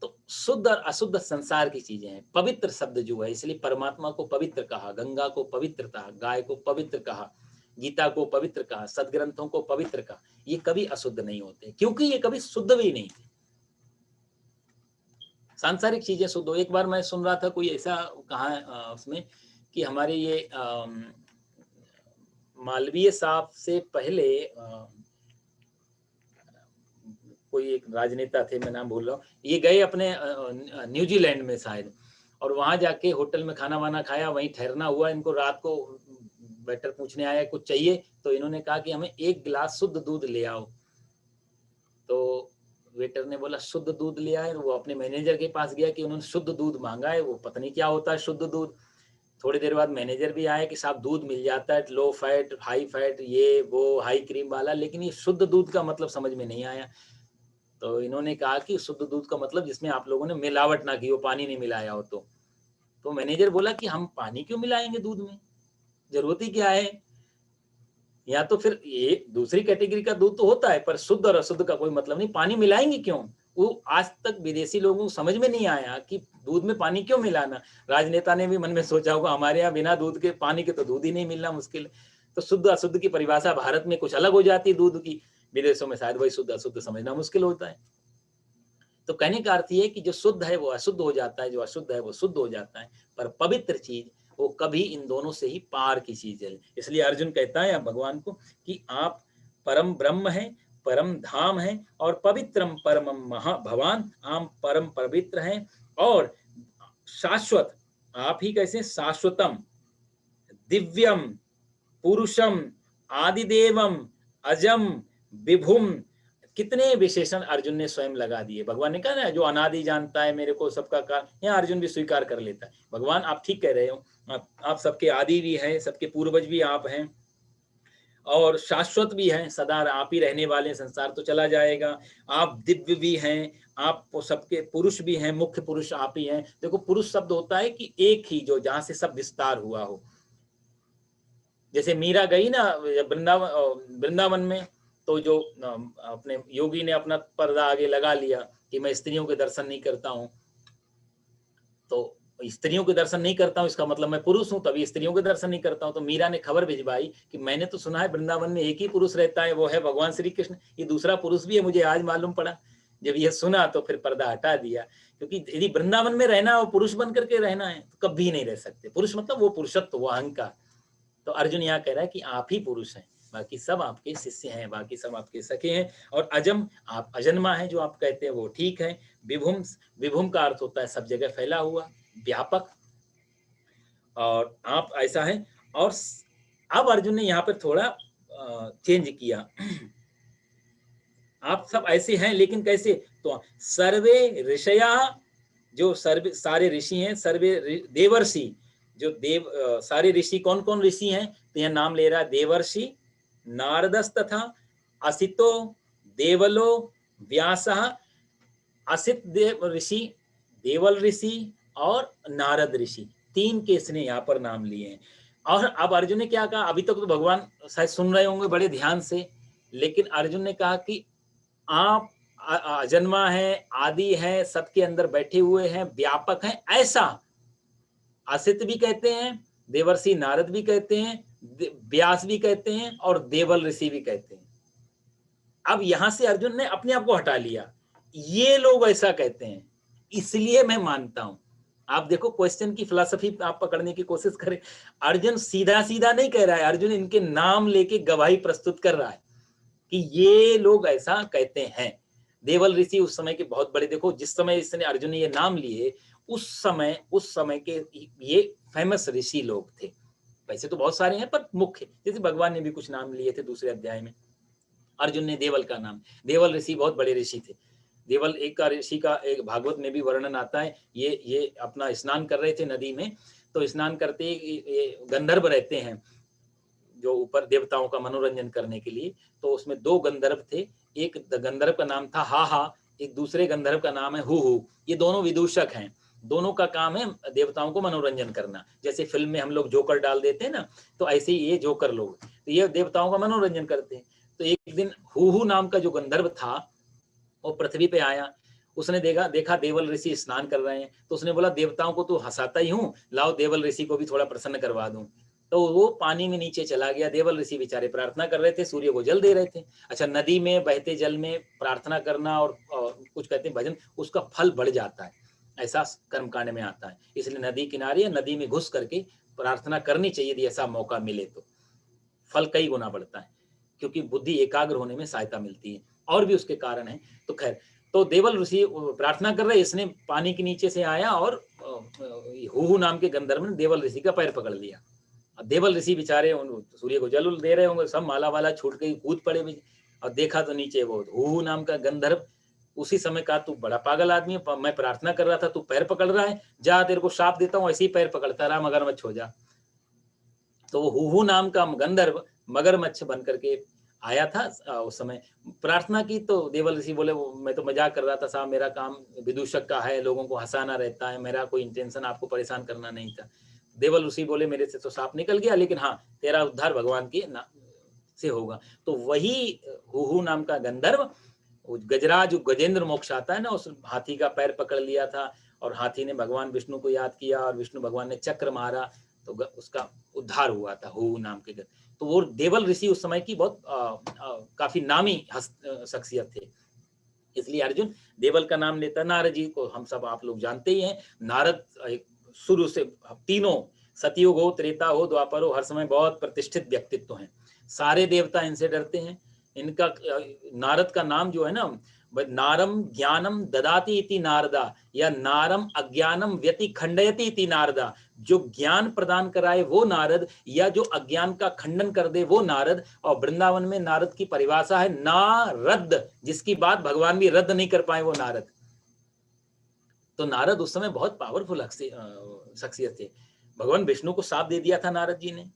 तो शुद्ध और अशुद्ध संसार की चीजें हैं। पवित्र शब्द जो है, इसलिए परमात्मा को पवित्र कहा, गंगा को पवित्र कहा, गाय को पवित्र कहा, गीता को पवित्र कहा, सदग्रंथों को पवित्र कहा। ये कभी अशुद्ध नहीं होते, क्योंकि ये कभी शुद्ध भी नहीं थे। सांसारिक चीजें शुद्ध हो। एक बार मैं सुन रहा था, कोई ऐसा कहा उसमें कि हमारे ये मालवीय साहब से पहले कोई एक राजनेता थे, मैं नाम भूल रहा हूँ, ये गए अपने न्यूजीलैंड में शायद, और वहां जाके होटल में खाना वाना खाया, वहीं ठहरना हुआ इनको। रात को वेटर पूछने आया कुछ चाहिए, तो इन्होंने कहा कि हमें 1 गिलास शुद्ध दूध ले आओ। तो वेटर ने बोला शुद्ध दूध ले आए, वो अपने मैनेजर के पास गया कि उन्होंने शुद्ध दूध मांगा है, वो पता नहीं क्या होता है शुद्ध दूध। थोड़ी देर बाद मैनेजर भी आया कि साहब दूध मिल जाता है, लो फैट, हाई फैट, ये वो हाई क्रीम वाला, लेकिन ये शुद्ध दूध का मतलब समझ में नहीं आया। तो इन्होंने कहा कि शुद्ध दूध का मतलब जिसमें आप लोगों ने मिलावट ना की हो, पानी नहीं मिलाया हो। तो मैनेजर बोला कि हम पानी क्यों मिलाएंगे दूध में, जरूरत ही क्या है, या तो फिर ये दूसरी कैटेगरी का दूध तो होता है, पर शुद्ध और अशुद्ध का कोई मतलब नहीं, पानी मिलाएंगे क्यों। वो आज तक विदेशी लोगों को समझ में नहीं आया कि दूध में पानी क्यों मिलाना। राजनेता ने भी मन में सोचा होगा हमारे यहाँ बिना दूध के, पानी के तो दूध ही नहीं मिलना मुश्किल है। तो शुद्ध अशुद्ध की परिभाषा भारत में कुछ अलग हो जाती है दूध की, विदेशों में शायद वही शुद्ध अशुद्ध समझना मुश्किल होता है। तो कहने का अर्थ ये है कि जो शुद्ध है वो अशुद्ध हो जाता है, जो अशुद्ध है वो शुद्ध हो जाता है, पर पवित्र चीज वो कभी इन दोनों से ही पार की चीज है। इसलिए अर्जुन कहता है भगवान को कि आप परम ब्रह्म हैं, परम धाम है, और पवित्रम परम महा भगवान, आप परम पवित्र हैं और शाश्वत, आप ही कैसे शाश्वतम, दिव्यम, पुरुषम, आदिदेवम, अजम, विभुम, कितने विशेषण अर्जुन ने स्वयं लगा दिए। भगवान ने कहा ना जो अनादि जानता है मेरे को सबका कारण, यहाँ अर्जुन भी स्वीकार कर लेता है, भगवान आप ठीक कह रहे हो, आप सबके आदि भी हैं, सबके पूर्वज भी आप हैं, और शाश्वत भी हैं, सदा आप ही रहने वाले, संसार तो चला जाएगा। आप दिव्य भी हैं, आप सबके पुरुष भी हैं, मुख्य पुरुष आप ही हैं। देखो पुरुष शब्द होता है कि एक ही, जो जहां से सब विस्तार हुआ हो। जैसे मीरा गई ना वृंदावन में, तो जो अपने योगी ने अपना पर्दा आगे लगा लिया कि मैं स्त्रियों के दर्शन नहीं करता हूँ, तो स्त्रियों के दर्शन नहीं करता हूँ इसका मतलब मैं पुरुष हूँ, तभी स्त्रियों के दर्शन नहीं करता हूँ। तो मीरा ने खबर भिजवाई कि मैंने तो सुना है वृंदावन में एक ही पुरुष रहता है, वो है भगवान श्री कृष्ण, ये दूसरा पुरुष भी है, मुझे आज मालूम पड़ा। जब ये सुना तो फिर पर्दा हटा दिया, क्योंकि यदि वृंदावन में रहना और पुरुष बन करके रहना है तो कभी नहीं रह सकते। पुरुष मतलब वो पुरुषत्व, वो अहंकार। तो अर्जुन यहाँ कह रहा है कि आप ही पुरुष हैं, बाकी सब आपके शिष्य हैं, बाकी सब आपके सखे हैं। और अजम, आप अजन्मा है जो आप कहते हैं वो ठीक है। विभुम, विभुम का अर्थ होता है सब जगह फैला हुआ, व्यापक, और आप ऐसा है। और अब अर्जुन ने यहाँ पर थोड़ा चेंज किया, आप सब ऐसे हैं लेकिन कैसे, तो सर्वे ऋषया, जो सर्वे सारे ऋषि हैं, सर्वे देवर्षि, जो देव सारे ऋषि कौन कौन ऋषि हैं, तो यह नाम ले रहा है देवर्षि, नारदस तथा असितो, देवलो, व्यासः, असित देव ऋषि, देवल ऋषि और नारद ऋषि, तीन के इसने यहाँ पर नाम लिए हैं। और अब अर्जुन ने क्या कहा, अभी तक तो भगवान शायद सुन रहे होंगे बड़े ध्यान से, लेकिन अर्जुन ने कहा कि आप अजन्मा है, आदि है, सबके अंदर बैठे हुए हैं, व्यापक हैं, ऐसा असित भी कहते हैं, देवर्षि नारद भी कहते हैं, व्यास भी कहते हैं और देवल ऋषि भी कहते हैं। अब यहां से अर्जुन ने अपने आप को हटा लिया, ये लोग ऐसा कहते हैं इसलिए मैं मानता हूं। आप देखो क्वेश्चन की फिलॉसफी आप पकड़ने की कोशिश करें। अर्जुन सीधा सीधा नहीं कह रहा है, अर्जुन इनके नाम लेके गवाही प्रस्तुत कर रहा है कि ये लोग ऐसा कहते हैं। देवल ऋषि उस समय के बहुत बड़े, देखो जिस समय इसने अर्जुन ने ये नाम लिए, उस समय के ये फेमस ऋषि लोग थे। वैसे तो बहुत सारे हैं पर मुख्य, जैसे भगवान ने भी कुछ नाम लिए थे दूसरे अध्याय में, अर्जुन ने देवल का नाम, देवल ऋषि बहुत बड़े ऋषि थे। देवल एक का ऋषि का एक भागवत में भी वर्णन आता है, ये अपना स्नान कर रहे थे नदी में, तो स्नान करते ये गंधर्व रहते हैं जो ऊपर देवताओं का मनोरंजन करने के लिए, तो उसमें दो गंधर्व थे, एक गंधर्व का नाम था हा हा, एक दूसरे गंधर्व का नाम है हु। ये दोनों विदूषक हैं, दोनों का काम है देवताओं को मनोरंजन करना। जैसे फिल्म में हम लोग जोकर डाल देते हैं ना, तो ऐसे ही ये जोकर लोग, तो ये देवताओं का मनोरंजन करते हैं। तो एक दिन हु नाम का जो गंधर्व था वो पृथ्वी पे आया, उसने देखा देवल ऋषि स्नान कर रहे हैं, तो उसने बोला देवताओं को तो हंसाता ही हूँ, लाओ देवल ऋषि को भी थोड़ा प्रसन्न करवा दूं। तो वो पानी में नीचे चला गया, देवल ऋषि बेचारे प्रार्थना कर रहे थे, सूर्य को जल दे रहे थे। अच्छा, नदी में बहते जल में प्रार्थना करना और कुछ कहते हैं भजन, उसका फल बढ़ जाता है, ऐसा कर्मकांड में आता है। इसलिए नदी किनारे या नदी में घुस करके प्रार्थना करनी चाहिए, यदि ऐसा मौका मिले तो फल कई गुना बढ़ता है, क्योंकि बुद्धि एकाग्र होने में सहायता मिलती है, और भी उसके कारण है। तो खैर, तो देवल ऋषि प्रार्थना कर रहे, इसने पानी के नीचे से आया और हु नाम के गंधर्व ने देवल ऋषि का पैर पकड़ लिया। देवल ऋषि बेचारे सूर्य को जल दे रहे होंगे, सब माला वाला छूट गई, कूद पड़े भी, और देखा तो नीचे वो हु नाम का गंधर्व। उसी समय कहा तू बड़ा पागल आदमी है, मैं प्रार्थना कर रहा था, तू पैर पकड़ रहा है, जा तेरे को शाप देता हूँ, ऐसे ही पैर पकड़ता रहा, मगरमच्छ हो जा। तो वो हु नाम का गंधर्व मगरमच्छ बन करके आया था उस समय, प्रार्थना की। तो देवल ऋषि बोले मैं तो मजाक कर रहा था साहब, मेरा काम विदूषक का है, लोगों को हंसाना रहता है, मेरा कोई इंटेंशन आपको परेशान करना नहीं था। देवल ऋषि बोले मेरे से तो सांप निकल गया, लेकिन हाँ तेरा उद्धार भगवान के से होगा। तो वही हु नाम का गंधर्व, गजराज, गजेंद्र मोक्ष आता है ना, उस हाथी का पैर पकड़ लिया था, और हाथी ने भगवान विष्णु को याद किया, और विष्णु भगवान ने चक्र मारा, तो उसका उद्धार हुआ था हु नाम के। तो वो देवल ऋषि उस समय की बहुत काफी नामी शख्सियत थे। इसलिए अर्जुन देवल का नाम लेता। नारद जी को हम सब आप लोग जानते ही हैं, नारद शुरू से तीनों सतयुग हो, त्रेता हो, द्वापर हो, हर समय बहुत प्रतिष्ठित व्यक्तित्व हैं। सारे देवता इनसे डरते हैं। इनका नारद का नाम जो है ना, नारम ज्ञानम ददाति इति नारदा, या नारम अज्ञानम व्यति खंडयति इति नारदा। जो ज्ञान प्रदान कराए वो नारद, या जो अज्ञान का खंडन कर दे वो नारद। और वृंदावन में नारद की परिभाषा है नारद, जिसकी बात भगवान भी रद्द नहीं कर पाए, वो नारद। तो नारद उस समय बहुत पावरफुल शख्सियत थे। भगवान विष्णु को शाप दे दिया था नारद जी ने,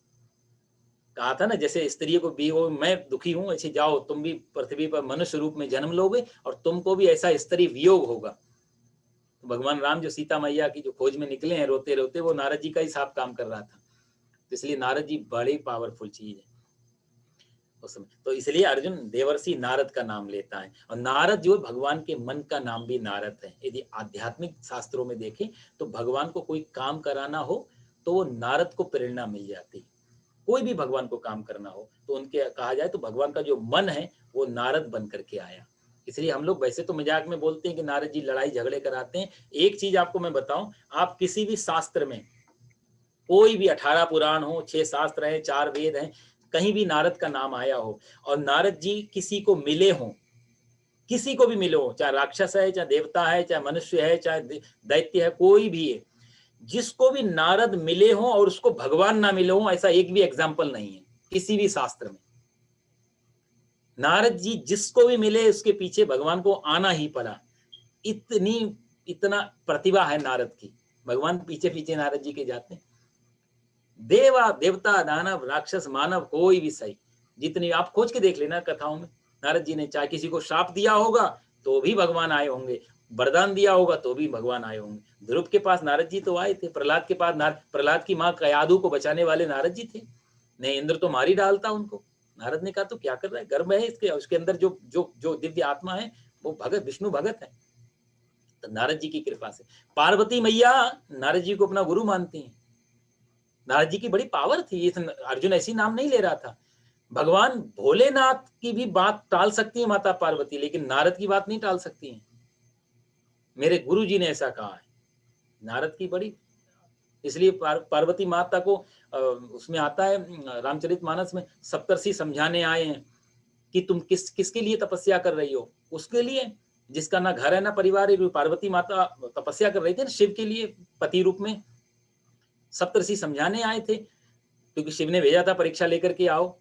कहा था ना जैसे स्त्री को भी वो मैं दुखी हूं, ऐसे जाओ तुम भी पृथ्वी पर मनुष्य रूप में जन्म लोगे और तुमको भी ऐसा स्त्री वियोग होगा। तो भगवान राम जो सीता मैया की जो खोज में निकले हैं रोते रोते, वो नारद जी का ही साफ काम कर रहा था। तो इसलिए नारद जी बड़ी पावरफुल चीज है उस समय। तो इसलिए अर्जुन देवर्षि नारद का नाम लेता है, और नारद जो भगवान के मन का नाम भी नारद है। यदि आध्यात्मिक शास्त्रों में देखें तो भगवान को कोई काम कराना हो तो वो नारद को प्रेरणा मिल जाती है। कोई भी भगवान को काम करना हो तो उनके कहा जाए तो भगवान का जो मन है वो नारद बन करके आया। इसलिए हम लोग वैसे तो मजाक में बोलते हैं कि नारद जी लड़ाई झगड़े कराते हैं। एक चीज आपको मैं बताऊं, आप किसी भी शास्त्र में, कोई भी 18 पुराण हो, 6 शास्त्र हैं, 4 वेद हैं, कहीं भी नारद का नाम आया हो और नारद जी किसी को मिले हों, किसी को भी मिले हो, चाहे राक्षस है, चाहे देवता है, चाहे मनुष्य है, चाहे दैत्य है, कोई भी है, जिसको भी नारद मिले हों और उसको भगवान ना मिले हों, ऐसा एक भी एग्जाम्पल नहीं है किसी भी शास्त्र में। नारद जी जिसको भी मिले उसके पीछे भगवान को आना ही पड़ा। इतना प्रतिभा है नारद की, भगवान पीछे पीछे नारद जी के जाते हैं। देवा देवता दानव राक्षस मानव कोई भी सही, जितनी आप खोज के देख लेना कथाओं में, नारद जी ने चाहे किसी को शाप दिया होगा तो भी भगवान आए होंगे, वरदान दिया होगा तो भी भगवान आए होंगे। ध्रुव के पास नारद जी तो आए थे, प्रहलाद के पास प्रहलाद की माँ कयादू को बचाने वाले नारद जी थे, नहीं इंद्र तो मार ही डालता उनको। नारद ने कहा तो क्या कर रहा है, गर्भ है इसके, उसके अंदर जो जो जो दिव्य आत्मा है वो भगत विष्णु भगत है। तो नारद जी की कृपा से पार्वती मैया नारद जी को अपना गुरु मानती हैं। नारद जी की बड़ी पावर थी, अर्जुन ऐसी नाम नहीं ले रहा था। भगवान भोलेनाथ की भी बात टाल सकती है माता पार्वती, लेकिन नारद की बात नहीं टाल सकती है। मेरे गुरु जी ने ऐसा कहा है, नारद की बड़ी, इसलिए पार्वती माता को उसमें आता है रामचरितमानस में, सप्तर्षि समझाने आए हैं कि तुम किसके लिए तपस्या कर रही हो, उसके लिए जिसका ना घर है ना परिवार है। पार्वती माता तपस्या कर रही थी ना शिव के लिए पति रूप में, सप्तर्षि समझाने आए थे, क्योंकि शिव ने भेजा था परीक्षा लेकर के आओ।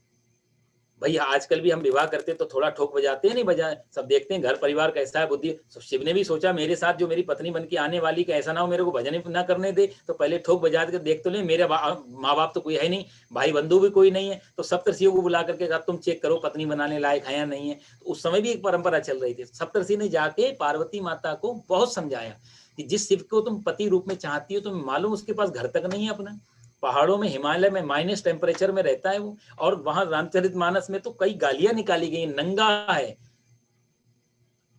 भाई आजकल भी हम विवाह करते तो थोड़ा ठोक बजाते हैं, नहीं बजाए, सब देखते हैं घर परिवार कैसा है, बुद्धि। तो शिव ने भी सोचा मेरे साथ जो मेरी पत्नी बन के आने वाली का ऐसा ना हो मेरे को भजन ना करने दे, तो पहले ठोक बजा कर देख तो ले, मेरे माँ बाप तो कोई है नहीं, भाई बंधु भी कोई नहीं है, तो सप्तर्षियों को बुला करके तुम चेक करो पत्नी बनाने लायक है या नहीं है। तो उस समय भी एक परंपरा चल रही थी। सप्तर्षि ने जाके पार्वती माता को बहुत समझाया कि जिस शिव को तुम पति रूप में चाहती हो, तुम्हें मालूम उसके पास घर तक नहीं है अपना, पहाड़ों में हिमालय में माइनस टेम्परेचर में रहता है वो, और वहां रामचरितमानस में तो कई गालियां निकाली गई, नंगा है,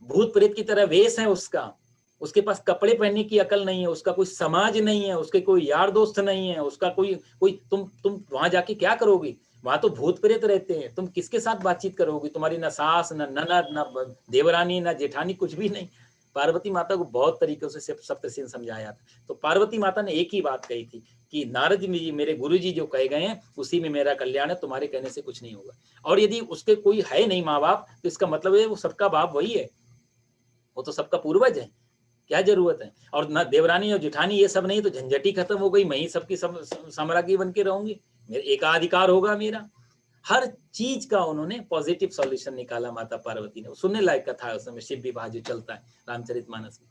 भूत प्रेत की तरह वेश है उसका, उसके पास कपड़े पहनने की अकल नहीं है, उसका कोई समाज नहीं है, उसके कोई यार दोस्त नहीं है, उसका कोई कोई तुम वहां जाके क्या करोगी, वहां तो भूत प्रेत रहते हैं, तुम किसके साथ बातचीत करोगी, तुम्हारी ना सास ना ननद ना देवरानी ना जेठानी, कुछ भी नहीं। पार्वती माता को बहुत तरीकों से सप्तर्षि ने समझाया था। तो पार्वती माता ने एक ही बात कही थी कि नारद जी मेरे गुरु जी जो कहे गए हैं उसी में मेरा कल्याण है, तुम्हारे कहने से कुछ नहीं होगा। और यदि उसके कोई है नहीं माँ बाप तो इसका मतलब है वो सबका बाप वही है, वो तो सबका पूर्वज है, क्या जरूरत है। और ना देवरानी और जेठानी ये सब नहीं तो झंझटी खत्म हो गई, मैं ही सबकी साम्राज्ञी बन के रहूंगी, मेरा एकाधिकार होगा मेरा। हर चीज का उन्होंने पॉजिटिव सॉल्यूशन निकाला माता पार्वती ने। सुनने लायक कथा है उस समय शिव विवाह जो चलता है रामचरितमानस में।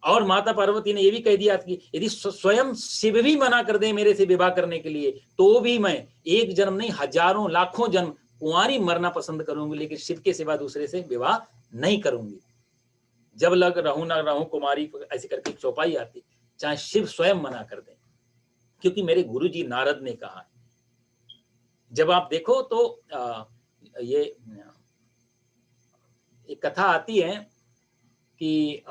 और माता पार्वती ने यह भी कह दिया कि यदि स्वयं शिव भी मना कर दे मेरे से विवाह करने के लिए तो भी मैं एक जन्म नहीं हजारों लाखों जन्म कुंवारी मरना पसंद करूंगी, लेकिन शिव के सिवा दूसरे से विवाह नहीं करूंगी। जब लग रहूं ना रहूं कुमारी, ऐसी करके चौपाई आती, चाहे शिव स्वयं मना कर दे, क्योंकि मेरे गुरु जी नारद ने कहा। जब आप देखो तो ये एक कथा आती है कि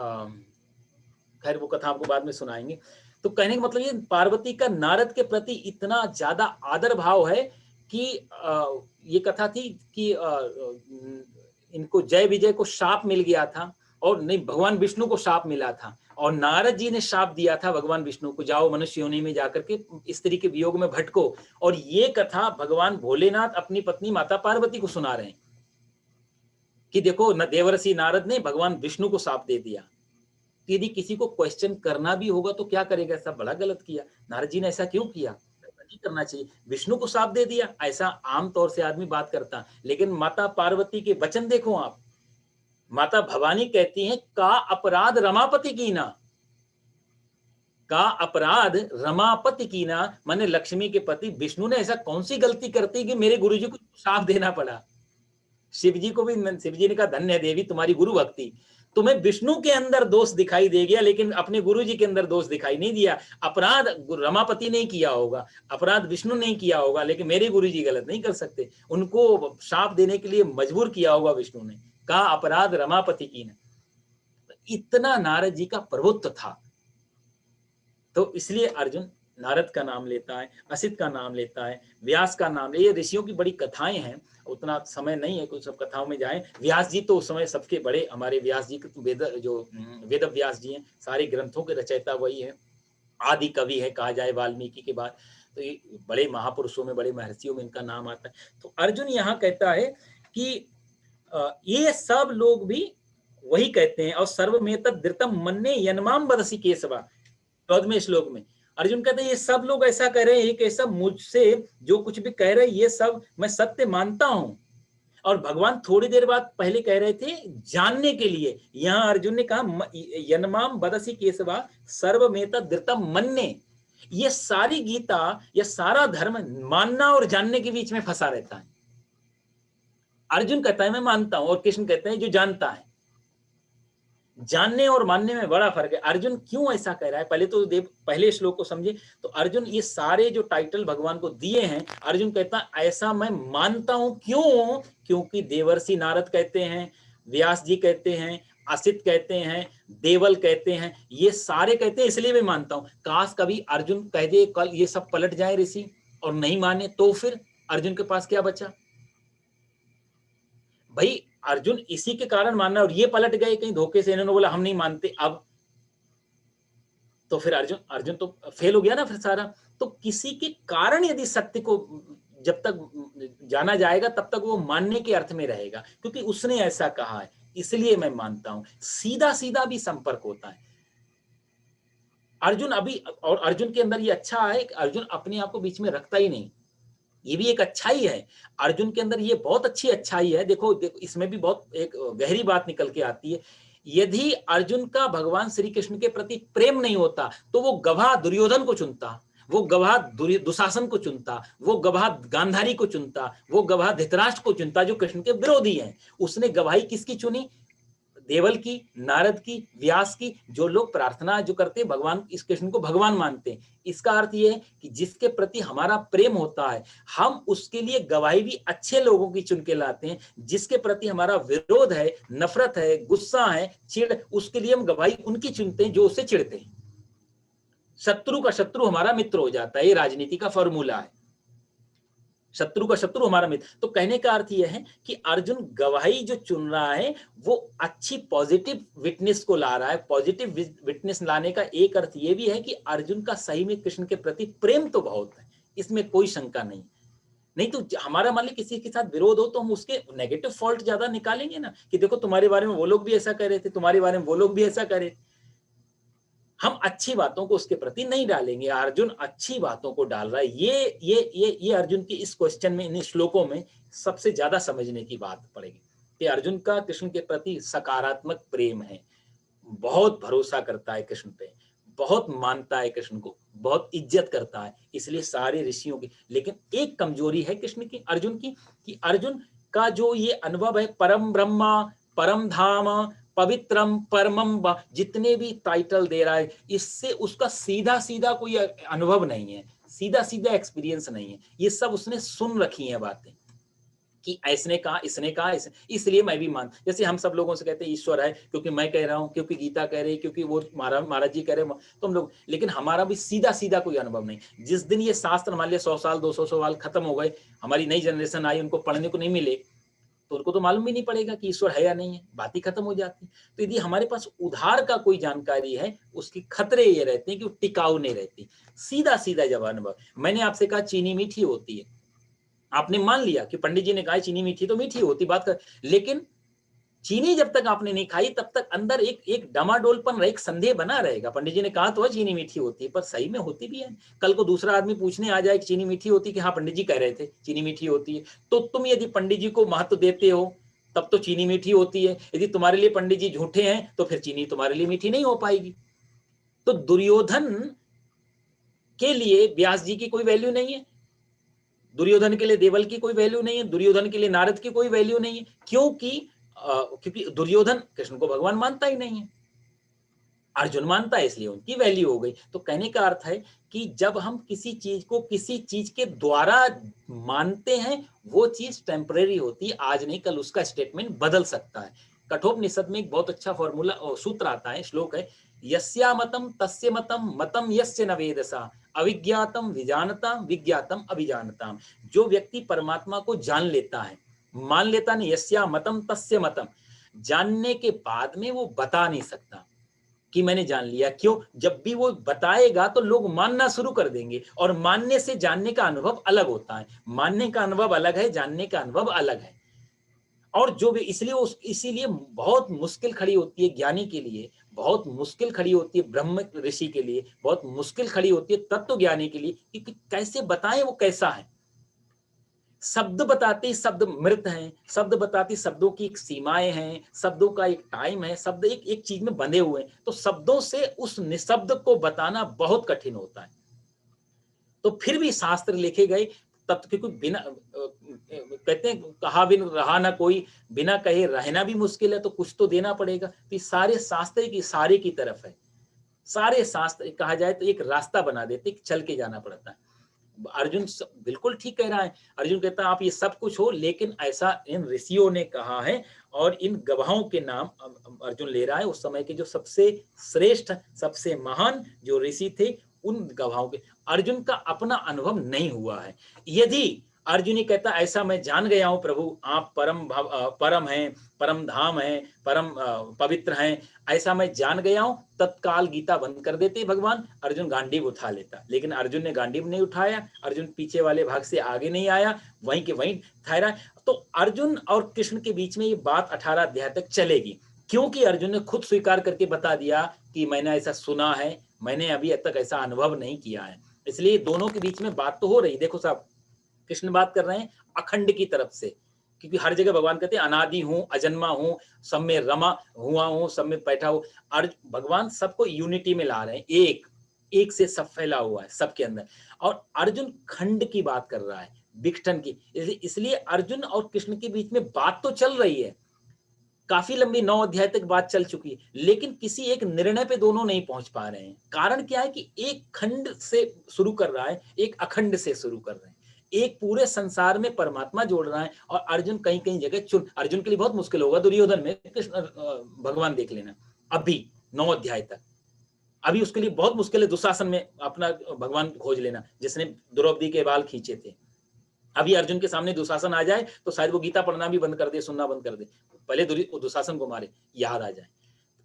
खैर वो कथा आपको बाद में सुनाएंगे। तो कहने का मतलब ये पार्वती का नारद के प्रति इतना ज्यादा आदर भाव है कि ये कथा थी कि इनको जय विजय को शाप मिल गया था, और नहीं भगवान विष्णु को शाप मिला था, और नारद जी ने शाप दिया था भगवान विष्णु को, जाओ मनुष्य योनि में जाकर के स्त्री के वियोग में भटको। और ये कथा भगवान भोलेनाथ अपनी पत्नी माता पार्वती को सुना रहे हैं कि देखो न देवर्षि नारद ने भगवान विष्णु को शाप दे दिया। यदि किसी को क्वेश्चन करना भी होगा तो क्या करेगा, ऐसा बड़ा गलत किया, नारद जी ने ऐसा क्यों किया, नहीं करना चाहिए, विष्णु को शाप दे दिया, ऐसा आमतौर से आदमी बात करता। लेकिन माता पार्वती के वचन देखो आप, माता भवानी कहती हैं का अपराध रमापति की ना, का अपराध रमापति की ना, माने लक्ष्मी के पति विष्णु ने ऐसा कौन सी गलती करती कि मेरे गुरुजी को शाप देना पड़ा। शिव जी को भी, शिव जी ने कहा धन्य है देवी तुम्हारी गुरु भक्ति, तुम्हें विष्णु के अंदर दोष दिखाई दे गया लेकिन अपने गुरु जी के अंदर दोष दिखाई नहीं दिया। अपराध रमापति नहीं किया होगा, अपराध विष्णु नहीं किया होगा, लेकिन मेरे गुरु जी गलत नहीं कर सकते, उनको शाप देने के लिए मजबूर किया होगा विष्णु ने, कहा अपराध रमापति की न। इतना नारद जी का प्रभुत्व था। तो इसलिए अर्जुन नारद का नाम लेता है, असित का नाम लेता है, व्यास का नाम, ये ऋषियों की बड़ी कथाएं हैं, उतना समय नहीं है कुछ सब कथाओं में जाएं। व्यास जी तो उस समय सबके बड़े, हमारे व्यास जी के तो वेद व्यास जी हैं, सारे ग्रंथों के रचयिता वही है, आदि कवि है कहा जाए वाल्मीकि के बाद। तो ये बड़े महापुरुषों में, बड़े महर्षियों में इनका नाम आता है। तो अर्जुन यहाँ कहता है कि ये सब लोग भी वही कहते हैं, और सर्वमेतद धृतम मन्ये यन्माम वदसि केशवा, 14वें श्लोक में अर्जुन कहते हैं ये सब लोग ऐसा कह रहे हैं कि सब मुझसे जो कुछ भी कह रहे हैं ये सब मैं सत्य मानता हूं। और भगवान थोड़ी देर बाद पहले कह रहे थे जानने के लिए, यहां अर्जुन ने कहा यन्माम वदसि केशवा सर्वमेतद धृतम मन्ये। ये सारी गीता, ये सारा धर्म मानना और जानने के बीच में फंसा रहता है। अर्जुन कहता है मैं मानता हूं, और कृष्ण कहते हैं जो जानता है। जानने और मानने में बड़ा फर्क है। अर्जुन क्यों ऐसा कह रहा है, पहले तो पहले श्लोक को समझे। तो अर्जुन ये सारे जो टाइटल भगवान को दिए हैं, अर्जुन कहता ऐसा मैं मानता हूं। क्यों? क्योंकि देवर्षि नारद कहते हैं, व्यास जी कहते हैं, असित कहते हैं, देवल कहते हैं, ये सारे कहते हैं, इसलिए मैं मानता हूं। काश कभी अर्जुन कह दे कल ये सब पलट जाए ऋषि और नहीं माने, तो फिर अर्जुन के पास क्या बचा भाई? अर्जुन इसी के कारण मानना, और ये पलट गए कहीं धोखे से, इन्होंने बोला हम नहीं मानते अब, तो फिर अर्जुन अर्जुन तो फेल हो गया ना फिर सारा। तो किसी के कारण यदि सत्य को जब तक जाना जाएगा तब तक वो मानने के अर्थ में रहेगा, क्योंकि उसने ऐसा कहा है इसलिए मैं मानता हूं। सीधा सीधा भी संपर्क होता है अर्जुन अभी, और अर्जुन के अंदर ये अच्छा है कि अर्जुन अपने आप को बीच में रखता ही नहीं। ये भी एक अच्छाई है अर्जुन के अंदर, ये बहुत अच्छी अच्छाई है। देखो देखो इसमें भी बहुत एक गहरी बात निकल के आती है। यदि अर्जुन का भगवान श्री कृष्ण के प्रति प्रेम नहीं होता तो वो गवाह दुर्योधन को चुनता, वो गवाह दुशासन को चुनता, वो गवाह गांधारी को चुनता, वो गवाह धृतराष्ट्र को चुनता जो कृष्ण के विरोधी हैं। उसने गवाही किसकी चुनी? देवल की, नारद की, व्यास की, जो लोग प्रार्थना जो करते हैं भगवान, इस कृष्ण को भगवान मानते हैं। इसका अर्थ ये है कि जिसके प्रति हमारा प्रेम होता है हम उसके लिए गवाही भी अच्छे लोगों की चुन के लाते हैं। जिसके प्रति हमारा विरोध है, नफरत है, गुस्सा है, चिढ़, उसके लिए हम गवाही उनकी चुनते हैं जो उससे चिढ़ते हैं। शत्रु का शत्रु हमारा मित्र हो जाता है, ये राजनीति का फॉर्मूला है। शत्रु का शत्रु हमारा मित्र। तो कहने का अर्थ यह है कि अर्जुन गवाही जो चुन रहा है वो अच्छी पॉजिटिव विटनेस को ला रहा है। पॉजिटिव विटनेस लाने का एक अर्थ यह भी है कि अर्जुन का सही में कृष्ण के प्रति प्रेम तो बहुत है, इसमें कोई शंका नहीं। नहीं तो हमारा मान ली किसी के साथ विरोध हो तो हम उसके नेगेटिव फॉल्ट ज्यादा निकालेंगे ना, कि देखो तुम्हारे बारे में वो लोग भी ऐसा कह रहे थे, तुम्हारे बारे में वो लोग भी ऐसा कह रहे थे। हम अच्छी बातों को उसके प्रति नहीं डालेंगे। अर्जुन अच्छी बातों को डाल रहा है। ये अर्जुन की इस क्वेश्चन में, इन श्लोकों में सबसे ज्यादा समझने की बात पड़ेगी कि अर्जुन का कृष्ण के प्रति सकारात्मक प्रेम है, बहुत भरोसा करता है कृष्ण पे, बहुत मानता है कृष्ण को, बहुत इज्जत करता है, इसलिए सारे ऋषियों की। लेकिन एक कमजोरी है कृष्ण की, अर्जुन की, कि अर्जुन का जो ये अनुभव है परम ब्रह्मा, परम धाम, पवित्रम, परमम, जितने भी टाइटल दे रहा है, इससे उसका सीधा सीधा कोई अनुभव नहीं है, सीधा सीधा एक्सपीरियंस नहीं है। ये सब उसने सुन रखी हैं बातें कि ऐसने कहा, इसने कहा, इसलिए मैं भी मान। जैसे हम सब लोगों से कहते हैं ईश्वर है क्योंकि मैं कह रहा हूं, क्योंकि गीता कह रही है, क्योंकि वो महाराज जी कह रहे हैं, तो हम लोग, लेकिन हमारा भी सीधा सीधा कोई अनुभव नहीं। जिस दिन ये शास्त्र मान लिया 100 साल 200 साल खत्म हो गए, हमारी नई जनरेशन आई, उनको पढ़ने को नहीं मिले, तो उनको तो मालूम भी नहीं पड़ेगा कि ईश्वर है या नहीं है, बात ही खत्म हो जाती। तो यदि हमारे पास उधार का कोई जानकारी है, उसके खतरे ये रहते हैं कि वो टिकाऊ नहीं रहती। सीधा सीधा जब अनुभव, मैंने आपसे कहा चीनी मीठी होती है, आपने मान लिया कि पंडित जी ने कहा चीनी मीठी तो मीठी होती, बात कर, लेकिन चीनी जब तक आपने नहीं खाई तब तक अंदर एक डमाडोलपन, एक संदेह बना रहेगा। पंडित जी ने कहा तो है चीनी मीठी होती है, पर सही में होती भी है? कल को दूसरा आदमी पूछने आ जाए कि चीनी मीठी होती, कि हाँ पंडित जी कह रहे थे चीनी मीठी होती है, तो तुम यदि पंडित जी को महत्व देते हो तब तो चीनी मीठी होती है। यदि तुम्हारे लिए पंडित जी झूठे हैं तो फिर चीनी तुम्हारे लिए मीठी नहीं हो पाएगी। तो दुर्योधन के लिए व्यास जी की कोई वैल्यू नहीं है, दुर्योधन के लिए देवल की कोई वैल्यू नहीं है, दुर्योधन के लिए नारद की कोई वैल्यू नहीं है। क्योंकि दुर्योधन कृष्ण को भगवान मानता ही नहीं है, अर्जुन मानता है, इसलिए उनकी वैल्यू हो गई। तो कहने का अर्थ है कि जब हम किसी चीज को किसी चीज के द्वारा मानते हैं वो चीज टेम्परेरी होती है, आज नहीं कल उसका स्टेटमेंट बदल सकता है। कठोपनिषद में एक बहुत अच्छा फॉर्मूला सूत्र आता है, श्लोक है, यस्या मतम तस्य मतम मतम यस्य न वेदसा अविज्ञातम विजानता विज्ञातम अभिजानता। जो व्यक्ति परमात्मा को जान लेता है, मान लेता नहीं, यस्या मतम तस्य मतम, जानने के बाद में वो बता नहीं सकता कि मैंने जान लिया। क्यों? जब भी वो बताएगा तो लोग मानना शुरू कर देंगे, और मानने से जानने का अनुभव अलग होता है। मानने का अनुभव अलग है, जानने का अनुभव अलग है। और जो भी इसलिए इसीलिए बहुत मुश्किल खड़ी होती है ज्ञानी के लिए, बहुत मुश्किल खड़ी होती है ब्रह्म ऋषि के लिए, बहुत मुश्किल खड़ी होती है तत्व ज्ञानी के लिए कि कैसे बताएं वो कैसा है। शब्द बताते शब्द मृत हैं, शब्द बताती शब्दों की एक सीमाएं हैं, शब्दों का एक टाइम है, शब्द एक एक चीज में बंधे हुए हैं, तो शब्दों से उस निशब्द को बताना बहुत कठिन होता है। तो फिर भी शास्त्र लिखे गए तब, क्योंकि बिना कहते हैं कहा बिन रहा ना कोई, बिना कहे रहना भी मुश्किल है, तो कुछ तो देना पड़ेगा। तो ये सारे शास्त्र की सारे की तरफ है, सारे शास्त्र कहा जाए तो एक रास्ता बना देते, चल के जाना पड़ता है। अर्जुन बिल्कुल ठीक कह रहा है। अर्जुन कहता है आप ये सब कुछ हो, लेकिन ऐसा इन ऋषियों ने कहा है, और इन गवाहों के नाम अर्जुन ले रहा है। उस समय के जो सबसे श्रेष्ठ, सबसे महान जो ऋषि थे, उन गवाहों के, अर्जुन का अपना अनुभव नहीं हुआ है। यदि अर्जुन ही कहता ऐसा मैं जान गया हूं प्रभु, आप परम हैं, परम धाम है, परम पवित्र हैं, ऐसा मैं जान गया हूं, तत्काल गीता बंद कर देते भगवान, अर्जुन गांडीव उठा लेता। लेकिन अर्जुन ने गांडीव नहीं उठाया, अर्जुन पीछे वाले भाग से आगे नहीं आया, वहीं के वहीं ठहरा। तो अर्जुन और कृष्ण के बीच में ये बात 18 अध्याय तक चलेगी, क्योंकि अर्जुन ने खुद स्वीकार करके बता दिया कि मैंने ऐसा सुना है, मैंने अभी तक ऐसा अनुभव नहीं किया है। इसलिए दोनों के बीच में बात तो हो रही। देखो साहब, कृष्ण बात कर रहे हैं अखंड की तरफ से, क्योंकि हर जगह भगवान कहते हैं अनादि हूं, अजन्मा हूं, सब में रमा हुआ हूं, सब में बैठा हूं। भगवान सबको यूनिटी में ला रहे हैं, एक एक से सब फैला हुआ है सबके अंदर। और अर्जुन खंड की बात कर रहा है, विघटन की। इसलिए अर्जुन और कृष्ण के बीच में बात तो चल रही है, काफी लंबी 9 अध्याय तक बात चल चुकी है, लेकिन किसी एक निर्णय पे दोनों नहीं पहुंच पा रहे हैं। कारण क्या है कि एक खंड से शुरू कर रहा है, एक अखंड से शुरू कर रहे हैं, एक पूरे संसार में परमात्मा जोड़ रहा है, और अर्जुन कहीं कहीं जगह अर्जुन के लिए बहुत मुश्किल होगा दुर्योधन में कृष्ण भगवान देख लेना, अभी 9 अध्याय तक अभी उसके लिए बहुत मुश्किल है। दुशासन में अपना भगवान खोज लेना, जिसने द्रौपदी के बाल खींचे थे। अभी अर्जुन के सामने दुशासन आ जाए तो शायद वो गीता पढ़ना भी बंद कर दे, सुनना बंद कर दे, पहले दुशासन को मारे, याद आ जाए।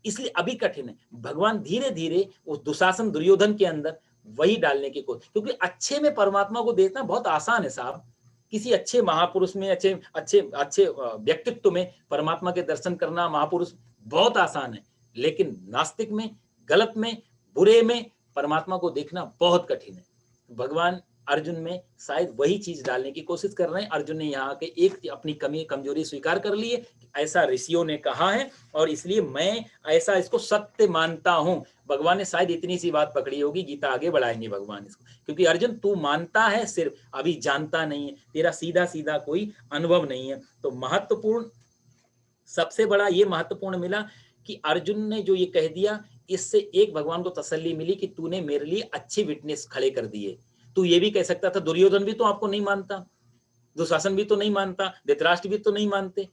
इसलिए अभी कठिन है। भगवान धीरे धीरे उस दुशासन दुर्योधन के अंदर वही डालने की कोशिश, क्योंकि अच्छे में परमात्मा को देखना बहुत आसान है साहब। किसी अच्छे महापुरुष में, अच्छे अच्छे अच्छे व्यक्तित्व में परमात्मा के दर्शन करना, महापुरुष, बहुत आसान है। लेकिन नास्तिक में, गलत में, बुरे में परमात्मा को देखना बहुत कठिन है। भगवान अर्जुन में शायद वही चीज डालने की कोशिश कर रहे हैं। अर्जुन ने यहाँ के एक अपनी कमी कमजोरी स्वीकार कर ली है, ऐसा ऋषियों ने कहा है, और इसलिए मैं ऐसा इसको सत्य मानता हूं। भगवान ने शायद इतनी सी बात पकड़ी होगी, गीता आगे बढ़ाएंगे भगवान इसको, क्योंकि अर्जुन तू मानता है सिर्फ, अभी जानता नहीं है, तेरा सीधा सीधा कोई अनुभव नहीं है। तो महत्वपूर्ण, सबसे बड़ा ये महत्वपूर्ण मिला कि अर्जुन ने जो ये कह दिया, इससे एक भगवान को तसल्ली मिली कि तूने मेरे लिए अच्छे विटनेस खड़े कर दिए। तू ये भी कह सकता था दुर्योधन भी तो आपको नहीं मानता, दुशासन भी तो नहीं मानता, धृतराष्ट्र भी तो नहीं मानते,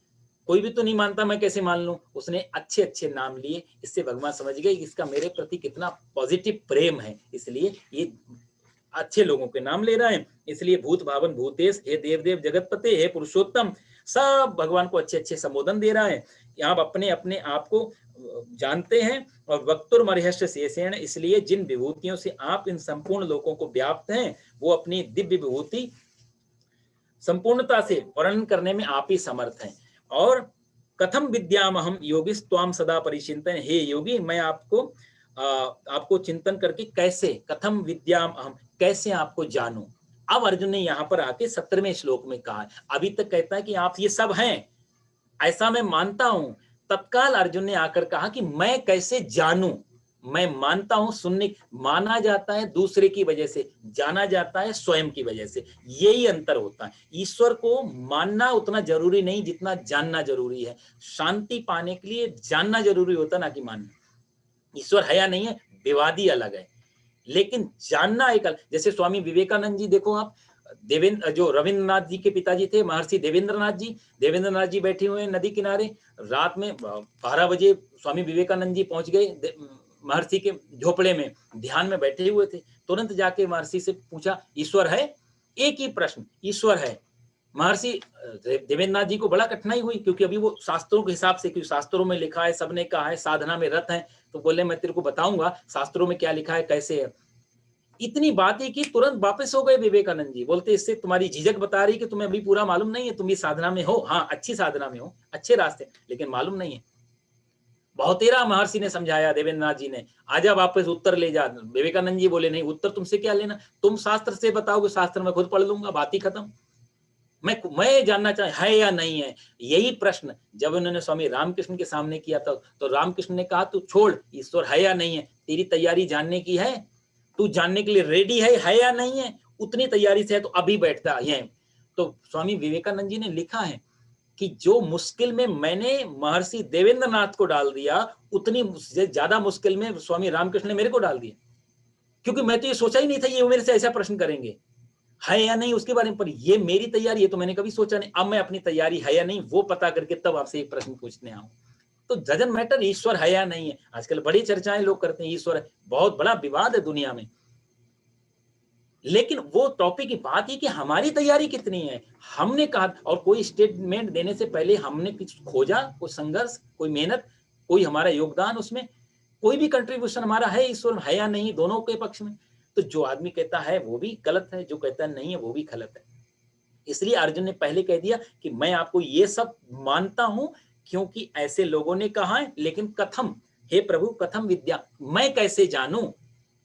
कोई भी तो नहीं मानता, मैं कैसे मान लूं। उसने अच्छे अच्छे नाम लिए, इससे भगवान समझ गए इसका मेरे प्रति कितना पॉजिटिव प्रेम है, इसलिए ये अच्छे लोगों के नाम ले रहे हैं। इसलिए भूत भावन भूतेश, हे देव देव जगतपते, हे पुरुषोत्तम, सब भगवान को अच्छे अच्छे संबोधन दे रहा है। आप अपने अपने आप को जानते हैं, और वक्तुर्मर्हस्य शेषेण, इसलिए जिन विभूतियों से आप इन संपूर्ण लोकों को व्याप्त हैं, वो अपनी दिव्य विभूति संपूर्णता से वर्णन करने में आप ही समर्थ हैं। और कथम विद्याम हम योगिस त्वाम सदा परिचिंतन, हे योगी मैं आपको चिंतन करके कैसे, कथम विद्याम हम, कैसे आपको जानूं। अब अर्जुन ने यहाँ पर आके 17वें श्लोक में कहा, अभी तक कहता है कि आप ये सब हैं, ऐसा मैं मानता हूं। तत्काल अर्जुन ने आकर कहा कि मैं कैसे जानूं। मैं मानता हूं, सुनने माना जाता है दूसरे की वजह से, जाना जाता है स्वयं की वजह से, यही अंतर होता है। ईश्वर को मानना उतना जरूरी नहीं जितना जानना जरूरी है। शांति पाने के लिए जानना जरूरी होता ना कि मानना। ईश्वर है या नहीं है विवादी अलग है, लेकिन जानना एक अलग। जैसे स्वामी विवेकानंद जी देखो आप, देवेंद्र, जो रविंद्रनाथ जी के पिताजी थे महर्षि देवेंद्रनाथ जी बैठे हुए हैं नदी किनारे। रात में 12 बजे स्वामी विवेकानंद जी पहुंच गए महर्षि के झोपड़े में, ध्यान में बैठे हुए थे। तुरंत जाके महर्षि से पूछा, ईश्वर है? एक ही प्रश्न, ईश्वर है। महर्षि देवेंद्रनाथ जी को बड़ा कठिनाई हुई, क्योंकि अभी वो शास्त्रों के हिसाब से, क्योंकि शास्त्रों में लिखा है, सबने कहा है, साधना में रत है, तो बोले मैं तेरे को बताऊंगा शास्त्रों में क्या लिखा है, कैसे है। इतनी बातें की, तुरंत वापस हो गए विवेकानंद जी। बोलते इससे तुम्हारी झिझक बता रही कि तुम्हें अभी पूरा मालूम नहीं है, तुम भी साधना में हो, हाँ अच्छी साधना में हो, अच्छे रास्ते, लेकिन मालूम नहीं है। बहुतेरा महर्षि ने समझाया, देवेंद्रनाथ जी ने, आजा वापस उत्तर ले जा। विवेकानंद जी बोले नहीं, उत्तर तुमसे क्या लेना, तुम शास्त्र से बताओगे, शास्त्र में खुद पढ़ लूंगा, बात ही खत्म। मैं जानना चाहे है या नहीं है। यही प्रश्न जब उन्होंने स्वामी रामकृष्ण के सामने किया था, तो रामकृष्ण ने कहा, तू छोड़, ईश्वर है या नहीं है, तेरी तैयारी जानने की है, तू जानने के लिए रेडी है या नहीं है, उतनी तैयारी से है तो अभी बैठता है। तो स्वामी विवेकानंद जी ने लिखा है कि जो मुश्किल में मैंने महर्षि देवेंद्रनाथ को डाल दिया, उतनी ज्यादा मुश्किल में स्वामी रामकृष्ण ने मेरे को डाल दिया, क्योंकि मैं तो ये सोचा ही नहीं था ये मेरे से ऐसा प्रश्न करेंगे, है या नहीं उसके बारे में। पर ये मेरी तैयारी है तो मैंने कभी सोचा नहीं। अब मैं अपनी तैयारी है या नहीं वो पता करके तब आपसे एक प्रश्न पूछने आऊं। तो डजंट मैटर ईश्वर है या नहीं है। आजकल बड़ी चर्चाएं लोग करते हैं ईश्वर है, बहुत बड़ा विवाद है दुनिया में, लेकिन वो टॉपिक की बात है कि हमारी तैयारी कितनी है। हमने कहा, और कोई स्टेटमेंट देने से पहले हमने कुछ खोजा, कोई संघर्ष, कोई मेहनत, कोई हमारा योगदान, उसमें कोई भी कंट्रीब्यूशन हमारा है ईश्वर है या नहीं, दोनों के पक्ष में। तो जो आदमी कहता है वो भी गलत है, जो कहता नहीं है वो भी गलत है। इसलिए अर्जुन ने पहले कह दिया कि मैं आपको ये सब मानता हूं क्योंकि ऐसे लोगों ने कहा है, लेकिन कथम, हे प्रभु कथम विद्या, मैं कैसे जानूं,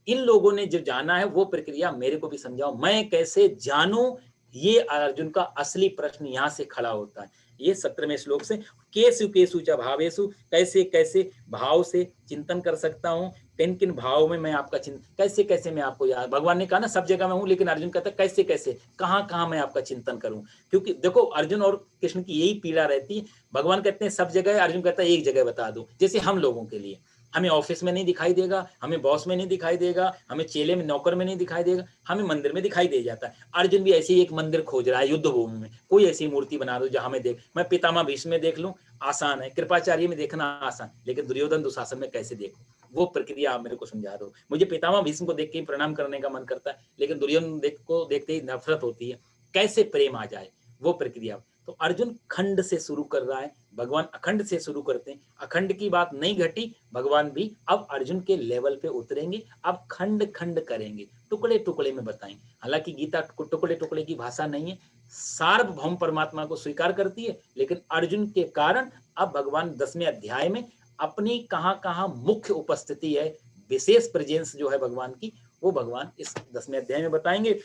इन लोगों ने जो जाना है वो प्रक्रिया मेरे को भी समझाओ, मैं कैसे जानूं। ये अर्जुन का असली प्रश्न यहां से खड़ा होता है। ये 17वें श्लोक से, केसु केसु च भावेसु, कैसे कैसे भाव से चिंतन कर सकता हूं, किन किन भाव में मैं आपका चिंतन, कैसे कैसे मैं आपको याद, भगवान ने कहा ना सब जगह मैं हूं, लेकिन अर्जुन कहता कैसे कैसे, कहां कहां मैं आपका चिंतन करूं। क्योंकि देखो अर्जुन और कृष्ण की यही पीड़ा रहती है, भगवान कहते हैं सब जगह, अर्जुन कहता है एक जगह बता दो। जैसे हम लोगों के लिए, हमें ऑफिस में नहीं दिखाई देगा, हमें बॉस में नहीं दिखाई देगा, हमें चेले में नौकर में नहीं दिखाई देगा, हमें मंदिर में दिखाई दे जाता है। अर्जुन भी ऐसे ही एक मंदिर खोज रहा है युद्ध भूमि में, कोई ऐसी मूर्ति बना दो जहां मैं देख, मैं पितामह भीष्म में देख लूं, आसान है, कृपाचार्य में देखना आसान, लेकिन दुर्योधन दुशासन में कैसे देखूं, वो प्रक्रिया आप मेरे को समझा दो। मुझे पितामह भीष्म को देख के प्रणाम करने का मन करता है, लेकिन दुर्योधन को देखते ही नफरत होती है, कैसे प्रेम आ जाए, वो प्रक्रिया। तो अर्जुन खंड से शुरू कर रहा है, भगवान अखंड से शुरू करते हैं, अखंड की बात नहीं घटी, भगवान भी अब अर्जुन के लेवल पे उतरेंगे, अब खंड खंड करेंगे, टुकड़े टुकड़े में बताएंगे। हालांकि गीता टुकड़े टुकड़े की भाषा नहीं है, सार्वभौम परमात्मा को स्वीकार करती है, लेकिन अर्जुन के कारण अब भगवान 10वें अध्याय में अपनी कहाँ कहाँ मुख्य उपस्थिति है, विशेष प्रेजेंस जो है भगवान की, वो भगवान इस 10वें अध्याय में बताएंगे।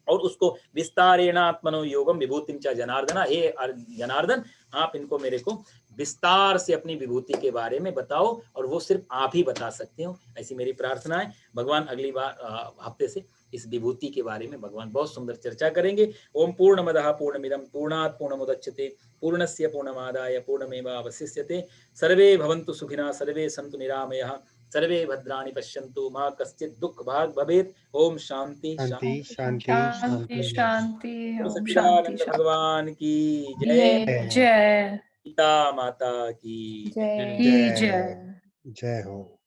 और उसको विस्तारेण आत्मनो योगम विभूतिम च जनार्दन, हे जनार्दन आप इनको मेरे को विस्तार से अपनी विभूति के बारे में बताओ, और वो सिर्फ आप ही बता सकते हो, ऐसी मेरी प्रार्थना है। भगवान अगली बार हफ्ते से इस विभूति के बारे में भगवान बहुत सुंदर चर्चा करेंगे। ओम पूर्णमदः पूर्णमिदं पूर्णात् पूर्णमुदच्यते पूर्णस्य पूर्णमादाय पूर्णमेवावशिष्यते। सर्वे भवन्तु सुखिनः, सर्वे सन्तु निरामयाः, सर्वे भद्राणि पश्यन्तु, मा कश्चित् दुःख भाग् भवेत्। ओम शांति शांति शांति शांति शांति शांति। शांति, ओम शांति सच्चिदानंद शांति। भगवान की जय, जय जय सीता माता की जय जय जय। जय हो।